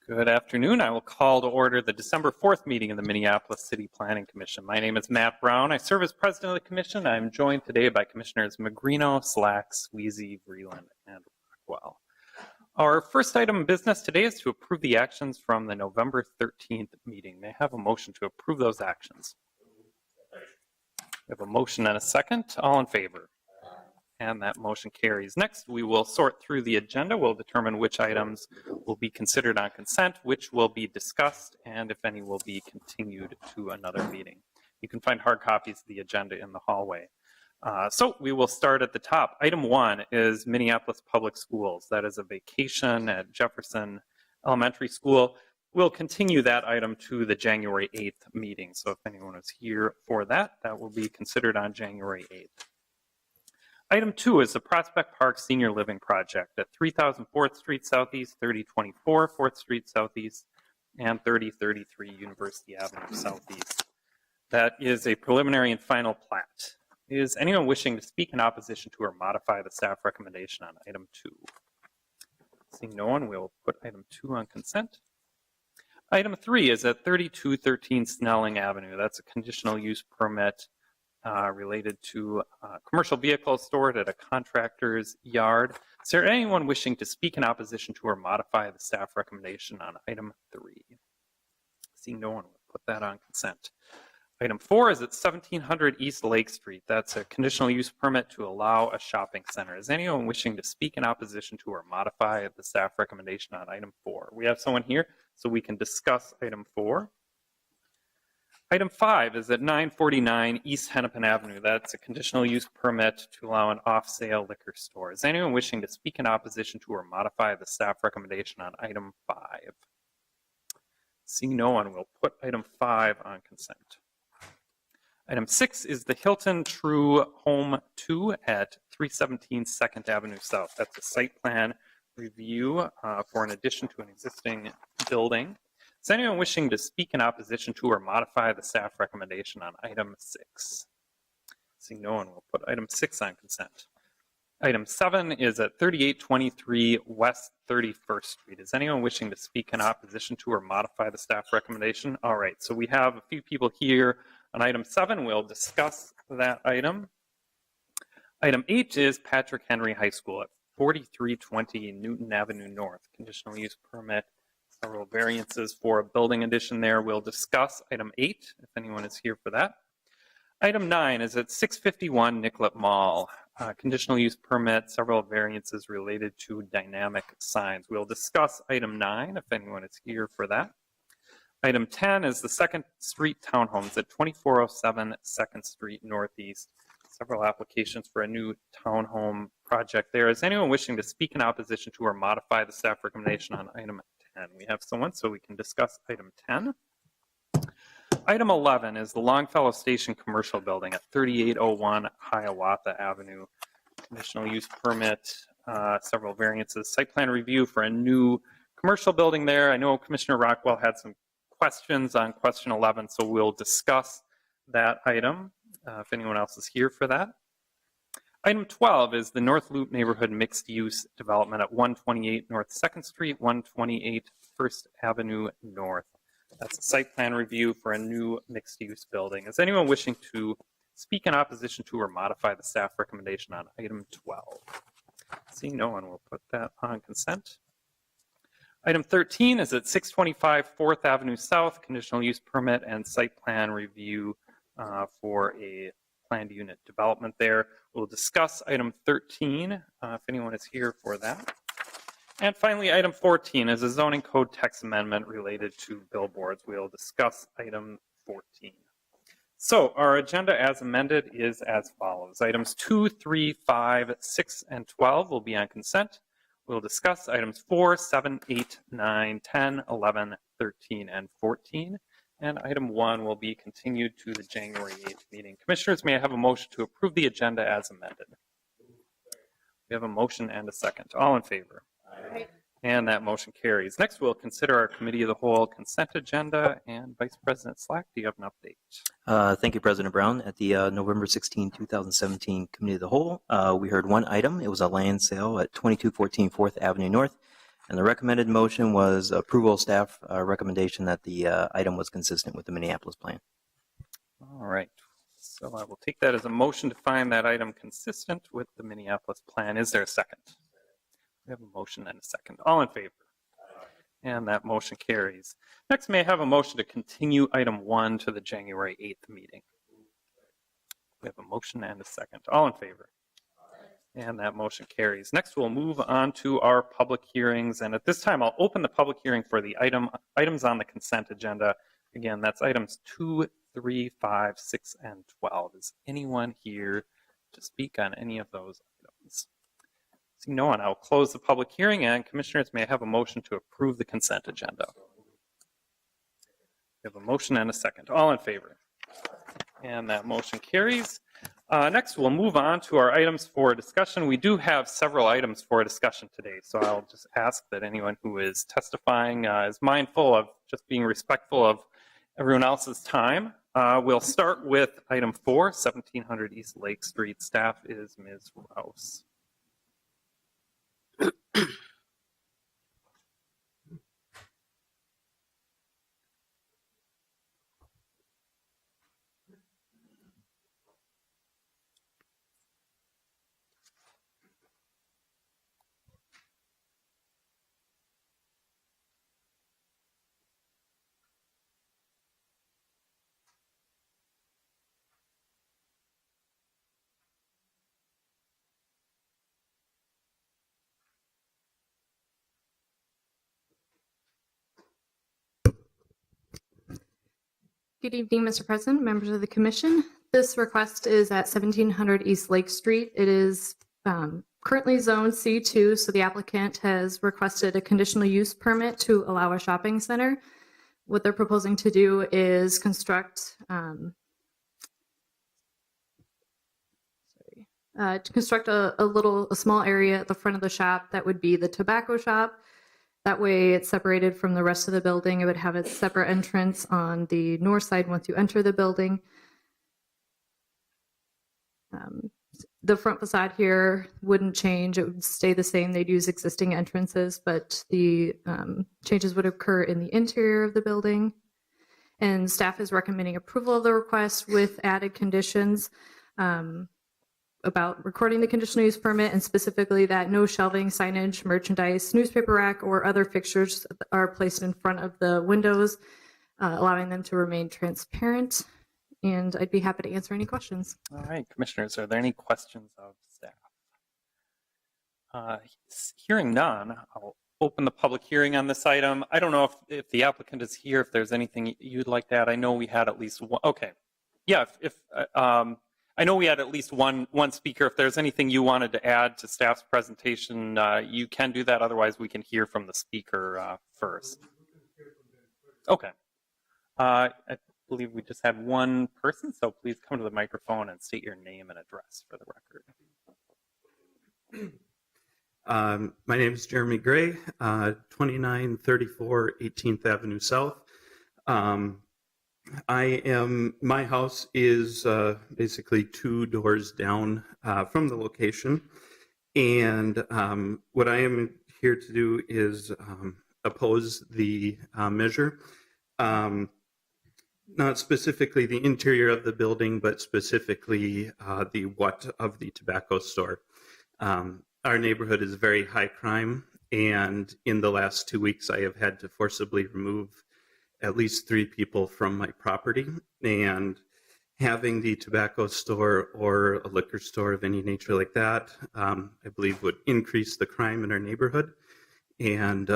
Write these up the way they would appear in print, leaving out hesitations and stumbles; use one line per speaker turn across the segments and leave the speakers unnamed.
Good afternoon. I will call to order the December 4th meeting of the Minneapolis City Planning Commission. My name is Matt Brown. I serve as president of the commission. I'm joined today by Commissioners Magrino, Slack, Sweezy, Vreeland, and Rockwell. Our first item of business today is to approve the actions from the November 13th meeting. May I have a motion to approve those actions? We have a motion and a second. All in favor? And that motion carries. Next, we will sort through the agenda. We'll determine which items will be considered on consent, which will be discussed, and if any will be continued to another meeting. You can find hard copies of the agenda in the hallway. So we will start at the top. Item 1 is Minneapolis Public Schools. That is a vacation at Jefferson Elementary School. We'll continue that item to the January 8th meeting. So if anyone is here for that, that will be considered on January 8th. Item 2 is the Prospect Park Senior Living Project at 3000 4th Street Southeast, 3024 4th Street Southeast, and 3033 University Avenue Southeast. That is a preliminary and final plat. Is anyone wishing to speak in opposition to or modify the staff recommendation on item 2? Seeing no one, we'll put item 2 on consent. Item 3 is at 3213 Snelling Avenue. That's a conditional use permit related to commercial vehicles stored at a contractor's yard. Is there anyone wishing to speak in opposition to or modify the staff recommendation on item 3? Seeing no one, we'll put that on consent. Item 4 is at 1700 East Lake Street. That's a conditional use permit to allow a shopping center. Is anyone wishing to speak in opposition to or modify the staff recommendation on item 4? We have someone here, so we can discuss item 4. Item 5 is at 949 East Hennepin Avenue. That's a conditional use permit to allow an off-sale liquor store. Is anyone wishing to speak in opposition to or modify the staff recommendation on item 5? Seeing no one, we'll put item 5 on consent. Item 6 is the Hilton True Home 2 at 317 2nd Avenue South. That's a site plan review for an addition to an existing building. Is anyone wishing to speak in opposition to or modify the staff recommendation on item 6? Seeing no one, we'll put item 6 on consent. Item 7 is at 3823 West 31st Street. Is anyone wishing to speak in opposition to or modify the staff recommendation? All right, so we have a few people here on item 7. We'll discuss that item. Item 8 is Patrick Henry High School at 4320 Newton Avenue North. Conditional use permit. Several variances for a building addition there. We'll discuss item 8 if anyone is here for that. Item 9 is at 651 Nicollet Mall. Conditional use permit, several variances related to dynamic signs. We'll discuss item 9 if anyone is here for that. Item 10 is the 2nd Street Townhomes at 2407 2nd Street Northeast. Several applications for a new townhome project there. Is anyone wishing to speak in opposition to or modify the staff recommendation on item 10? We have someone, so we can discuss item 10. Item 11 is the Longfellow Station Commercial Building at 3801 Hiawatha Avenue. Conditional use permit, several variances, site plan review for a new commercial building there. I know Commissioner Rockwell had some questions on question 11, so we'll discuss that item if anyone else is here for that. Item 12 is the North Loop Neighborhood Mixed Use Development at 128 North 2nd Street, 128 1st Avenue North. That's a site plan review for a new mixed use building. Is anyone wishing to speak in opposition to or modify the staff recommendation on item 12? Seeing no one, we'll put that on consent. Item 13 is at 625 4th Avenue South, conditional use permit and site plan review for a planned unit development there. We'll discuss item 13 if anyone is here for that. And finally, item 14 is a zoning code text amendment related to billboards. We'll discuss item 14. So our agenda as amended is as follows. Items 2, 3, 5, 6, and 12 will be on consent. We'll discuss items 4, 7, 8, 9, 10, 11, 13, and 14. And item 1 will be continued to the January 8th meeting. Commissioners, may I have a motion to approve the agenda as amended? We have a motion and a second. All in favor? Aye. And that motion carries. Next, we'll consider our Committee of the Whole consent agenda. And Vice President Slack, do you have an update?
Thank you, President Brown. At the November 16, 2017 Committee of the Whole, we heard one item. It was a land sale at 2214 4th Avenue North. And the recommended motion was approval of staff recommendation that the item was consistent with the Minneapolis plan.
All right. So I will take that as a motion to find that item consistent with the Minneapolis plan. Is there a second? We have a motion and a second. All in favor? And that motion carries. Next, may I have a motion to continue item 1 to the January 8th meeting? We have a motion and a second. All in favor? And that motion carries. Next, we'll move on to our public hearings. And at this time, I'll open the public hearing for the items on the consent agenda. Again, that's items 2, 3, 5, 6, and 12. Is anyone here to speak on any of those items? Seeing no one, I'll close the public hearing, and commissioners may have a motion to approve the consent agenda. We have a motion and a second. All in favor? And that motion carries. Next, we'll move on to our items for discussion. We do have several items for discussion today, so I'll just ask that anyone who is testifying is mindful of just being respectful of everyone else's time. We'll start with item 4, 1700 East Lake Street. Staff is Ms. Rouse.
Good evening, Mr. President, members of the Commission. This request is at 1700 East Lake Street. It is currently zoned C2, so the applicant has requested a conditional use permit to allow a shopping center. What they're proposing to do is construct a small area at the front of the shop that would be the tobacco shop. That way it's separated from the rest of the building. It would have its separate entrance on the north side once you enter the building. The front facade here wouldn't change. It would stay the same. They'd use existing entrances, but the changes would occur in the interior of the building. And staff is recommending approval of the request with added conditions about recording the conditional use permit, and specifically that no shelving, signage, merchandise, newspaper rack, or other fixtures are placed in front of the windows, allowing them to remain transparent. And I'd be happy to answer any questions.
All right, commissioners, are there any questions of staff? Hearing none, I'll open the public hearing on this item. I don't know if the applicant is here, if there's anything you'd like to add. I know we had at least one. Okay. Yeah, I know we had at least one speaker. If there's anything you wanted to add to staff's presentation, you can do that. Otherwise, we can hear from the speaker first. Okay. I believe we just had one person, so please come to the microphone and state your name and address for the record.
My name is Jeremy Gray, 2934 18th Avenue South. My house is basically 2 doors down from the location. And what I am here to do is oppose the measure. Not specifically the interior of the building, but specifically the what of the tobacco store. Our neighborhood is very high crime, and in the last 2 weeks, I have had to forcibly remove at least 3 people from my property. And having the tobacco store or a liquor store of any nature like that, I believe would increase the crime in our neighborhood. And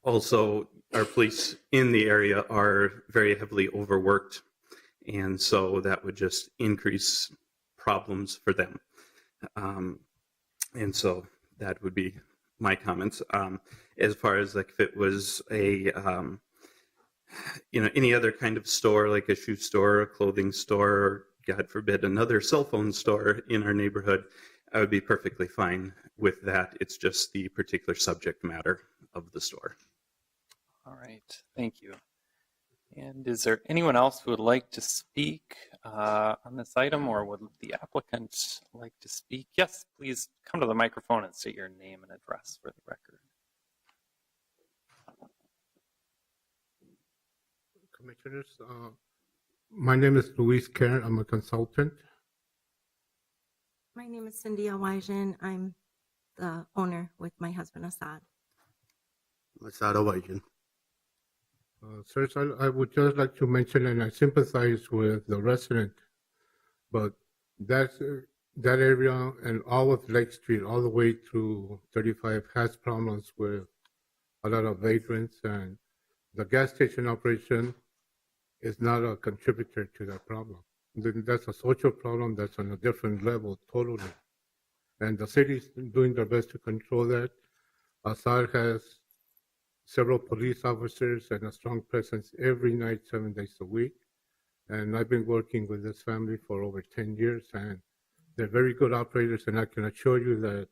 also, our police in the area are very heavily overworked. And so that would just increase problems for them. And so that would be my comments. As far as like if it was a, any other kind of store, like a shoe store, a clothing store, or God forbid, another cell phone store in our neighborhood, I would be perfectly fine with that. It's just the particular subject matter of the store.
All right, thank you. And is there anyone else who would like to speak on this item, or would the applicant like to speak? Yes, please come to the microphone and state your name and address for the record.
Commissioners. My name is Luis Kern. I'm a consultant.
My name is Cindy Awajan. I'm the owner with my husband Assad.
Sirs, I would just like to mention, and I sympathize with the resident, but that's, that area and all of Lake Street, all the way through 35 has problems with a lot of vagrants, and the gas station operation is not a contributor to that problem. That's a social problem that's on a different level totally. And the city's doing their best to control that. Assad has several police officers and a strong presence every night, 7 days a week. And I've been working with this family for over 10 years, and they're very good operators. And I can assure you that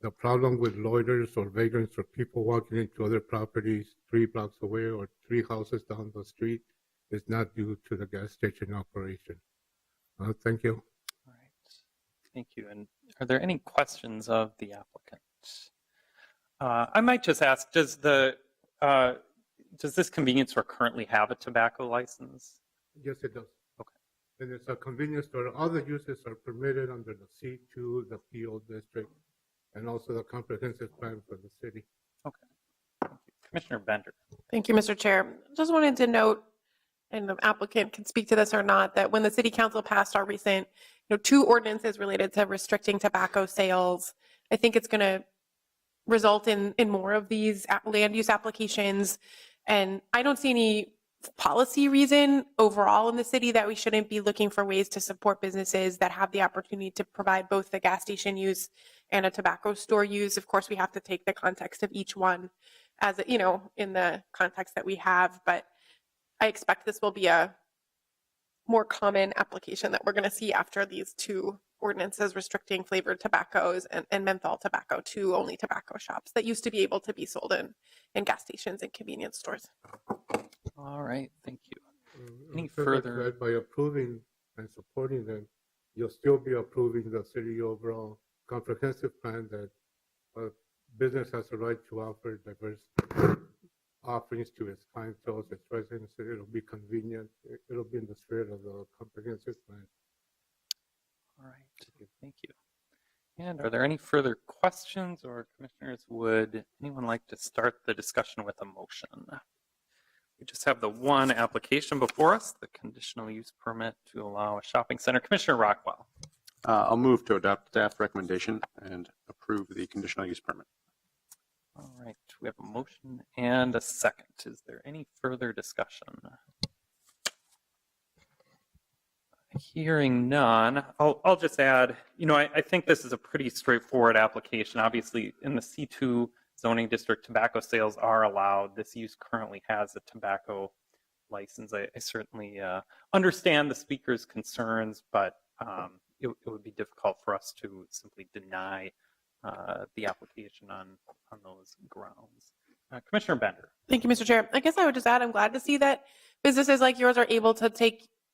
the problem with loiters or vagrants or people walking into other properties 3 blocks away or 3 houses down the street is not due to the gas station operation. Thank you.
All right. Thank you. And are there any questions of the applicant? I might just ask, does this convenience store currently have a tobacco license?
Yes, it does.
Okay.
And it's a convenience store. All the uses are permitted under the C2, the PO district, and also the comprehensive plan for the city.
Okay. Thank you. Commissioner Bender.
Thank you, Mr. Chair. Just wanted to note, and the applicant can speak to this or not, that when the city council passed our recent, 2 ordinances related to restricting tobacco sales, I think it's going to result in more of these land use applications. And I don't see any policy reason overall in the city that we shouldn't be looking for ways to support businesses that have the opportunity to provide both the gas station use and a tobacco store use. Of course, we have to take the context of each one as, in the context that we have, but I expect this will be a more common application that we're going to see after these 2 ordinances restricting flavored tobaccos and menthol tobacco to only tobacco shops that used to be able to be sold in gas stations and convenience stores.
All right. Thank you. Any
Just like
further-
that, by approving and supporting them, you'll still be approving the city overall comprehensive plan that a business has a right to offer diverse offerings to its clientele, its residents. It'll be convenient. It'll be in the spirit of the comprehensive plan.
All right. Thank you. And are there any further questions, or commissioners, would anyone like to start the discussion with a motion? We just have the one application before us, the conditional use permit to allow a shopping center. Commissioner Rockwell.
I'll move to adopt staff recommendation and approve the conditional use permit.
All right. We have a motion and a second. Is there any further discussion? Hearing none, I'll just add, I think this is a pretty straightforward application. Obviously, in the C2 zoning district, tobacco sales are allowed. This use currently has a tobacco license. I certainly understand the speaker's concerns, but it would be difficult for us to simply deny the application on those grounds. Commissioner Bender.
Thank you, Mr. Chair. I guess I would just add, I'm glad to see that businesses like yours are able to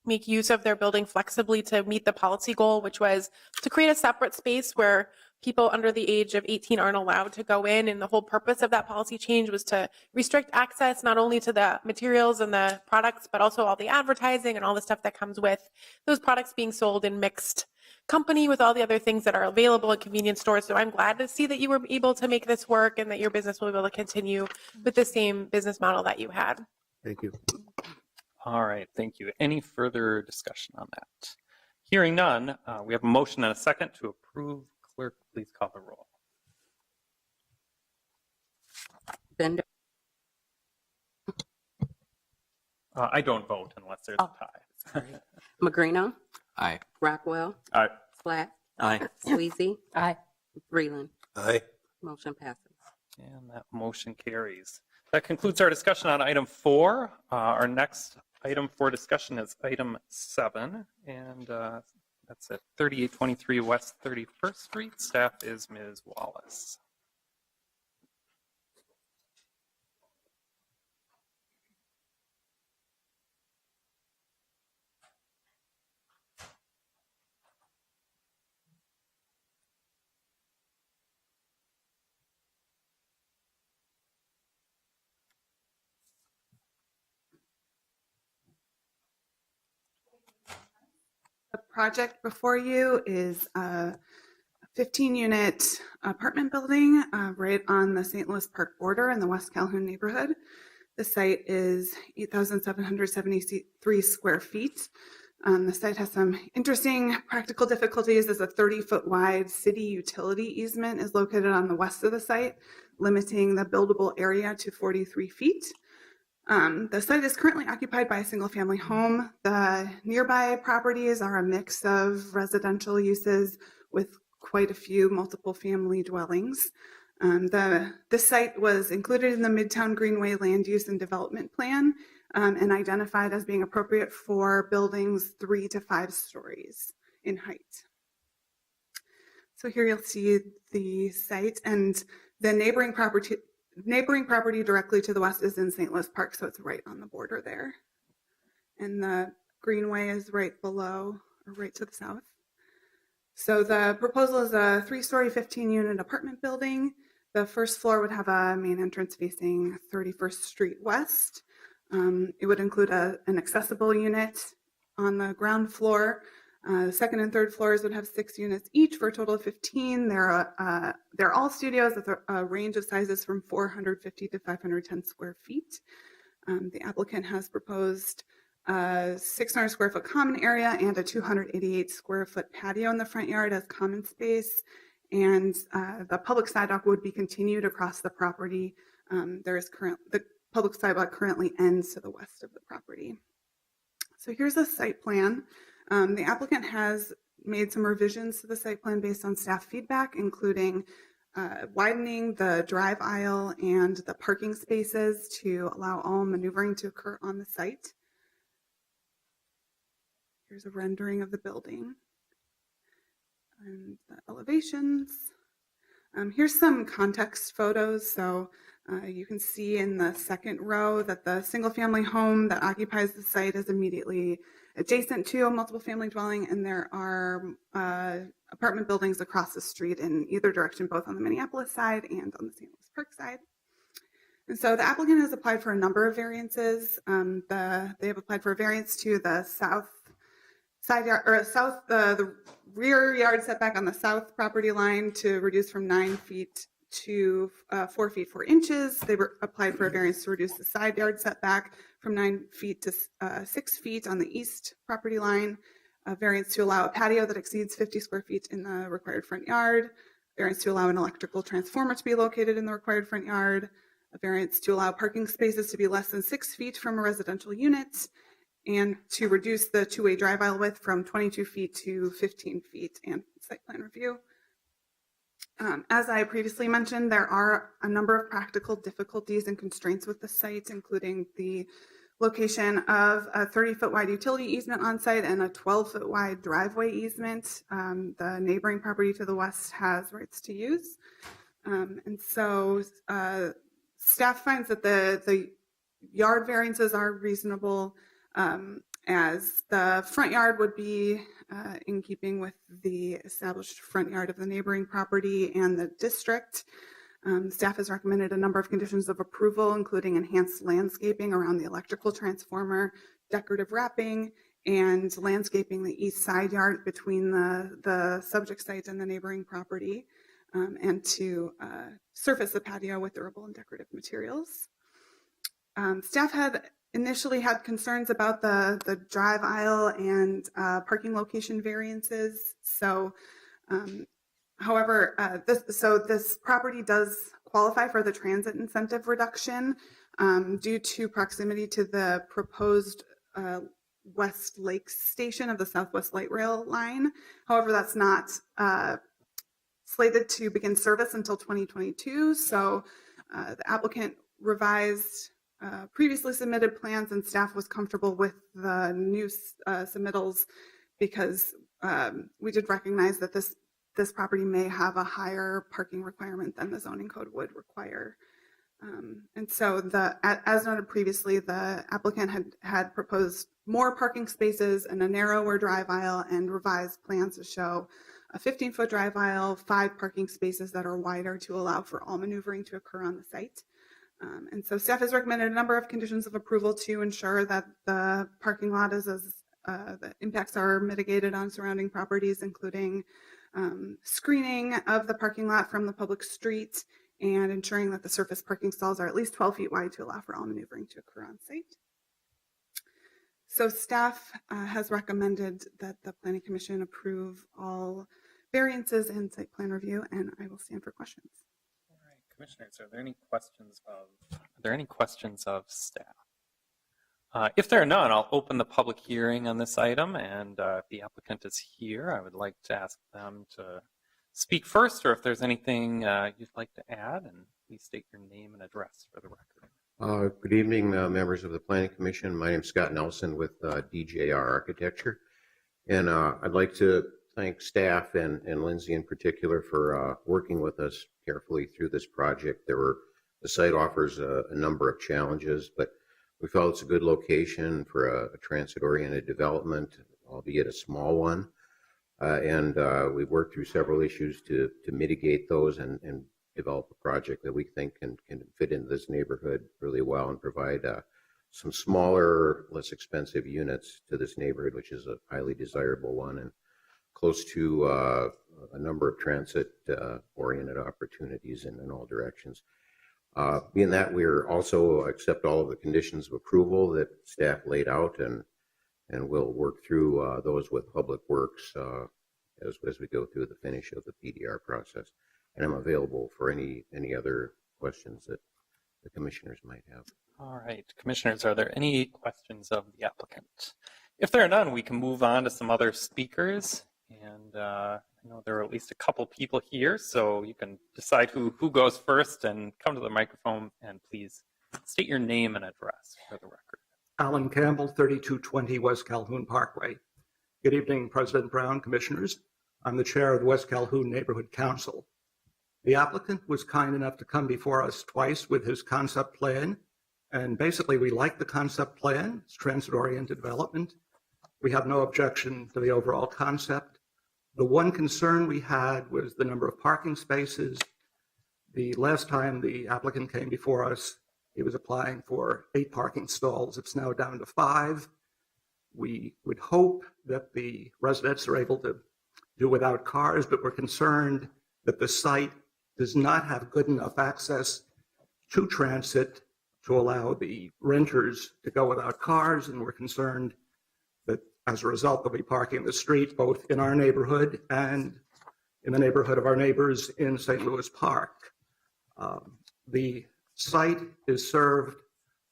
make use of their building flexibly to meet the policy goal, which was to create a separate space where people under the age of 18 aren't allowed to go in. And the whole purpose of that policy change was to restrict access not only to the materials and the products, but also all the advertising and all the stuff that comes with those products being sold in mixed company with all the other things that are available at convenience stores. So I'm glad to see that you were able to make this work and that your business will be able to continue with the same business model that you had.
Thank you.
All right, thank you. Any further discussion on that? Hearing none, we have a motion and a second to approve. Clerk, please call the roll.
Bender,
I don't vote unless there's a tie.
Magrino,
Aye.
Rockwell,
Aye.
Platt,
Aye.
Sweezy,
Aye.
Freeland.
Aye.
Motion passes.
And that motion carries. That concludes our discussion on item 4. Our next item for discussion is item 7, and that's at 3823 West 31st Street. Staff is Ms. Wallace.
project before you is a 15-unit apartment building right on the St. Louis Park border in the West Calhoun neighborhood. The site is 8,773 square feet. The site has some interesting practical difficulties as a 30-foot wide city utility easement is located on the west of the site, limiting the buildable area to 43 feet. The site is currently occupied by a single-family home. The nearby properties are a mix of residential uses with quite a few multiple family dwellings. This site was included in the Midtown Greenway Land Use and Development Plan and identified as being appropriate for buildings 3 to 5 stories in height. So here you'll see the site, and the neighboring property directly to the west is in St. Louis Park, so it's right on the border there. And the Greenway is right below, or right to the south. So the proposal is a 3-story, 15-unit apartment building. The first floor would have a main entrance facing 31st Street West. It would include an accessible unit on the ground floor. The second and third floors would have 6 units each for a total of 15. They're all studios with a range of sizes from 450 to 510 square feet. The applicant has proposed a 600 square foot common area and a 288 square foot patio in the front yard as common space. And the public sidewalk would be continued across the property. The public sidewalk currently ends to the west of the property. So here's a site plan. The applicant has made some revisions to the site plan based on staff feedback, including widening the drive aisle and the parking spaces to allow all maneuvering to occur on the site. Here's a rendering of the building and the elevations. Here's some context photos. So you can see in the second row that the single family home that occupies the site is immediately adjacent to a multiple family dwelling, and there are apartment buildings across the street in either direction, both on the Minneapolis side and on the St. Louis Park side. And so the applicant has applied for a number of variances. They have applied for a variance to the south side yard, or the rear yard setback on the south property line to reduce from 9 feet to 4 feet 4 inches. They applied for a variance to reduce the side yard setback from 9 feet to 6 feet on the east property line. A variance to allow a patio that exceeds 50 square feet in the required front yard. Variance to allow an electrical transformer to be located in the required front yard. A variance to allow parking spaces to be less than 6 feet from a residential unit, and to reduce the two-way drive aisle width from 22 feet to 15 feet, and site plan review. As I previously mentioned, there are a number of practical difficulties and constraints with the site, including the location of a 30-foot wide utility easement on site and a 12-foot wide driveway easement. The neighboring property to the west has rights to use. And so staff finds that the yard variances are reasonable, as the front yard would be in keeping with the established front yard of the neighboring property and the district. Staff has recommended a number of conditions of approval, including enhanced landscaping around the electrical transformer, decorative wrapping, and landscaping the east side yard between the subject site and the neighboring property, and to surface the patio with durable and decorative materials. Staff had initially had concerns about the drive aisle and parking location variances. So, however, this property does qualify for the transit incentive reduction due to proximity to the proposed West Lakes station of the Southwest Light Rail line. However, that's not slated to begin service until 2022. So the applicant revised previously submitted plans, and staff was comfortable with the new submittals because we did recognize that this property may have a higher parking requirement than the zoning code would require. And so as noted previously, the applicant had proposed more parking spaces and a narrower drive aisle, and revised plans to show a 15-foot drive aisle, 5 parking spaces that are wider to allow for all maneuvering to occur on the site. And so staff has recommended a number of conditions of approval to ensure that the parking lot is as the impacts are mitigated on surrounding properties, including screening of the parking lot from the public street and ensuring that the surface parking stalls are at least 12 feet wide to allow for all maneuvering to occur on site. So staff has recommended that the Planning Commission approve all variances and site plan review, and I will stand for questions.
All right, commissioners, are there any questions of staff? If there are none, I'll open the public hearing on this item, and if the applicant is here, I would like to ask them to speak first, or if there's anything you'd like to add, and please state your name and address for the record.
Good evening, members of the Planning Commission. My name is Scott Nelson with DJR Architecture, and I'd like to thank staff and Lindsay in particular for working with us carefully through this project. The site offers a number of challenges, but we felt it's a good location for a transit-oriented development, albeit a small one. And we've worked through several issues to mitigate those and develop a project that we think can fit into this neighborhood really well and provide some smaller, less expensive units to this neighborhood, which is a highly desirable one and close to a number of transit-oriented opportunities in all directions. Being that we're also accept all of the conditions of approval that staff laid out, and we'll work through those with Public Works as we go through the finish of the PDR process. And I'm available for any other questions that the commissioners might have.
All right, commissioners, are there any questions of the applicant? If there are none, we can move on to some other speakers. And I know there are at least a couple people here, so you can decide who goes first and come to the microphone and please state your name and address for the record.
Alan Campbell, 3220 West Calhoun Parkway. Good evening, President Brown, commissioners. I'm the chair of the West Calhoun Neighborhood Council. The applicant was kind enough to come before us twice with his concept plan. And basically, we like the concept plan. It's transit-oriented development. We have no objection to the overall concept. The one concern we had was the number of parking spaces. The last time the applicant came before us, he was applying for 8 parking stalls. It's now down to 5. We would hope that the residents are able to do without cars, but we're concerned that the site does not have good enough access to transit to allow the renters to go without cars, and we're concerned that as a result they'll be parking in the street, both in our neighborhood and in the neighborhood of our neighbors in St. Louis Park. The site is served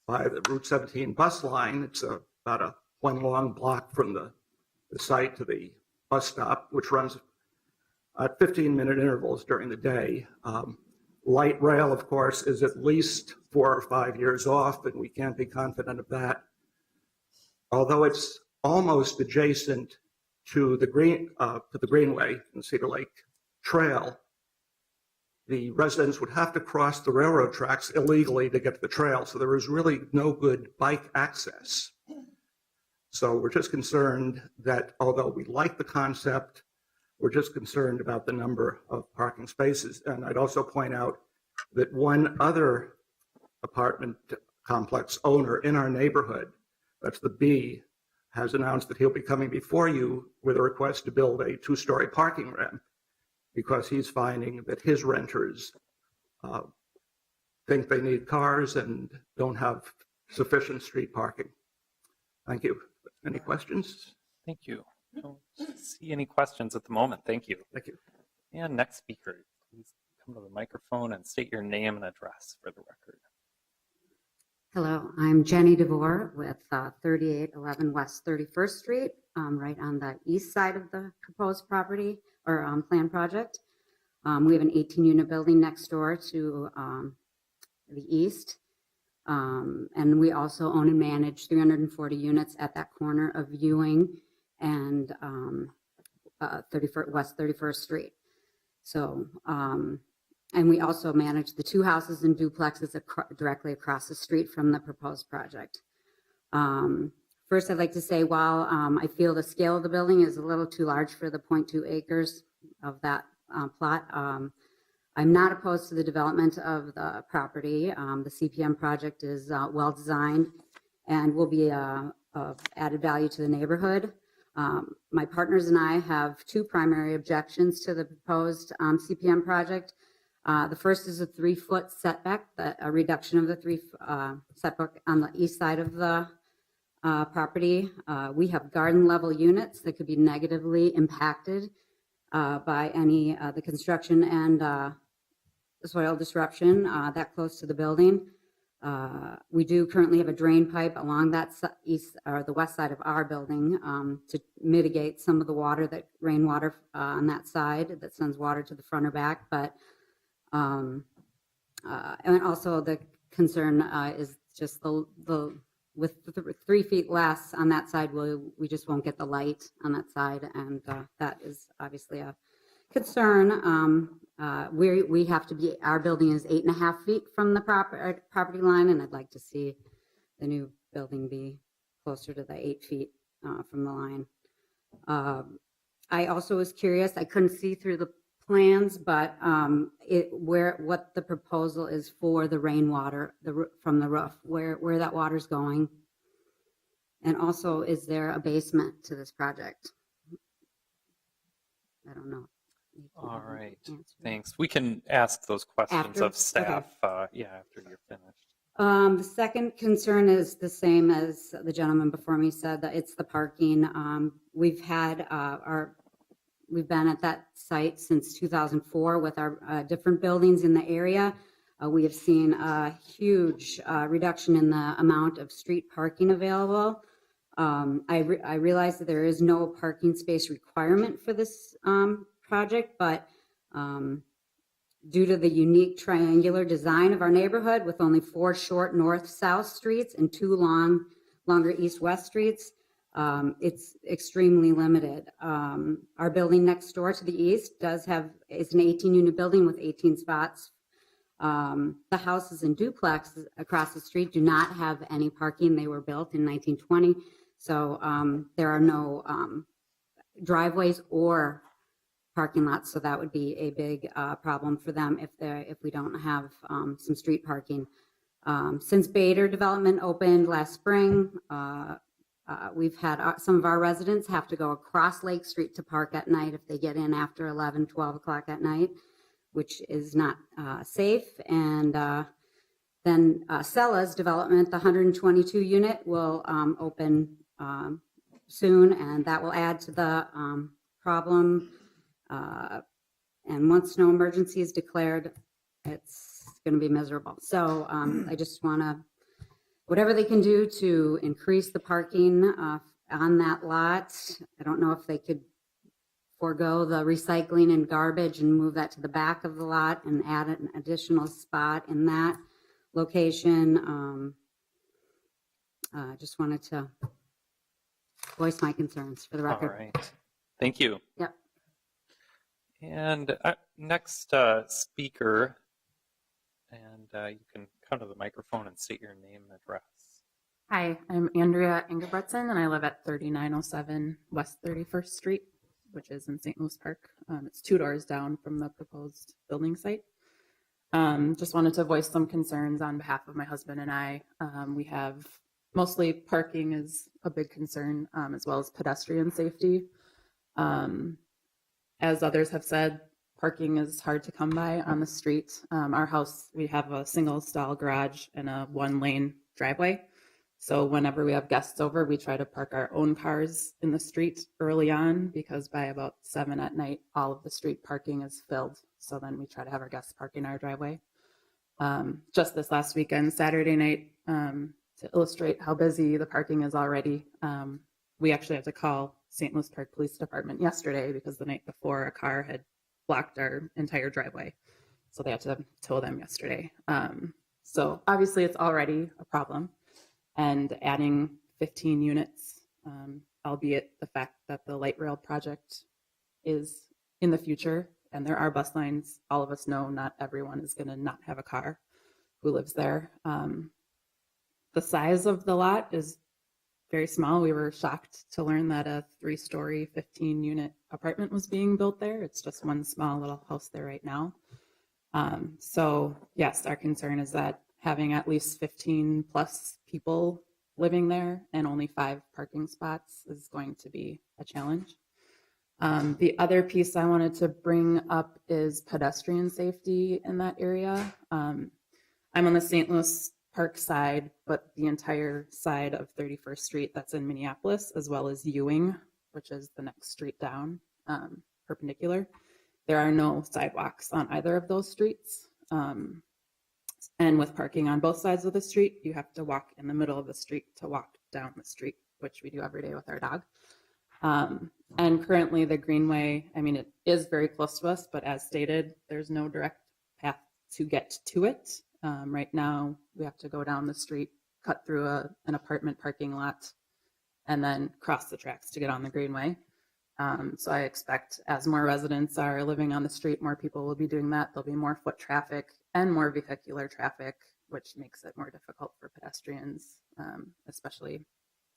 by the Route 17 bus line. It's about a 1 long block from the site to the bus stop, which runs at 15-minute intervals during the day. Light rail, of course, is at least 4 or 5 years off, and we can't be confident of that. Although it's almost adjacent to the Greenway and Cedar Lake Trail, the residents would have to cross the railroad tracks illegally to get to the trail, so there is really no good bike access. So we're just concerned that although we like the concept, we're just concerned about the number of parking spaces. And I'd also point out that one other apartment complex owner in our neighborhood, that's the B, has announced that he'll be coming before you with a request to build a 2-story parking ramp because he's finding that his renters think they need cars and don't have sufficient street parking. Thank you. Any questions?
Thank you. I don't see any questions at the moment. Thank you.
Thank you.
And next speaker, please come to the microphone and state your name and address for the record.
Hello, I'm Jenny DeVore with 3811 West 31st Street, right on the east side of the proposed property or plan project. We have an 18-unit building next door to the east. And we also own and manage 340 units at that corner of Ewing and West 31st Street. So, and we also manage the 2 houses and duplexes directly across the street from the proposed project. First, I'd like to say, while I feel the scale of the building is a little too large for the 0.2 acres of that plot, I'm not opposed to the development of the property. The CPM project is well designed and will be of added value to the neighborhood. My partners and I have two primary objections to the proposed CPM project. The first is a 3-foot setback, a reduction of the 3 setback on the east side of the property. We have garden level units that could be negatively impacted by any the construction and the soil disruption that close to the building. We do currently have a drain pipe along that east or the west side of our building to mitigate some of the water, that rainwater on that side that sends water to the front or back. But and also the concern is just the with 3 feet less on that side, we just won't get the light on that side, and that is obviously a concern. We have to be, our building is 8.5 feet from the property line, and I'd like to see the new building be closer to the 8 feet from the line. I also was curious, I couldn't see through the plans, but what the proposal is for the rainwater from the roof, where that water's going. And also, is there a basement to this project? I don't know.
All right, thanks. We can ask those questions
After?
of staff, yeah, after you're finished.
The second concern is the same as the gentleman before me said, that it's the parking. We've been at that site since 2004 with our different buildings in the area. We have seen a huge reduction in the amount of street parking available. I realize that there is no parking space requirement for this project, but due to the unique triangular design of our neighborhood with only 4 short north-south streets and 2 longer east-west streets, it's extremely limited. Our building next door to the east is an 18-unit building with 18 spots. The houses and duplexes across the street do not have any parking. They were built in 1920, so there are no driveways or parking lots, so that would be a big problem for them if we don't have some street parking. Since Bader development opened last spring, we've had some of our residents have to go across Lake Street to park at night if they get in after 11, 12 o'clock at night, which is not safe. And then Cella's development, the 122 unit, will open soon, and that will add to the problem. And once snow emergency is declared, it's going to be miserable. So I just want to, whatever they can do to increase the parking on that lot. I don't know if they could forego the recycling and garbage and move that to the back of the lot and add an additional spot in that location. Just wanted to voice my concerns for the record.
All right, thank you.
Yep.
And next speaker, and you can come to the microphone and state your name and address.
Hi, I'm Andrea Ingebretson, and I live at 3907 West 31st Street, which is in St. Louis Park. It's 2 doors down from the proposed building site. Just wanted to voice some concerns on behalf of my husband and I. We have mostly parking is a big concern, as well as pedestrian safety. As others have said, parking is hard to come by on the street. Our house, we have a single stall garage and a 1-lane driveway. So whenever we have guests over, we try to park our own cars in the street early on, because by about 7 at night, all of the street parking is filled. So then we try to have our guests park in our driveway. Just this last weekend, Saturday night, to illustrate how busy the parking is already, we actually had to call St. Louis Park Police Department yesterday because the night before a car had blocked our entire driveway. So they had to tow them yesterday. So obviously it's already a problem. And adding 15 units, albeit the fact that the light rail project is in the future and there are bus lines, all of us know not everyone is going to not have a car who lives there. The size of the lot is very small. We were shocked to learn that a 3-story, 15-unit apartment was being built there. It's just one small little house there right now. So yes, our concern is that having at least 15 plus people living there, and only 5 parking spots is going to be a challenge. The other piece I wanted to bring up is pedestrian safety in that area. I'm on the St. Louis Park side, but the entire side of 31st Street that's in Minneapolis, as well as Ewing, which is the next street down, perpendicular. There are no sidewalks on either of those streets. And with parking on both sides of the street, you have to walk in the middle of the street to walk down the street, which we do every day with our dog. And currently the Greenway, I mean, it is very close to us, but as stated, there's no direct path to get to it. Right now, we have to go down the street, cut through an apartment parking lot, and then cross the tracks to get on the Greenway. So I expect as more residents are living on the street, more people will be doing that. There'll be more foot traffic and more vehicular traffic, which makes it more difficult for pedestrians, especially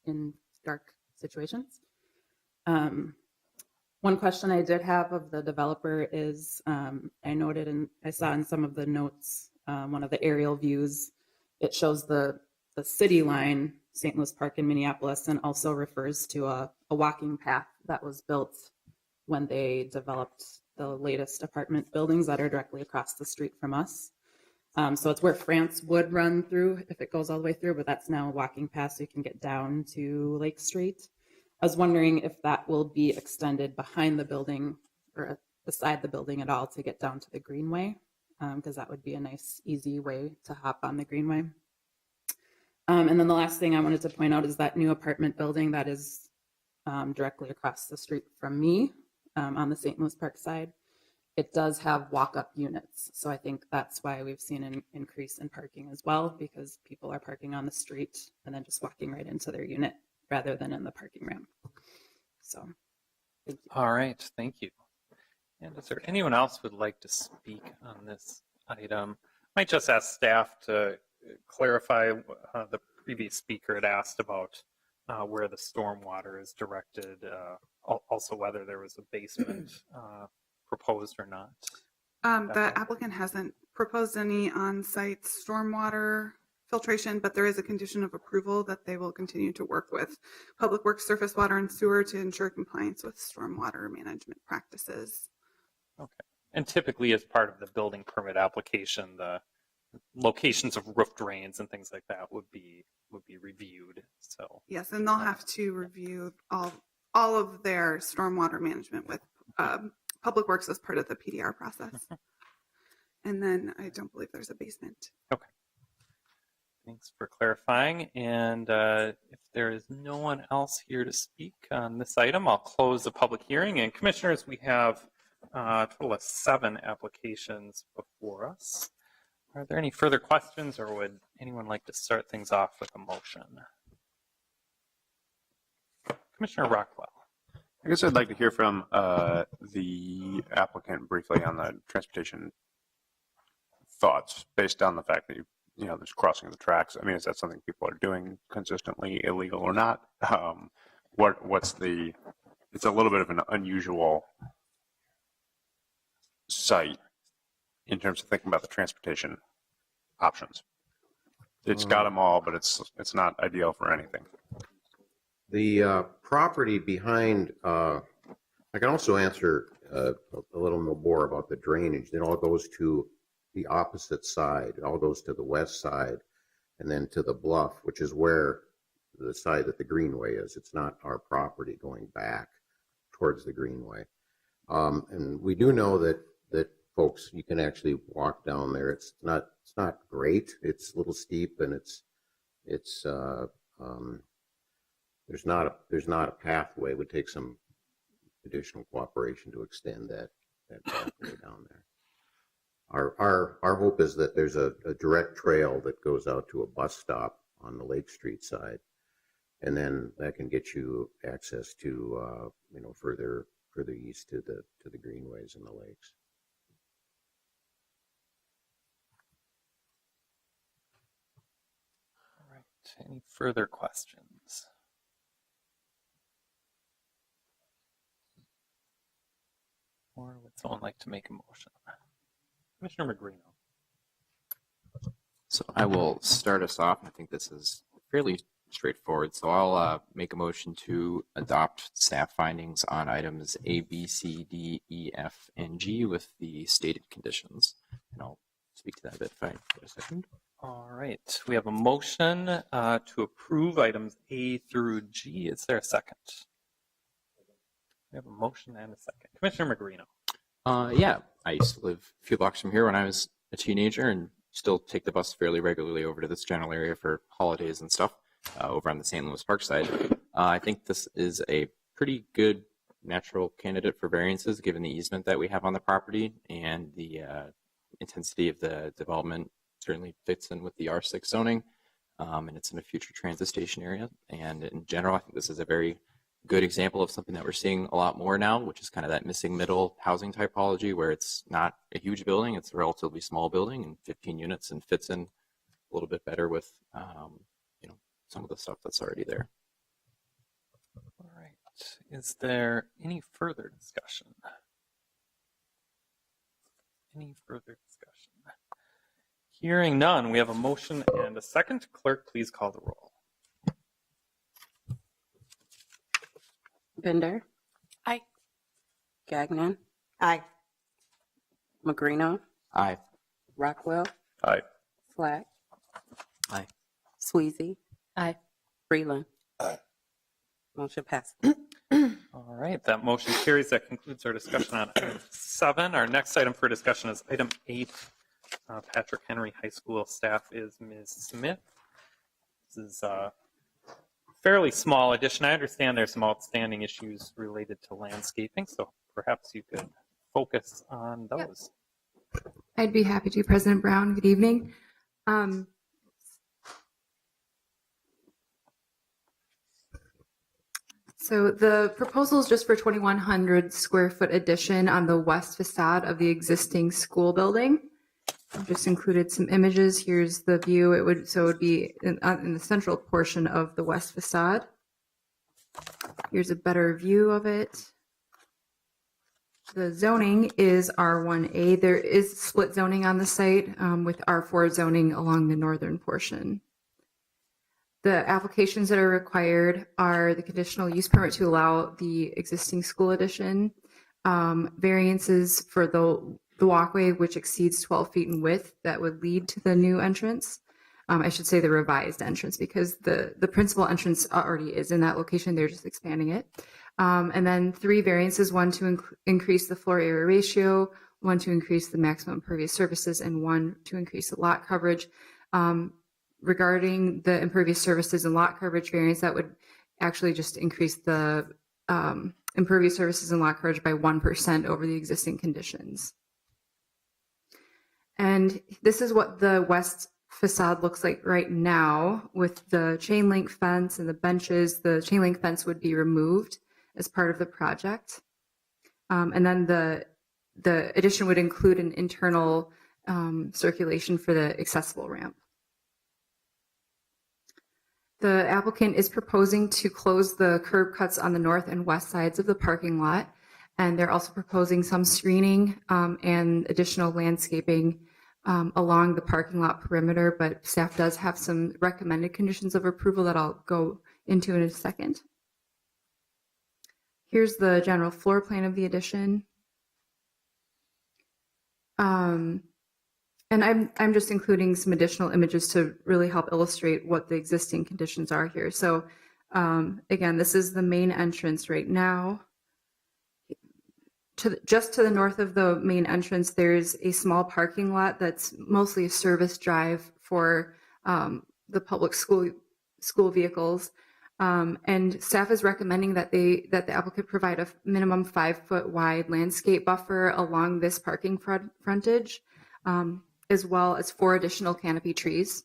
in dark situations. One question I did have of the developer is, I noted and I saw in some of the notes, one of the aerial views, it shows the city line, St. Louis Park in Minneapolis, and also refers to a walking path that was built when they developed the latest apartment buildings that are directly across the street from us. So it's where France would run through if it goes all the way through, but that's now a walking path so you can get down to Lake Street. I was wondering if that will be extended behind the building or beside the building at all to get down to the Greenway, because that would be a nice, easy way to hop on the Greenway. And then the last thing I wanted to point out is that new apartment building that is directly across the street from me on the St. Louis Park side. It does have walk-up units. So I think that's why we've seen an increase in parking as well, because people are parking on the street and then just walking right into their unit rather than in the parking ramp. So, thank you.
All right, thank you. And is there anyone else who would like to speak on this item? I might just ask staff to clarify, the previous speaker had asked about where the stormwater is directed, also whether there was a basement proposed or not.
The applicant hasn't proposed any on-site stormwater filtration, but there is a condition of approval that they will continue to work with Public Works, Surface Water, and Sewer to ensure compliance with stormwater management practices.
Okay. And typically, as part of the building permit application, the locations of roof drains and things like that would be reviewed. So
yes, and they'll have to review all of their stormwater management with Public Works as part of the PDR process. And then I don't believe there's a basement.
Okay. Thanks for clarifying. And if there is no one else here to speak on this item, I'll close the public hearing. And commissioners, we have a total of 7 applications before us. Are there any further questions, or would anyone like to start things off with a motion? Commissioner Rockwell.
I guess I'd like to hear from the applicant briefly on the transportation thoughts based on the fact that there's crossing of the tracks. I mean, is that something people are doing consistently, illegal or not? It's a little bit of an unusual site in terms of thinking about the transportation options. It's got them all, but it's not ideal for anything.
The property behind, I can also answer a little more about the drainage. It all goes to the opposite side. It all goes to the west side and then to the bluff, which is where the side that the Greenway is. It's not our property going back towards the Greenway. And we do know that folks, you can actually walk down there. It's not great. It's a little steep, and there's not a pathway. It would take some additional cooperation to extend that pathway down there. Our hope is that there's a direct trail that goes out to a bus stop on the Lake Street side, and then that can get you access to further east to the greenways and the lakes.
All right. Any further questions? Or would someone like to make a motion? Commissioner Magrino.
So I will start us off. I think this is fairly straightforward. So I'll make a motion to adopt staff findings on items A, B, C, D, E, F, and G with the stated conditions. And I'll speak to that a bit if I get a second.
All right, we have a motion to approve items A through G. Is there a second? We have a motion and a second. Commissioner Magrino.
Yeah, I used to live a few blocks from here when I was a teenager and still take the bus fairly regularly over to this general area for holidays and stuff over on the St. Louis Park side. I think this is a pretty good natural candidate for variances given the easement that we have on the property, and the intensity of the development certainly fits in with the R6 zoning, and it's in a future transit station area. And in general, I think this is a very good example of something that we're seeing a lot more now, which is kind of that missing middle housing typology where it's not a huge building, it's a relatively small building and 15 units and fits in a little bit better with some of the stuff that's already there.
All right, is there any further discussion? Any further discussion? Hearing none, we have a motion and a second. Clerk, please call the roll.
Bender.
Aye.
Gagnon.
Aye.
Magrino.
Aye.
Rockwell.
Aye.
Slack.
Aye.
Sweezy.
Aye.
Freeland. Motion passes.
All right, that motion carries. That concludes our discussion on item 7. Our next item for discussion is item 8. Patrick Henry High School staff is Ms. Smith. This is a fairly small addition. I understand there's some outstanding issues related to landscaping, so perhaps you could focus on those.
I'd be happy to, President Brown. Good evening. So the proposal is just for 2,100 square foot addition on the west facade of the existing school building. I've just included some images. Here's the view. It would be in the central portion of the west facade. Here's a better view of it. The zoning is R1A. There is split zoning on the site with R4 zoning along the northern portion. The applications that are required are the conditional use permit to allow the existing school addition, variances for the walkway which exceeds 12 feet in width that would lead to the new entrance. I should say the revised entrance because the principal entrance already is in that location. They're just expanding it. And then 3 variances, 1 to increase the floor area ratio, 1 to increase the maximum impervious surfaces, and 1 to increase the lot coverage. Regarding the impervious surfaces and lot coverage variance, that would actually just increase the impervious surfaces and lot coverage by 1% over the existing conditions. And this is what the west facade looks like right now with the chain link fence and the benches. The chain link fence would be removed as part of the project. And then the addition would include an internal circulation for the accessible ramp. The applicant is proposing to close the curb cuts on the north and west sides of the parking lot, and they're also proposing some screening and additional landscaping along the parking lot perimeter, but staff does have some recommended conditions of approval that I'll go into in a second. Here's the general floor plan of the addition. And I'm just including some additional images to really help illustrate what the existing conditions are here. So again, this is the main entrance right now. Just to the north of the main entrance, there's a small parking lot that's mostly a service drive for the public school vehicles. And staff is recommending that the applicant provide a minimum 5-foot wide landscape buffer along this parking frontage. As well as 4 additional canopy trees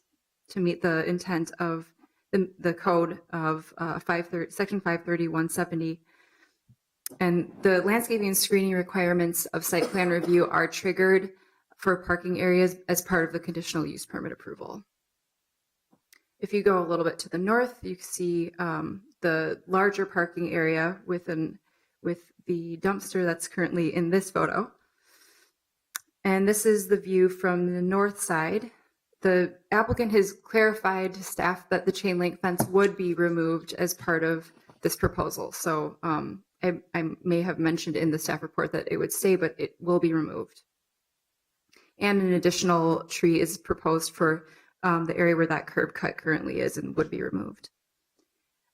to meet the intent of the code of Section 530-170. And the landscaping and screening requirements of site plan review are triggered for parking areas as part of the conditional use permit approval. If you go a little bit to the north, you see the larger parking area with the dumpster that's currently in this photo. And this is the view from the north side. The applicant has clarified to staff that the chain link fence would be removed as part of this proposal. So I may have mentioned in the staff report that it would stay, but it will be removed. And an additional tree is proposed for the area where that curb cut currently is and would be removed.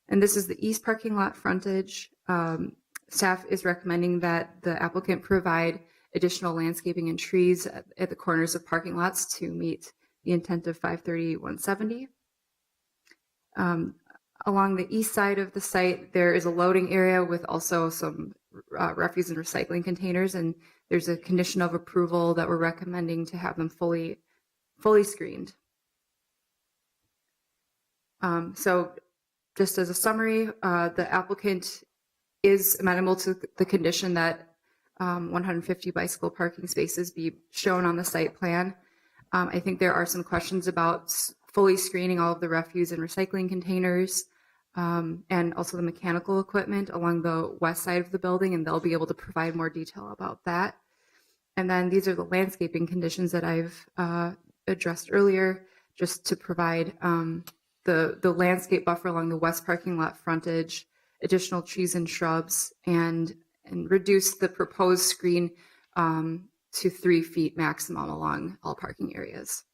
And this is the east parking lot frontage. Staff is recommending that the applicant provide additional landscaping and trees at the corners of parking lots to meet the intent of 530-170. Along the east side of the site, there is a loading area with also some refuse and recycling containers, and there's a condition of approval that we're recommending to have them fully screened. So just as a summary, the applicant is amenable to the condition that 150 bicycle parking spaces be shown on the site plan. I think there are some questions about fully screening all of the refuse and recycling containers and also the mechanical equipment along the west side of the building, and they'll be able to provide more detail about that. And then these are the landscaping conditions that I've addressed earlier, just to provide the landscape buffer along the west parking lot frontage, additional trees and shrubs, and reduce the proposed screen to 3 feet maximum along all parking areas.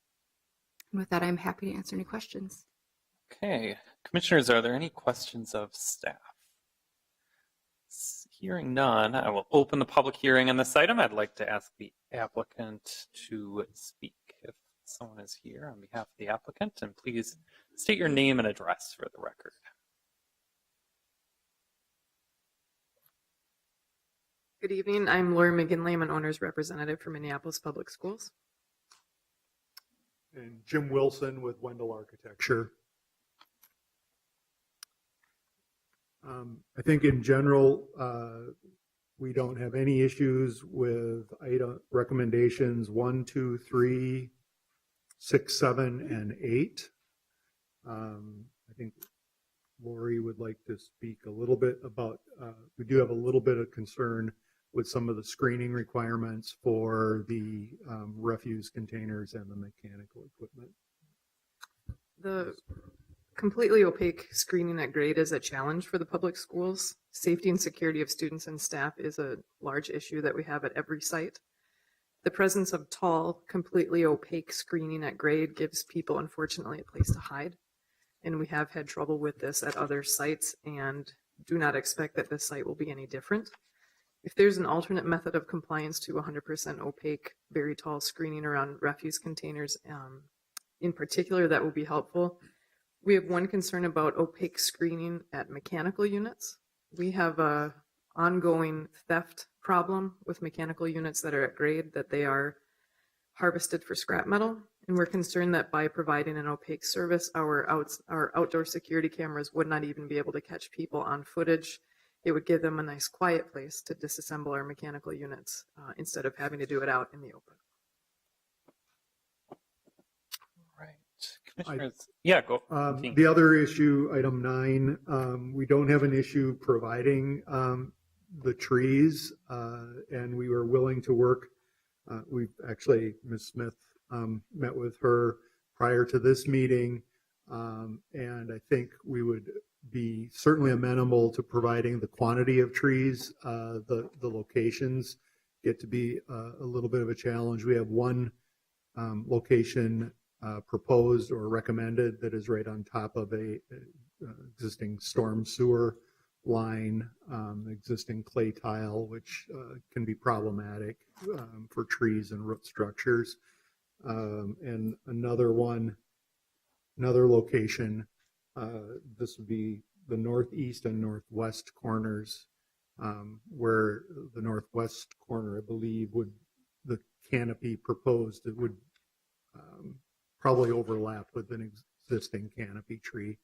And with that, I'm happy to answer any questions.
Okay, commissioners, are there any questions of staff? Hearing none, I will open the public hearing on this item. I'd like to ask the applicant to speak if someone is here on behalf of the applicant, and please state your name and address for the record.
Good evening. I'm Laura McGinley. I'm an owner's representative for Minneapolis Public Schools.
And Jim Wilson with Wendell Architecture. I think in general, we don't have any issues with item recommendations 1, 2, 3, 6, 7, and 8. I think Lori would like to speak a little bit about, we do have a little bit of concern with some of the screening requirements for the refuse containers and the mechanical equipment.
The completely opaque screening at grade is a challenge for the public schools. Safety and security of students and staff is a large issue that we have at every site. The presence of tall, completely opaque screening at grade gives people, unfortunately, a place to hide. And we have had trouble with this at other sites and do not expect that this site will be any different. If there's an alternate method of compliance to 100% opaque, very tall screening around refuse containers, in particular, that will be helpful. We have one concern about opaque screening at mechanical units. We have a ongoing theft problem with mechanical units that are at grade, that they are harvested for scrap metal. And we're concerned that by providing an opaque service, our outdoor security cameras would not even be able to catch people on footage. It would give them a nice quiet place to disassemble our mechanical units instead of having to do it out in the open.
Commissioners, yeah, go.
The other issue, item 9, we don't have an issue providing the trees, and we were willing to work. We've actually, Ms. Smith met with her prior to this meeting, and I think we would be certainly amenable to providing the quantity of trees. The locations get to be a little bit of a challenge. We have one location proposed or recommended that is right on top of a existing storm sewer line, existing clay tile, which can be problematic for trees and root structures. And another location, this would be the northeast and northwest corners, where the northwest corner, I believe, would the canopy proposed, it would probably overlap with an existing canopy tree.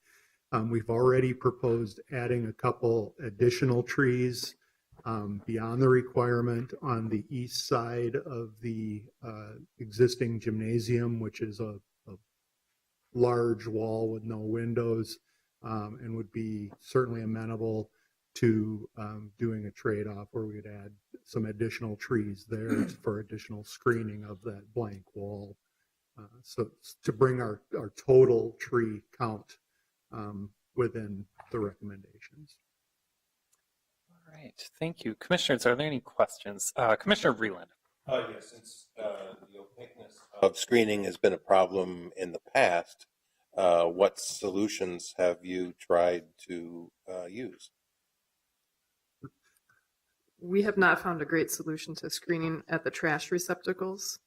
We've already proposed adding a couple additional trees beyond the requirement on the east side of the existing gymnasium, which is a large wall with no windows, and would be certainly amenable to doing a trade-off where we'd add some additional trees there for additional screening of that blank wall. So to bring our total tree count within the recommendations.
All right, thank you. Commissioners, are there any questions? Commissioner Vreeland.
Yes, since the opaqueness of screening has been a problem in the past, what solutions have you tried to use?
We have not found a great solution to screening at the trash receptacles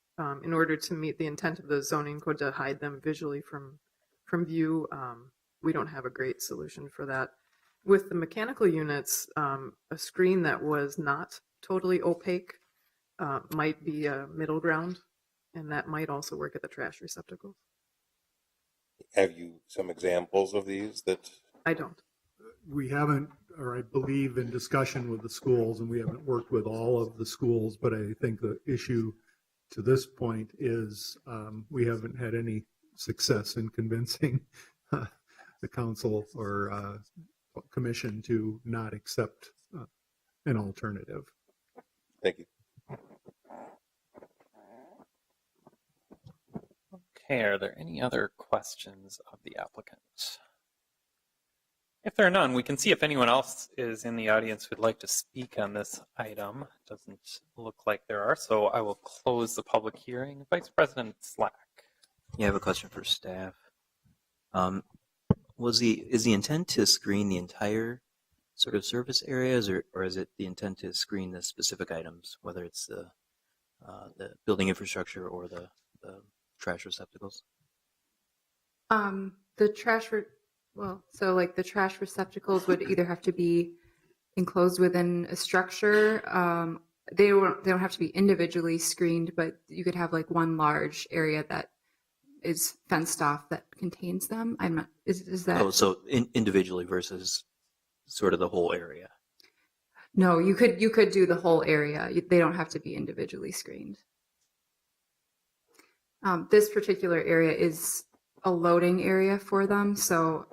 in order to meet the intent of the zoning code to hide them visually from view. We don't have a great solution for that. With the mechanical units, a screen that was not totally opaque might be a middle ground, and that might also work at the trash receptacles.
Have you some examples of these that?
I don't.
We haven't, or I believe in discussion with the schools, and we haven't worked with all of the schools, but I think the issue to this point is we haven't had any success in convincing the council or commission to not accept an alternative.
Thank you.
Okay, are there any other questions of the applicant? If there are none, we can see if anyone else is in the audience who'd like to speak on this item. Doesn't look like there are, so I will close the public hearing. Vice President Slack.
Yeah, I have a question for staff. Is the intent to screen the entire sort of surface areas, or is it the intent to screen the specific items, whether it's the building infrastructure or the trash receptacles?
The trash, so like the trash receptacles would either have to be enclosed within a structure. They don't have to be individually screened, but you could have like one large area that is fenced off that contains them. I'm not. Is that?
Oh, so individually versus sort of the whole area.
No, you could do the whole area. They don't have to be individually screened. This particular area is a loading area for them, so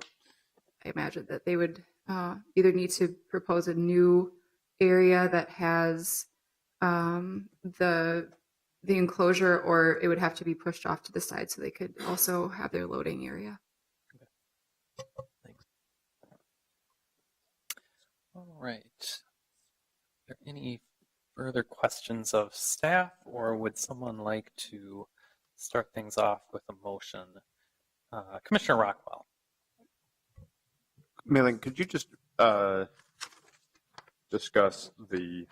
I imagine that they would either need to propose a new area that has the enclosure, or it would have to be pushed off to the side so they could also have their loading area.
Thanks.
All right. Are there any further questions of staff, or would someone like to start things off with a motion? Commissioner Rockwell.
Mei-Ling, could you just discuss the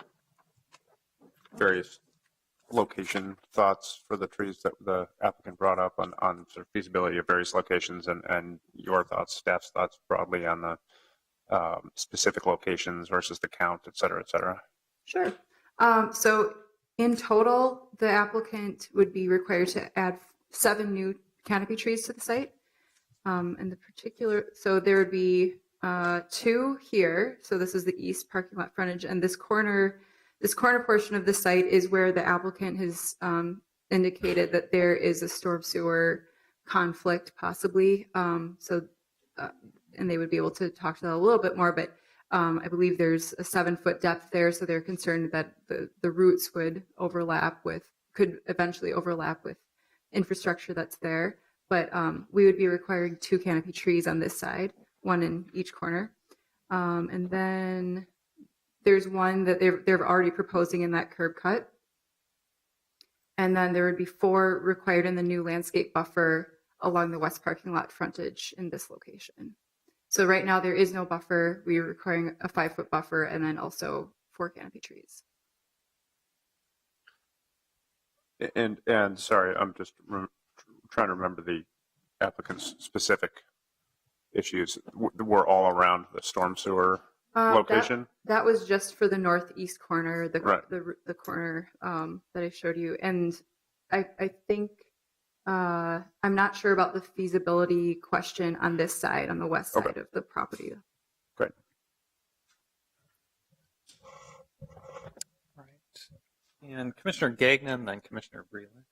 various location thoughts for the trees that the applicant brought up on sort of feasibility of various locations, and your thoughts, staff's thoughts broadly on the specific locations versus the count, et cetera, et cetera?
Sure. So in total, the applicant would be required to add 7 new canopy trees to the site. And the particular, so there would be 2 here. So this is the east parking lot frontage, and this corner portion of the site is where the applicant has indicated that there is a storm sewer conflict possibly. And they would be able to talk to that a little bit more, but I believe there's a 7-foot depth there, so they're concerned that the roots could eventually overlap with infrastructure that's there. But we would be requiring 2 canopy trees on this side, 1 in each corner. And then there's one that they're already proposing in that curb cut. And then there would be 4 required in the new landscape buffer along the west parking lot frontage in this location. So right now there is no buffer. We are requiring a 5-foot buffer and then also 4 canopy trees.
And sorry, I'm just trying to remember the applicant's specific issues. Were all around the storm sewer location?
That was just for the northeast corner,
Right.
the corner that I showed you. And I think, I'm not sure about the feasibility question on this side, on the west side of the property.
Great.
All right. And Commissioner Gagnon, then Commissioner Vreeland.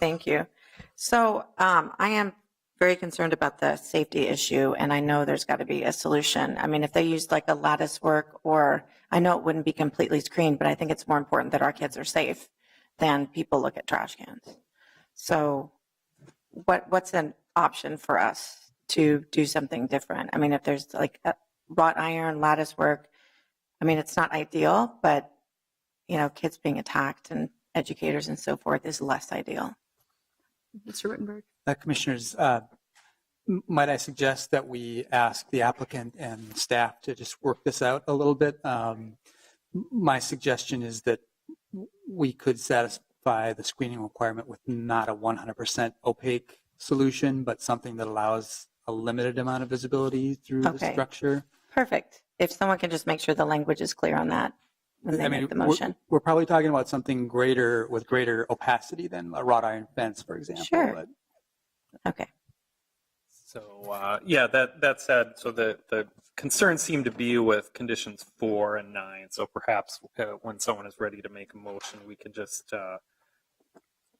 Thank you. So I am very concerned about the safety issue, and I know there's got to be a solution. I mean, if they used like a lattice work, or I know it wouldn't be completely screened, but I think it's more important that our kids are safe than people look at trash cans. So what's an option for us to do something different? I mean, if there's like wrought iron, lattice work, I mean, it's not ideal, but kids being attacked and educators and so forth is less ideal.
Mr. Wittenberg.
Commissioners, might I suggest that we ask the applicant and staff to just work this out a little bit? My suggestion is that we could satisfy the screening requirement with not a 100% opaque solution, but something that allows a limited amount of visibility through the structure.
Perfect. If someone can just make sure the language is clear on that when they make the motion.
We're probably talking about something greater with greater opacity than a wrought iron fence, for example.
Sure.
But
okay.
So yeah, that said, so the concerns seem to be with conditions 4 and 9. So perhaps when someone is ready to make a motion, we could just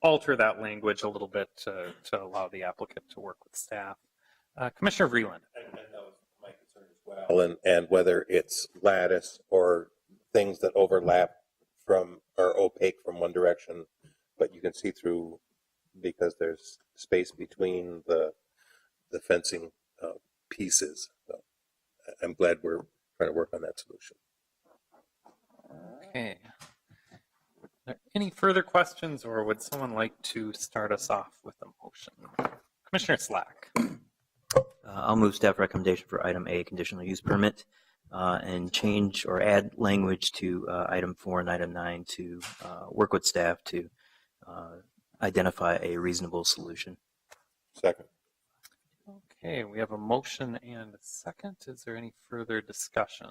alter that language a little bit to allow the applicant to work with staff. Commissioner Vreeland.
My concern as well, and whether it's lattice or things that overlap from or opaque from one direction, but you can see through because there's space between the fencing pieces. So I'm glad we're trying to work on that solution.
Okay. Are there any further questions, or would someone like to start us off with a motion? Commissioner Slack.
I'll move staff recommendation for item A, conditional use permit, and change or add language to item 4 and item 9 to work with staff to identify a reasonable solution.
Second.
Okay, we have a motion and a second. Is there any further discussion?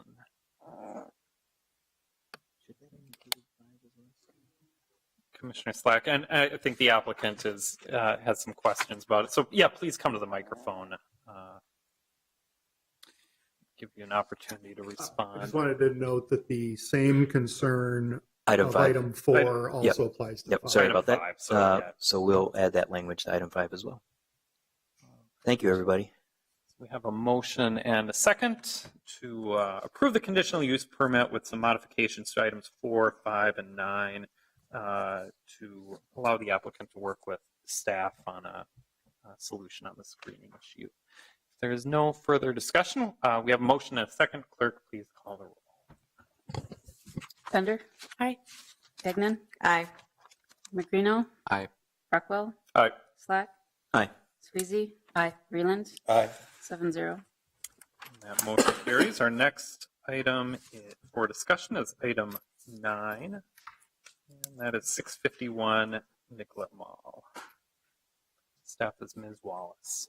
Commissioner Slack, and I think the applicant has some questions about it. So yeah, please come to the microphone. Give you an opportunity to respond.
I just wanted to note that the same concern
Item
of
5.
item 4 also applies to 5.
Sorry about
Item
that.
5,
so we'll add that language to item 5 as well. Thank you, everybody.
We have a motion and a second to approve the conditional use permit with some modifications to items 4, 5, and 9 to allow the applicant to work with staff on a solution on the screening issue. If there is no further discussion, we have a motion and a second. Clerk, please call the roll.
Bender?
Aye.
Degnan?
Aye.
Magrino?
Aye.
Rockwell?
Aye.
Slack?
Aye.
Sweezy? Aye. Reland?
Aye.
7-0.
That motion carries. Our next item for discussion is item 9, and that is 651 Nicollet Mall. Staff is Ms. Wallace.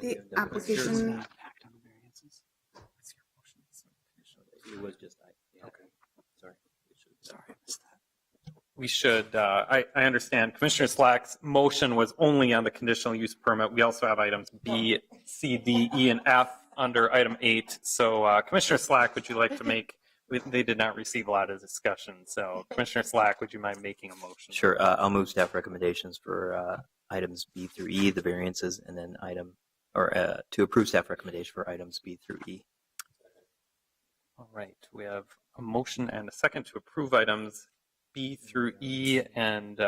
The application.
It was just
okay. Sorry. I missed that. We should. I understand. Commissioner Slack's motion was only on the conditional use permit. We also have items B, C, D, E, and F under item 8. So, Commissioner Slack, would you like to make? They did not receive a lot of discussion. So, Commissioner Slack, would you mind making a motion?
Sure. I'll move staff recommendations for items B through E, the variances, and then to approve staff recommendation for items B through E.
All right. We have a motion and a second to approve items B through E and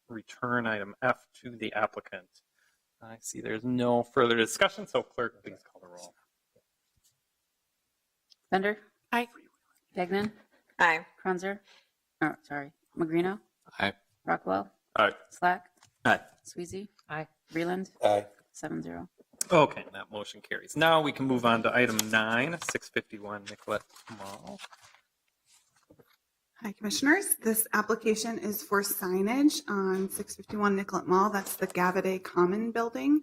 return item F to the applicant. I see there's no further discussion, so clerk, please call the roll.
Bender?
Aye.
Degnan?
Aye.
Kranzer? Oh, sorry. Magrino?
Aye.
Rockwell?
Aye.
Slack?
Aye.
Sweezy? Aye. Reland?
Aye.
7-0.
Okay, that motion carries. Now we can move on to item 9, 651 Nicollet Mall.
Hi, Commissioners. This application is for signage on 651 Nicollet Mall. That's the Gavaday Common Building.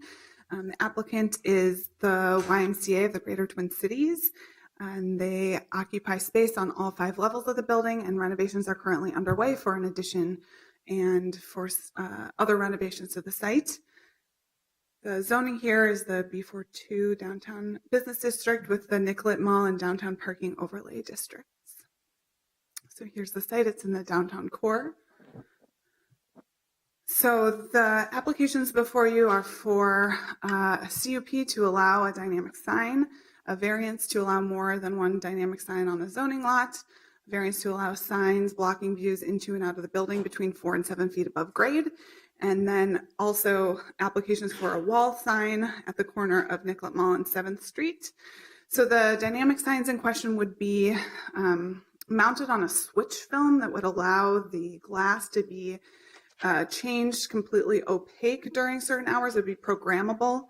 The applicant is the YMCA of the Greater Twin Cities, and they occupy space on all 5 levels of the building, and renovations are currently underway for an addition and for other renovations to the site. The zoning here is the B42 Downtown Business District with the Nicollet Mall and Downtown Parking Overlay Districts. So here's the site. It's in the downtown core. So the applications before you are for a CUP to allow a dynamic sign, a variance to allow more than one dynamic sign on a zoning lot, a variance to allow signs blocking views into and out of the building between 4 and 7 feet above grade, and then also applications for a wall sign at the corner of Nicollet Mall and 7th Street. So the dynamic signs in question would be mounted on a switch film that would allow the glass to be changed completely opaque during certain hours. It would be programmable,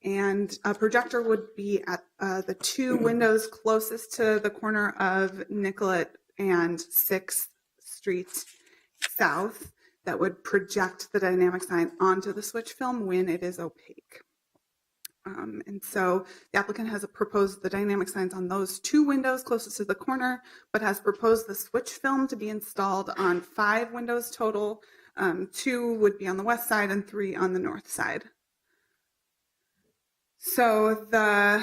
and a projector would be at the 2 windows closest to the corner of Nicollet and 6th Street South that would project the dynamic sign onto the switch film when it is opaque. And so the applicant has proposed the dynamic signs on those 2 windows closest to the corner, but has proposed the switch film to be installed on 5 windows total. 2 would be on the west side and 3 on the north side. So the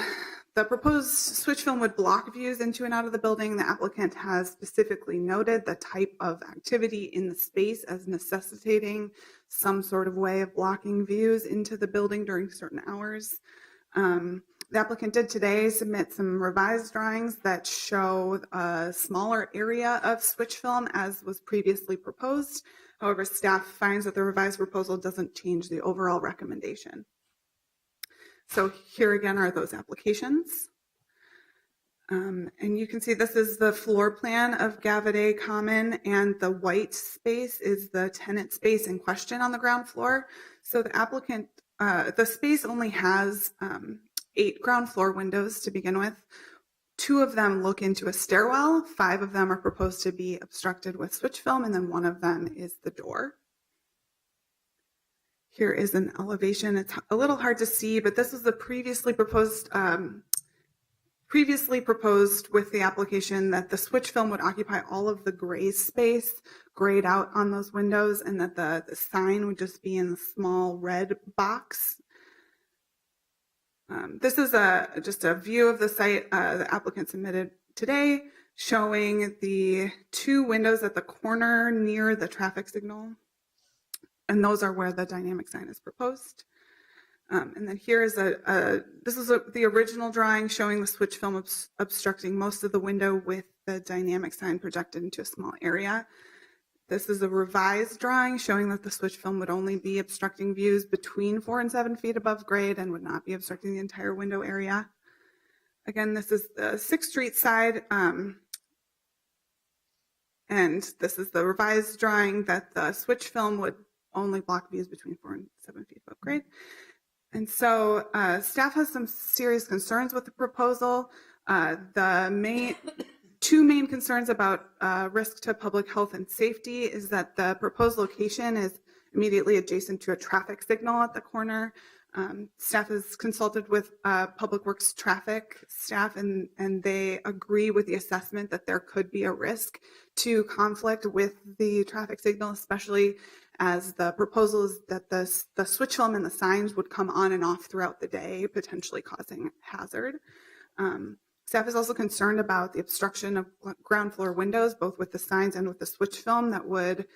proposed switch film would block views into and out of the building. The applicant has specifically noted the type of activity in the space as necessitating some sort of way of blocking views into the building during certain hours. The applicant did today submit some revised drawings that show a smaller area of switch film as was previously proposed. However, staff finds that the revised proposal doesn't change the overall recommendation. So here again are those applications. And you can see this is the floor plan of Gavaday Common, and the white space is the tenant space in question on the ground floor. So the applicant, the space only has 8 ground floor windows to begin with. 2 of them look into a stairwell, 5 of them are proposed to be obstructed with switch film, and then 1 of them is the door. Here is an elevation. It's a little hard to see, but this is the previously proposed with the application that the switch film would occupy all of the gray space grayed out on those windows, and that the sign would just be in the small red box. This is just a view of the site the applicant submitted today, showing the 2 windows at the corner near the traffic signal. And those are where the dynamic sign is proposed. And then here is this is the original drawing showing the switch film obstructing most of the window with the dynamic sign projected into a small area. This is a revised drawing showing that the switch film would only be obstructing views between 4 and 7 feet above grade and would not be obstructing the entire window area. Again, this is the 6th Street side. And this is the revised drawing that the switch film would only block views between 4 and 7 feet above grade. And so staff has some serious concerns with the proposal. The 2 main concerns about risk to public health and safety is that the proposed location is immediately adjacent to a traffic signal at the corner. Staff has consulted with Public Works traffic staff, and they agree with the assessment that there could be a risk to conflict with the traffic signal, especially as the proposal is that the switch film and the signs would come on and off throughout the day, potentially causing hazard. Staff is also concerned about the obstruction of ground floor windows, both with the signs and with the switch film that would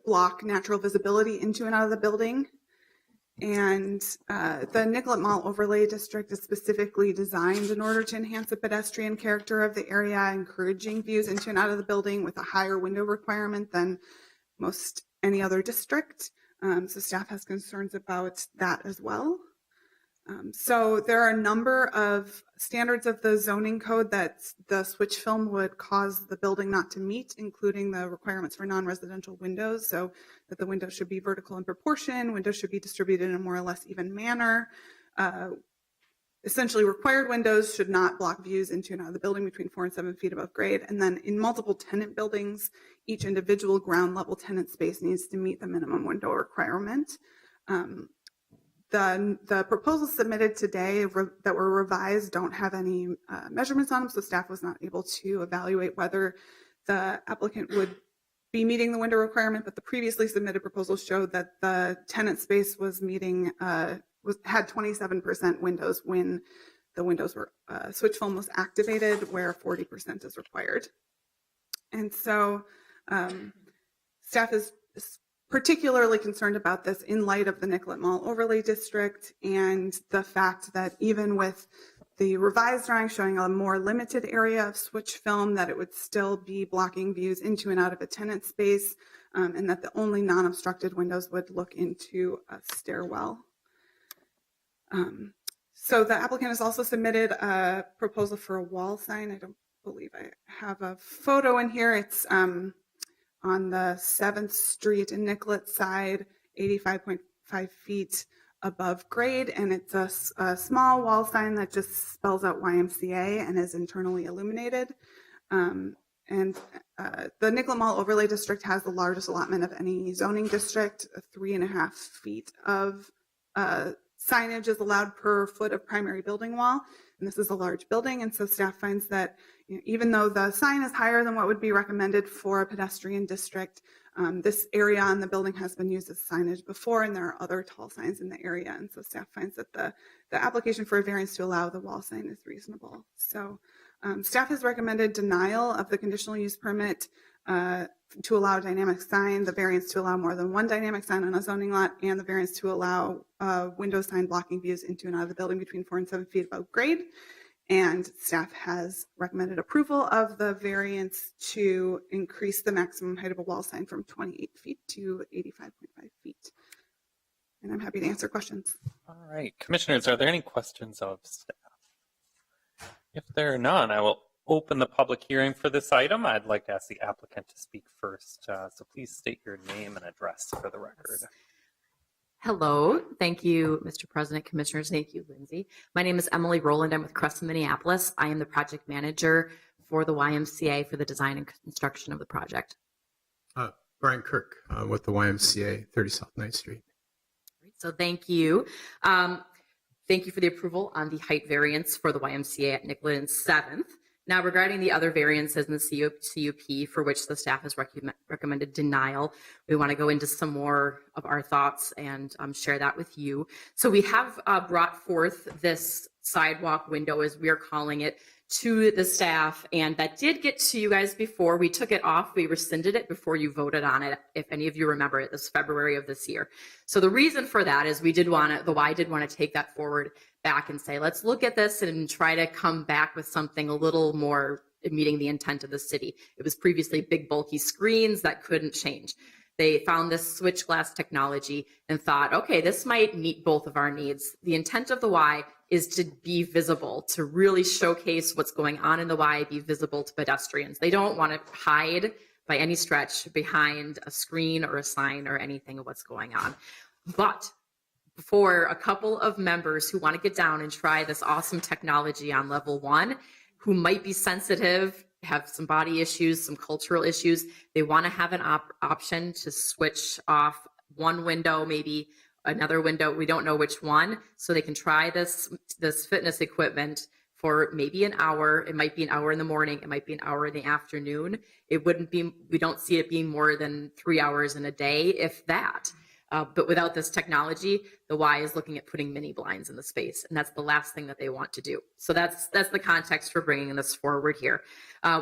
block natural visibility into and out of the building. And the Nicollet Mall Overlay District is specifically designed in order to enhance the pedestrian character of the area, encouraging views into and out of the building with a higher window requirement than most any other district. So staff has concerns about that as well. So there are a number of standards of the zoning code that the switch film would cause the building not to meet, including the requirements for non-residential windows. So that the windows should be vertical in proportion, windows should be distributed in a more or less even manner. Essentially, required windows should not block views into and out of the building between 4 and 7 feet above grade. And then in multiple tenant buildings, each individual ground level tenant space needs to meet the minimum window requirement. The proposals submitted today that were revised don't have any measurements on them, so staff was not able to evaluate whether the applicant would be meeting the window requirement, but the previously submitted proposals showed that the tenant space was meeting, had 27% windows when the windows were, switch film was activated, where 40% is required. And so staff is particularly concerned about this in light of the Nicollet Mall Overlay District and the fact that even with the revised drawing showing a more limited area of switch film, that it would still be blocking views into and out of a tenant space, and that the only non-obstructed windows would look into a stairwell. So the applicant has also submitted a proposal for a wall sign. I don't believe I have a photo in here. It's on the 7th Street and Nicollet side, 85.5 feet above grade, and it's a small wall sign that just spells out YMCA and is internally illuminated. The Nicollet Mall Overlay District has the largest allotment of any zoning district. 3.5 feet of signage is allowed per foot of primary building wall, and this is a large building, and so staff finds that even though the sign is higher than what would be recommended for a pedestrian district, this area on the building has been used as signage before, and there are other tall signs in the area, and so staff finds that the application for a variance to allow the wall sign is reasonable. So staff has recommended denial of the conditional use permit to allow a dynamic sign, the variance to allow more than one dynamic sign on a zoning lot, and the variance to allow a window sign blocking views into and out of the building between 4 and 7 feet above grade. And staff has recommended approval of the variance to increase the maximum height of a wall sign from 28 feet to 85.5 feet. And I'm happy to answer questions.
All right, commissioners, are there any questions of staff? If there are none, I will open the public hearing for this item. I'd like to ask the applicant to speak first. So please state your name and address for the record.
Hello. Thank you, Mr. President, Commissioners. Thank you, Lindsay. My name is Emily Rowland. I'm with Crescent, Minneapolis. I am the project manager for the YMCA for the design and construction of the project.
Brian Kirk with the YMCA, 30 South 9th Street.
So thank you. Thank you for the approval on the height variance for the YMCA at Nicollet and 7th. Now, regarding the other variances in the CUP for which the staff has recommended denial, we want to go into some more of our thoughts and share that with you. So we have brought forth this sidewalk window, as we are calling it, to the staff, and that did get to you guys before. We took it off. We rescinded it before you voted on it, if any of you remember it, this February of this year. So the reason for that is the Y did want to take that forward back and say, let's look at this and try to come back with something a little more meeting the intent of the city. It was previously big, bulky screens that couldn't change. They found this switch glass technology and thought, okay, this might meet both of our needs. The intent of the Y is to be visible, to really showcase what's going on in the Y, be visible to pedestrians. They don't want to hide by any stretch behind a screen or a sign or anything of what's going on. But for a couple of members who want to get down and try this awesome technology on level 1, who might be sensitive, have some body issues, some cultural issues, they want to have an option to switch off one window, maybe another window, we don't know which one, so they can try this fitness equipment for maybe an hour. It might be an hour in the morning, it might be an hour in the afternoon. We don't see it being more than 3 hours in a day, if that. But without this technology, the Y is looking at putting mini blinds in the space, and that's the last thing that they want to do. So that's the context for bringing this forward here.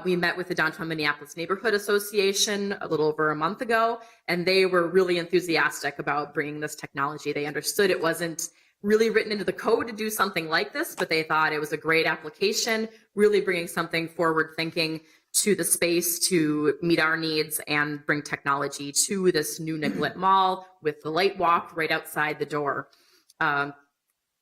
We met with the Downtown Minneapolis Neighborhood Association a little over a month ago, and they were really enthusiastic about bringing this technology. They understood it wasn't really written into the code to do something like this, but they thought it was a great application, really bringing something forward thinking to the space to meet our needs and bring technology to this new Nicollet Mall with the light walk right outside the door.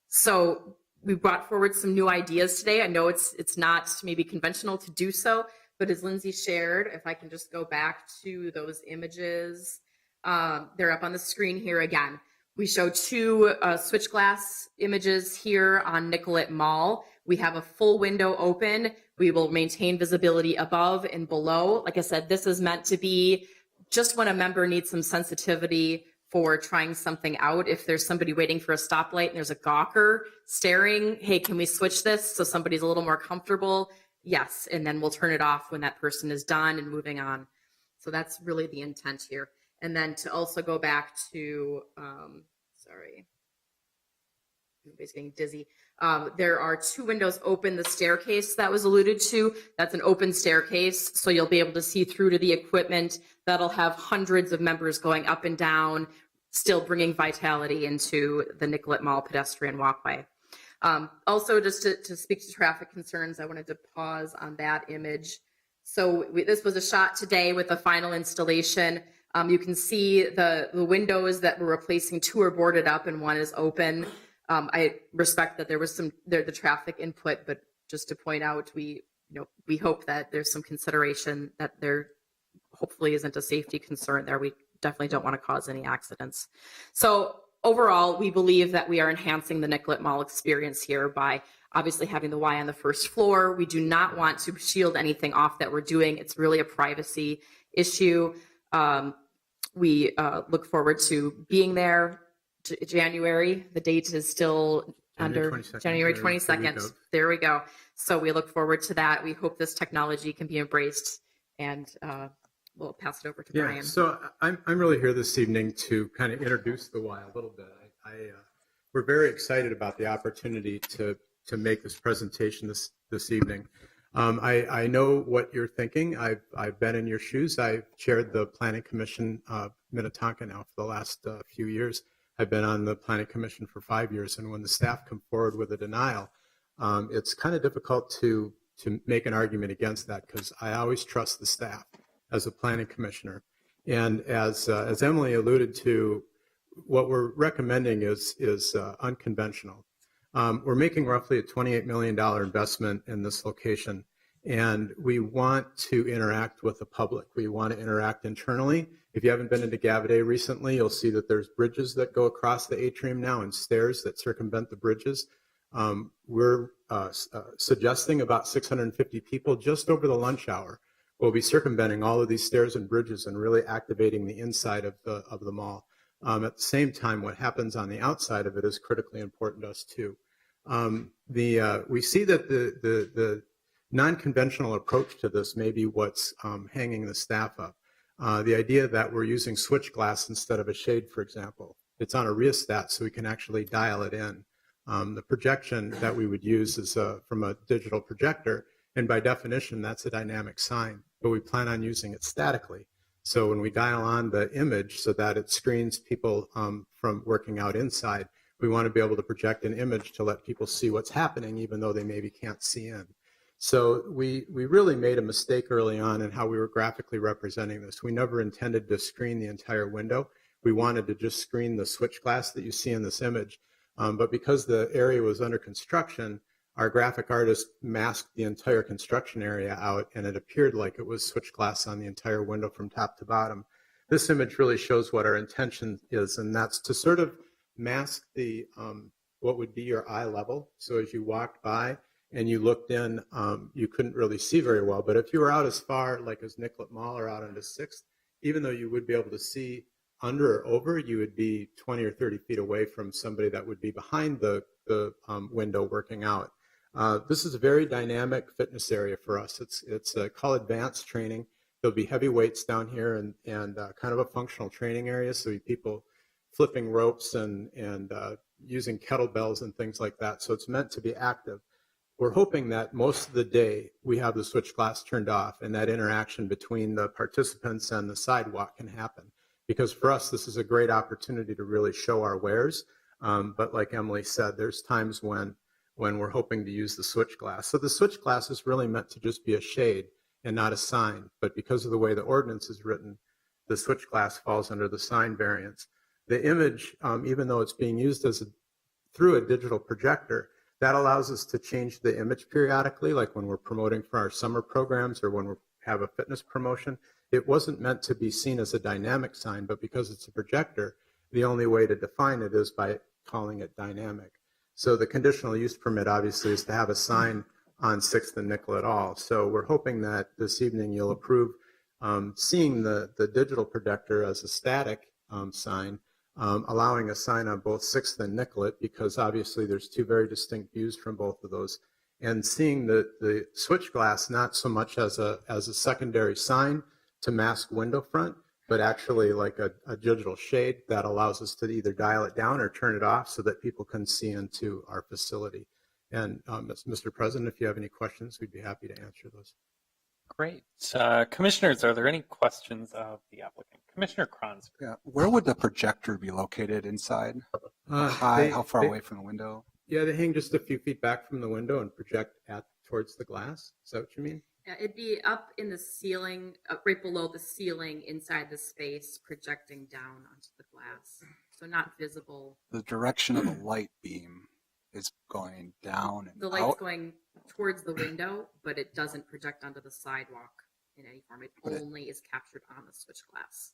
So we brought forward some new ideas today. I know it's not maybe conventional to do so, but as Lindsay shared, if I can just go back to those images, they're up on the screen here again. We show 2 switch glass images here on Nicollet Mall. We have a full window open. We will maintain visibility above and below. Like I said, this is meant to be just when a member needs some sensitivity for trying something out. If there's somebody waiting for a stoplight and there's a gawker staring, hey, can we switch this so somebody's a little more comfortable? Yes, and then we'll turn it off when that person is done and moving on. So that's really the intent here. And then to also go back to, everybody's getting dizzy. There are 2 windows open. The staircase that was alluded to, that's an open staircase, so you'll be able to see through to the equipment. That'll have hundreds of members going up and down, still bringing vitality into the Nicollet Mall pedestrian walkway. Also, just to speak to traffic concerns, I wanted to pause on that image. So this was a shot today with the final installation. You can see the windows that we're replacing, 2 are boarded up and 1 is open. I respect that there was the traffic input, but just to point out, we hope that there's some consideration that there hopefully isn't a safety concern there. We definitely don't want to cause any accidents. So overall, we believe that we are enhancing the Nicollet Mall experience here by obviously having the Y on the first floor. We do not want to shield anything off that we're doing. It's really a privacy issue. We look forward to being there January. The date is still January 22nd. There we go. So we look forward to that. We hope this technology can be embraced, and we'll pass it over to Brian.
So I'm really here this evening to kind of introduce the Y a little bit. We're very excited about the opportunity to make this presentation this evening. I know what you're thinking. I've been in your shoes. I've chaired the Planning Commission of Minnetonka now for the last few years. I've been on the Planning Commission for 5 years, and when the staff come forward with a denial, it's kind of difficult to make an argument against that because I always trust the staff as a planning commissioner. And as Emily alluded to, what we're recommending is unconventional. We're making roughly a $28 million investment in this location, and we want to interact with the public. We want to interact internally. If you haven't been into Gavaday recently, you'll see that there's bridges that go across the atrium now and stairs that circumvent the bridges. We're suggesting about 650 people just over the lunch hour will be circumventing all of these stairs and bridges and really activating the inside of the mall. At the same time, what happens on the outside of it is critically important to us too. We see that the non-conventional approach to this may be what's hanging the staff up. The idea that we're using switch glass instead of a shade, for example. It's on a rheostat, so we can actually dial it in. The projection that we would use is from a digital projector, and by definition, that's a dynamic sign, but we plan on using it statically. So when we dial on the image so that it screens people from working out inside, we want to be able to project an image to let people see what's happening, even though they maybe can't see in. So we really made a mistake early on in how we were graphically representing this. We never intended to screen the entire window. We wanted to just screen the switch glass that you see in this image. But because the area was under construction, our graphic artist masked the entire construction area out, and it appeared like it was switch glass on the entire window from top to bottom. This image really shows what our intention is, and that's to sort of mask the what would be your eye level. So as you walked by and you looked in, you couldn't really see very well. But if you were out as far, like as Nicollet Mall or out into 6th, even though you would be able to see under or over, you would be 20 or 30 feet away from somebody that would be behind the window working out. This is a very dynamic fitness area for us. It's called advanced training. There'll be heavy weights down here and kind of a functional training area. So people flipping ropes and using kettlebells and things like that. So it's meant to be active. We're hoping that most of the day we have the switch glass turned off and that interaction between the participants and the sidewalk can happen. Because for us, this is a great opportunity to really show our wares. But like Emily said, there's times when we're hoping to use the switch glass. So the switch glass is really meant to just be a shade and not a sign. But because of the way the ordinance is written, the switch glass falls under the sign variance. The image, even though it's being used through a digital projector, that allows us to change the image periodically, like when we're promoting for our summer programs or when we have a fitness promotion. It wasn't meant to be seen as a dynamic sign, but because it's a projector, the only way to define it is by calling it dynamic. So the conditional use permit obviously is to have a sign on 6th and Nicollet all. So we're hoping that this evening you'll approve seeing the digital projector as a static sign, allowing a sign on both 6th and Nicollet, because obviously there's two very distinct views from both of those, and seeing the switch glass not so much as a secondary sign to mask window front, but actually like a digital shade that allows us to either dial it down or turn it off so that people can see into our facility. And Mr. President, if you have any questions, we'd be happy to answer those.
Great. Commissioners, are there any questions of the applicant? Commissioner Kranz.
Yeah. Where would the projector be located inside? How far away from the window?
Yeah, they hang just a few feet back from the window and project towards the glass. Is that what you mean?
Yeah, it'd be up in the ceiling, right below the ceiling inside the space, projecting down onto the glass. So not visible.
The direction of the light beam is going down and
The light's
out.
going towards the window, but it doesn't project onto the sidewalk in any form. It only is captured on the switch glass.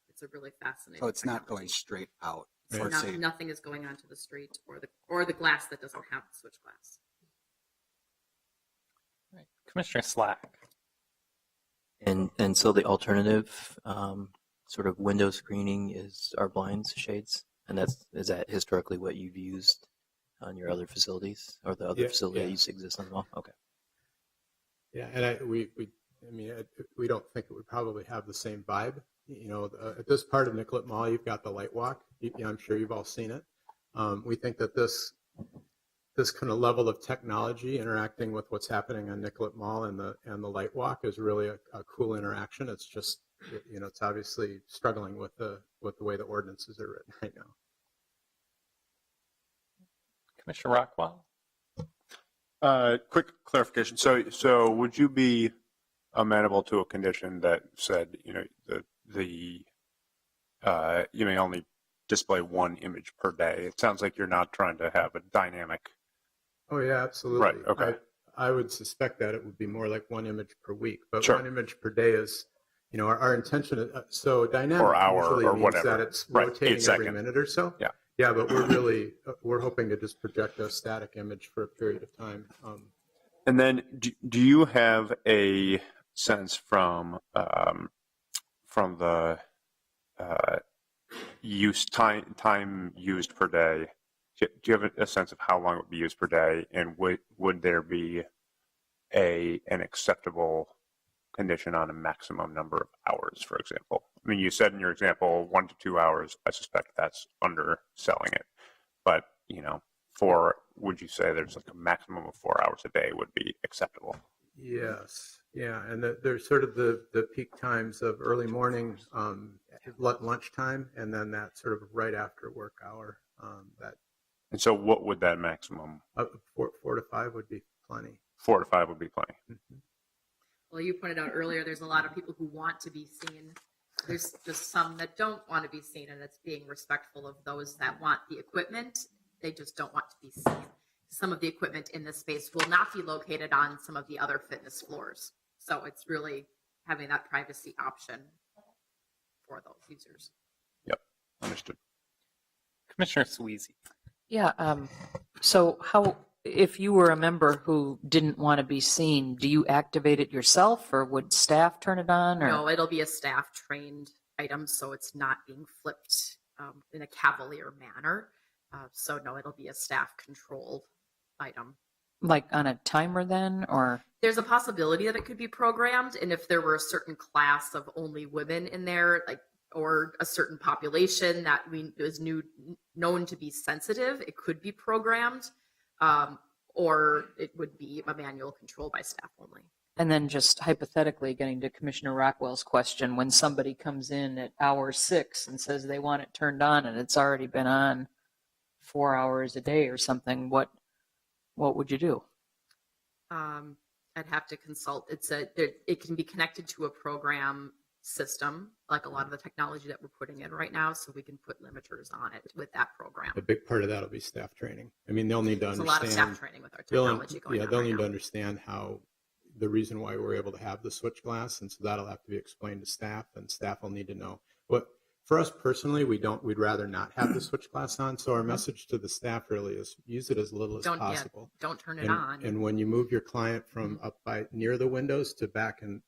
It's a really fascinating.
So it's not going straight out.
So nothing is going onto the street or the glass that doesn't have the switch glass.
Right. Commissioner Slack.
And so the alternative sort of window screening is our blinds, shades, and is that historically what you've used on your other facilities, or the other facility that used to exist on the wall? Okay.
Yeah, and we don't think it would probably have the same vibe. You know, at this part of Nicollet Mall, you've got the light walk. I'm sure you've all seen it. We think that this kind of level of technology interacting with what's happening on Nicollet Mall and the light walk is really a cool interaction. It's just, it's obviously struggling with the way the ordinances are written right now.
Commissioner Rockwell.
Quick clarification. So would you be amenable to a condition that said, you may only display one image per day? It sounds like you're not trying to have a dynamic.
Oh yeah, absolutely.
Right. Okay.
I would suspect that it would be more like one image per week, but
Sure.
one image per day is, our intention. So dynamic
Or hour
usually
or
means
whatever.
that it's
Right,
rotating
8
every
seconds.
minute or so.
Yeah.
Yeah, but we're hoping to just project a static image for a period of time.
And then do you have a sense from the time used per day? Do you have a sense of how long it would be used per day, and would there be an acceptable condition on a maximum number of hours, for example? I mean, you said in your example 1 to 2 hours. I suspect that's underselling it, but would you say there's like a maximum of 4 hours a day would be acceptable?
Yes, yeah, and there's sort of the peak times of early morning, lunchtime, and then that sort of right after work hour.
And so what would that maximum?
4 to 5 would be plenty.
4 to 5 would be plenty.
Mm-hmm.
Well, you pointed out earlier, there's a lot of people who want to be seen. There's just some that don't want to be seen, and it's being respectful of those that want the equipment. They just don't want to be seen. Some of the equipment in this space will not be located on some of the other fitness floors. So it's really having that privacy option for those users.
Yep, understood.
Commissioner Sweezy.
Yeah. So if you were a member who didn't want to be seen, do you activate it yourself, or would staff turn it on? Or?
No, it'll be a staff trained item, so it's not being flipped in a cavalier manner. So no, it'll be a staff controlled item.
Like on a timer then, or?
There's a possibility that it could be programmed, and if there were a certain class of only women in there, or a certain population that is known to be sensitive, it could be programmed, or it would be a manual control by staff only.
And then just hypothetically getting to Commissioner Rockwell's question, when somebody comes in at hour 6 and says they want it turned on and it's already been on 4 hours a day or something, what would you do?
I'd have to consult. It can be connected to a program system, like a lot of the technology that we're putting in right now, so we can put limiters on it with that program.
A big part of that will be staff training. I mean, they'll need to
There's
understand.
a lot of staff training with our technology going on.
They'll
right
need
now.
to understand how the reason why we're able to have the switch glass, and so that'll have to be explained to staff, and staff will need to know what. For us personally, we'd rather not have the switch glass on. So our message to the staff really is use it as little as possible.
Don't turn it on.
And when you move your client from up by near the windows to back and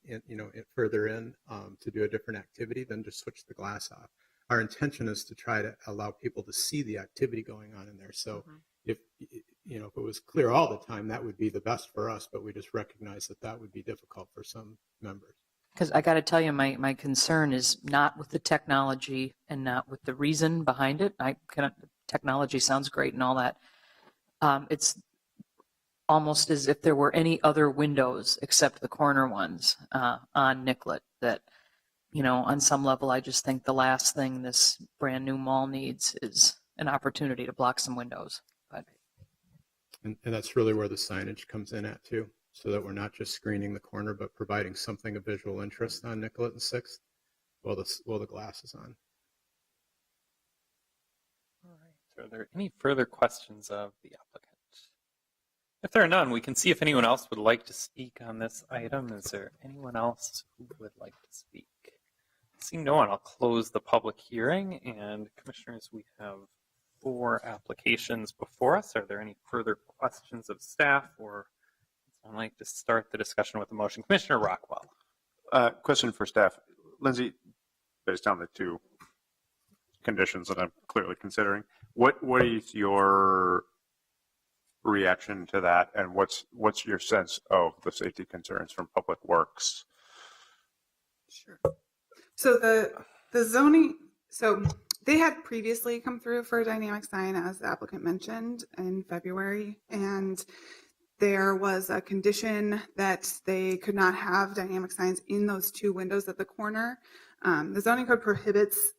further in to do a different activity, then just switch the glass off. Our intention is to try to allow people to see the activity going on in there. So if it was clear all the time, that would be the best for us. But we just recognize that would be difficult for some members.
Because I got to tell you, my concern is not with the technology and not with the reason behind it. Technology sounds great and all that. It's almost as if there were any other windows except the corner ones on Nicollet that, on some level, I just think the last thing this brand new mall needs is an opportunity to block some windows. But
And that's really where the signage comes in at too, so that we're not just screening the corner, but providing something of visual interest on Nicollet and 6th while the glass is on.
All right. Are there any further questions of the applicant? If there are none, we can see if anyone else would like to speak on this item. Is there anyone else who would like to speak? Seeing no one, I'll close the public hearing. And commissioners, we have 4 applications before us. Are there any further questions of staff, or would like to start the discussion with the motion? Commissioner Rockwell.
Question for staff. Lindsay, based on the 2 conditions that I'm clearly considering, what is your reaction to that, and what's your sense of the safety concerns from Public Works?
Sure. So the zoning, so they had previously come through for a dynamic sign, as the applicant mentioned, in February, and there was a condition that they could not have dynamic signs in those 2 windows at the corner. The zoning code prohibits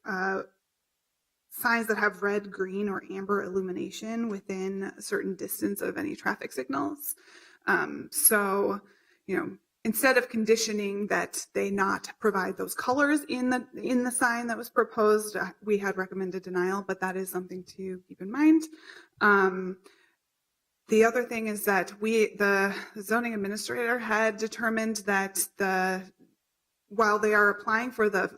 signs that have red, green, or amber illumination within a certain distance of any traffic signals. So, instead of conditioning that they not provide those colors in the sign that was proposed, we had recommended denial, but that is something to keep in mind. The other thing is that the zoning administrator had determined that while they are applying for the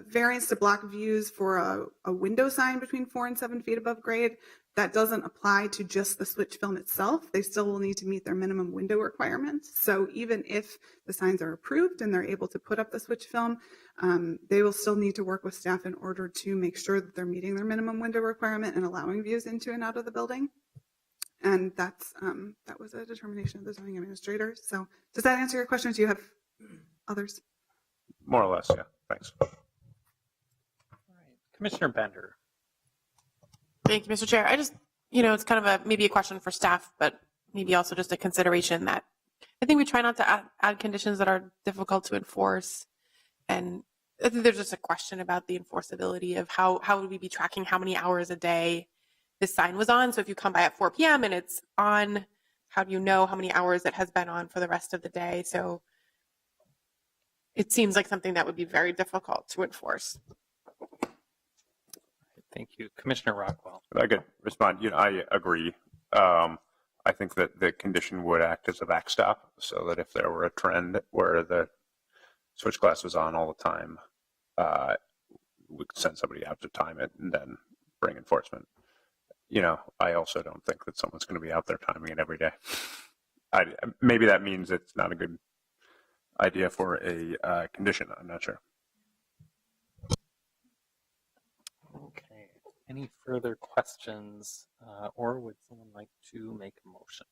variance to block views for a window sign between 4 and 7 feet above grade, that doesn't apply to just the switch film itself. They still will need to meet their minimum window requirements. So even if the signs are approved and they're able to put up the switch film, they will still need to work with staff in order to make sure that they're meeting their minimum window requirement and allowing views into and out of the building. And that was a determination of the zoning administrator. So does that answer your question? Do you have others?
More or less, yeah. Thanks.
All right. Commissioner Bender.
Thank you, Mr. Chair. I just, it's kind of maybe a question for staff, but maybe also just a consideration that I think we try not to add conditions that are difficult to enforce. And I think there's just a question about the enforceability of how would we be tracking how many hours a day this sign was on. So if you come by at 4 p.m. and it's on, how do you know how many hours it has been on for the rest of the day? So it seems like something that would be very difficult to enforce.
Thank you. Commissioner Rockwell.
If I could respond, I agree. I think that the condition would act as a backstop, so that if there were a trend where the switch glass was on all the time, we could send somebody out to time it and then bring enforcement. I also don't think that someone's going to be out there timing it every day. Maybe that means it's not a good idea for a condition. I'm not sure.
Okay. Any further questions, or would someone like to make a motion?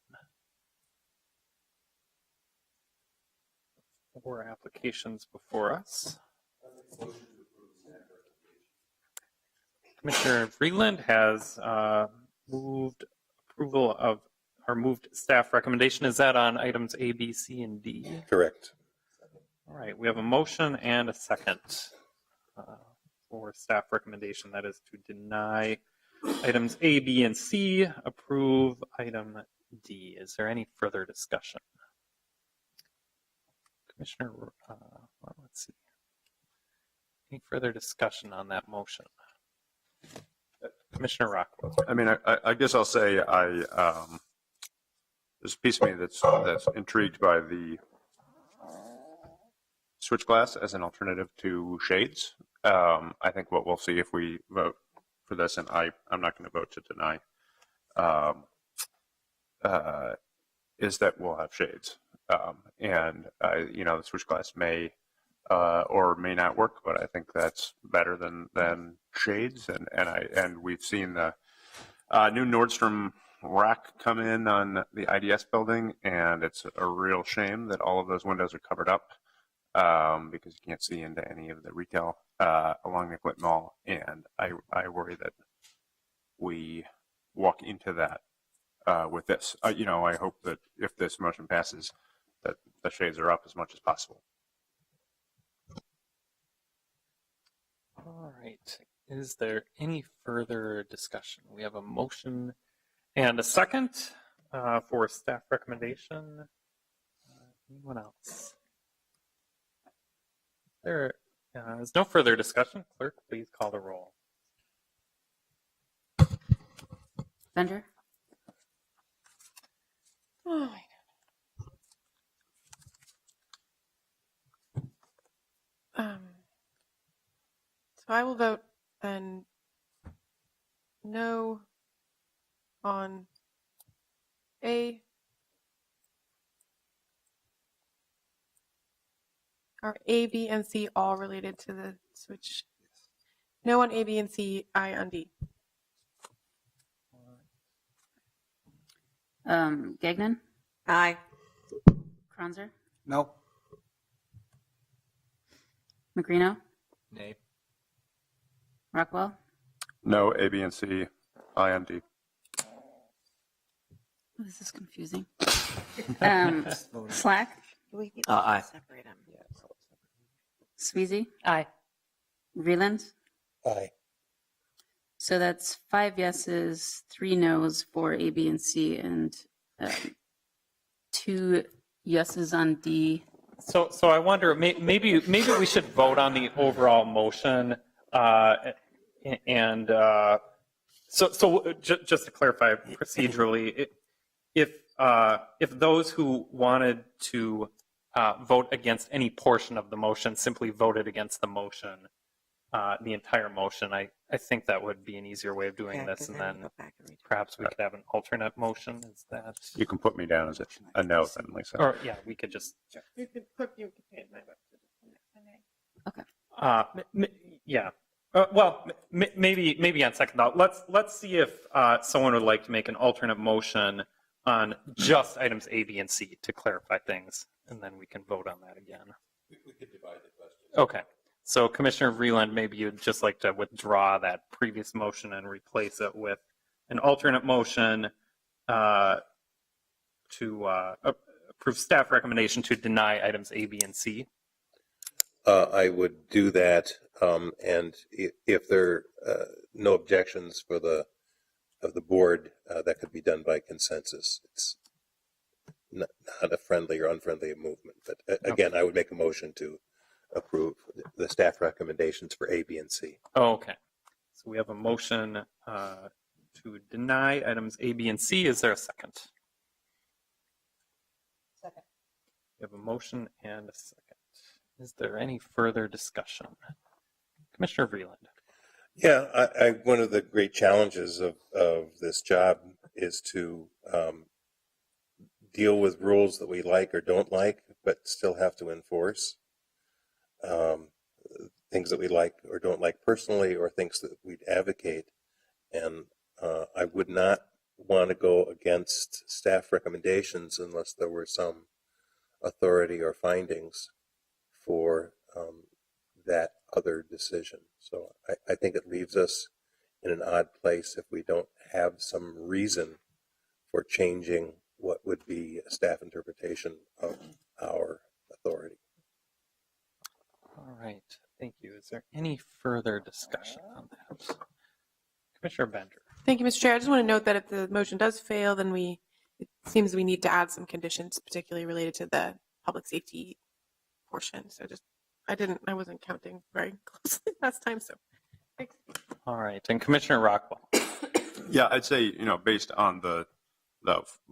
4 applications before us. Commissioner Freeland has moved approval of, or moved staff recommendation. Is that on items A, B, C, and D?
Correct.
All right, we have a motion and a second for staff recommendation. That is to deny items A, B, and C, approve item D. Is there any further discussion? Commissioner, let's see. Any further discussion on that motion? Commissioner Rockwell.
I mean, I guess I'll say there's a piece of me that's intrigued by the switch glass as an alternative to shades. I think what we'll see if we vote for this, and I'm not going to vote to deny, is that we'll have shades. And the switch glass may or may not work, but I think that's better than shades. And we've seen the new Nordstrom rack come in on the IDS building, and it's a real shame that all of those windows are covered up because you can't see into any of the retail along Nicollet Mall. And I worry that we walk into that with this. I hope that if this motion passes, that the shades are up as much as possible.
All right. Is there any further discussion? We have a motion and a second for staff recommendation. Anyone else? There is no further discussion. Clerk, please call the roll.
Bender?
Oh my God. So I will vote then no on A. Are A, B, and C all related to the switch? No on A, B, and C, I on D.
Gagnon?
Aye.
Kronzer?
No.
Magrino?
Nay.
Rockwell?
No, A, B, and C, I, and D.
Oh, this is confusing. Slack?
Aye.
Separate them.
Sweezy?
Aye.
Vreeland?
Aye.
So that's 5 yeses, 3 nos for A, B, and C, and 2 yeses on D.
So I wonder, maybe we should vote on the overall motion, and so just to clarify procedurally, if those who wanted to vote against any portion of the motion simply voted against the motion, the entire motion, I think that would be an easier way of doing this, and then perhaps we could have an alternate motion. Is that?
You can put me down as a no, then, Lisa.
Or yeah, we could just.
You could put my vote.
Okay.
Yeah. Well, maybe on second thought, let's see if someone would like to make an alternate motion on just items A, B, and C to clarify things, and then we can vote on that again.
We could divide the question.
Okay. So Commissioner Vreeland, maybe you'd just like to withdraw that previous motion and replace it with an alternate motion to approve staff recommendation to deny items A, B, and C.
I would do that, and if there are no objections of the board, that could be done by consensus. It's not a friendly or unfriendly movement, but again, I would make a motion to approve the staff recommendations for A, B, and C.
Oh, okay. So we have a motion to deny items A, B, and C. Is there a second?
Second.
We have a motion and a second. Is there any further discussion? Commissioner Vreeland.
Yeah, one of the great challenges of this job is to deal with rules that we like or don't like, but still have to enforce. Things that we like or don't like personally, or things that we'd advocate. And I would not want to go against staff recommendations unless there were some authority or findings for that other decision. So I think it leaves us in an odd place if we don't have some reason for changing what would be a staff interpretation of our authority.
All right. Thank you. Is there any further discussion on that? Commissioner Bender.
Thank you, Mr. Chair. I just want to note that if the motion does fail, then it seems we need to add some conditions, particularly related to the public safety portion. So I wasn't counting very closely last time, so thanks.
All right. And Commissioner Rockwell.
Yeah, I'd say, based on the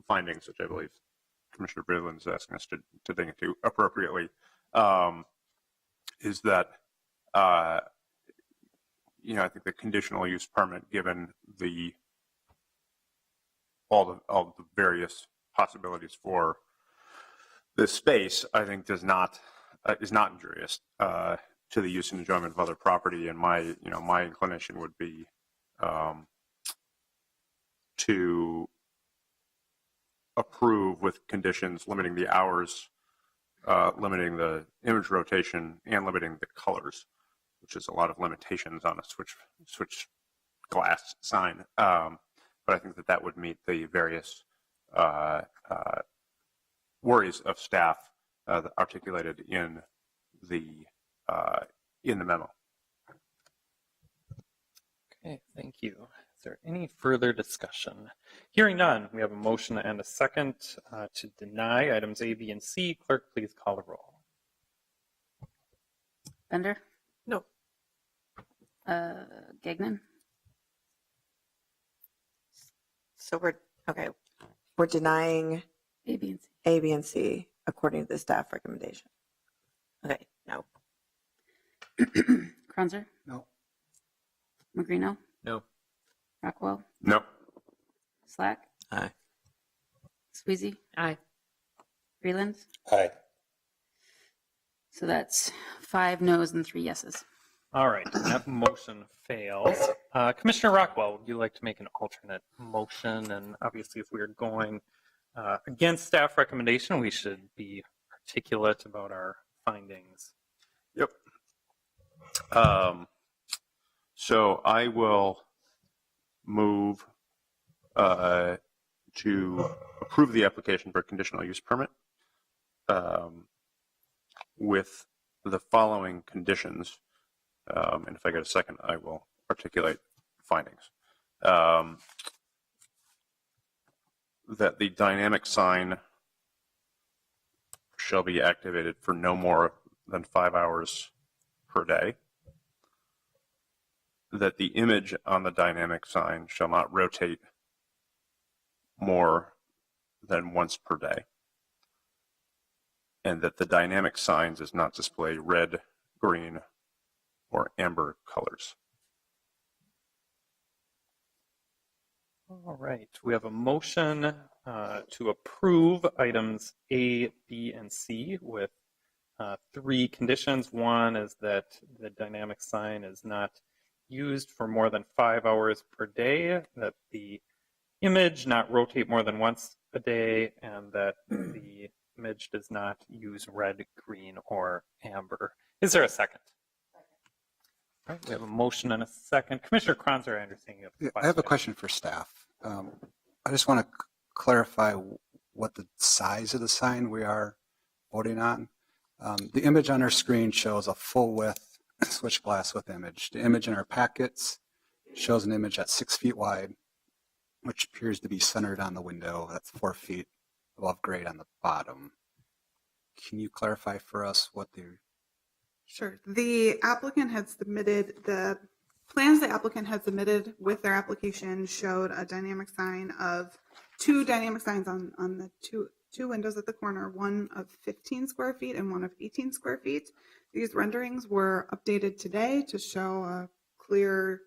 findings, which I believe Commissioner Vreeland is asking us to dig into appropriately, is that, I think the conditional use permit, given all the various possibilities for this space, I think is not injurious to the use and enjoyment of other property. And my inclination would be to approve with conditions limiting the hours, limiting the image rotation, and limiting the colors, which is a lot of limitations on a switch glass sign. But I think that would meet the various worries of staff articulated in the memo.
Okay, thank you. Is there any further discussion? Hearing none, we have a motion and a second to deny items A, B, and C. Clerk, please call the roll.
Bender?
No.
Gagnon?
So we're denying
A, B, and C.
A, B, and C according to the staff recommendation. Okay, no.
Kronzer?
No.
Magrino?
No.
Rockwell?
No.
Slack?
Aye.
Sweezy?
Aye.
Freeland?
Aye.
So that's 5 noes and 3 yeses.
All right, that motion fails. Commissioner Rockwell, would you like to make an alternate motion? And obviously, if we are going against staff recommendation, we should be articulate about our findings.
Yep. So I will move to approve the application for a conditional use permit with the following conditions. And if I get a second, I will articulate findings. That the dynamic sign shall be activated for no more than 5 hours per day. That the image on the dynamic sign shall not rotate more than once per day. And that the dynamic sign does not display red, green, or amber colors.
All right, we have a motion to approve items A, B, and C with 3 conditions. One is that the dynamic sign is not used for more than 5 hours per day, that the image not rotate more than once a day, and that the image does not use red, green, or amber. Is there a second? All right, we have a motion and a second. Commissioner Kronzer, I understand you have a question.
I have a question for staff. I just want to clarify what the size of the sign we are voting on. The image on our screen shows a full width switch glass with image. The image in our packets shows an image at 6 feet wide, which appears to be centered on the window. That's 4 feet above grade on the bottom. Can you clarify for us what the...
Sure. The applicant had submitted the plans the applicant had submitted with their application showed a dynamic sign of 2 dynamic signs on the two windows at the corner, one of 15 square feet and one of 18 square feet. These renderings were updated today to show a clear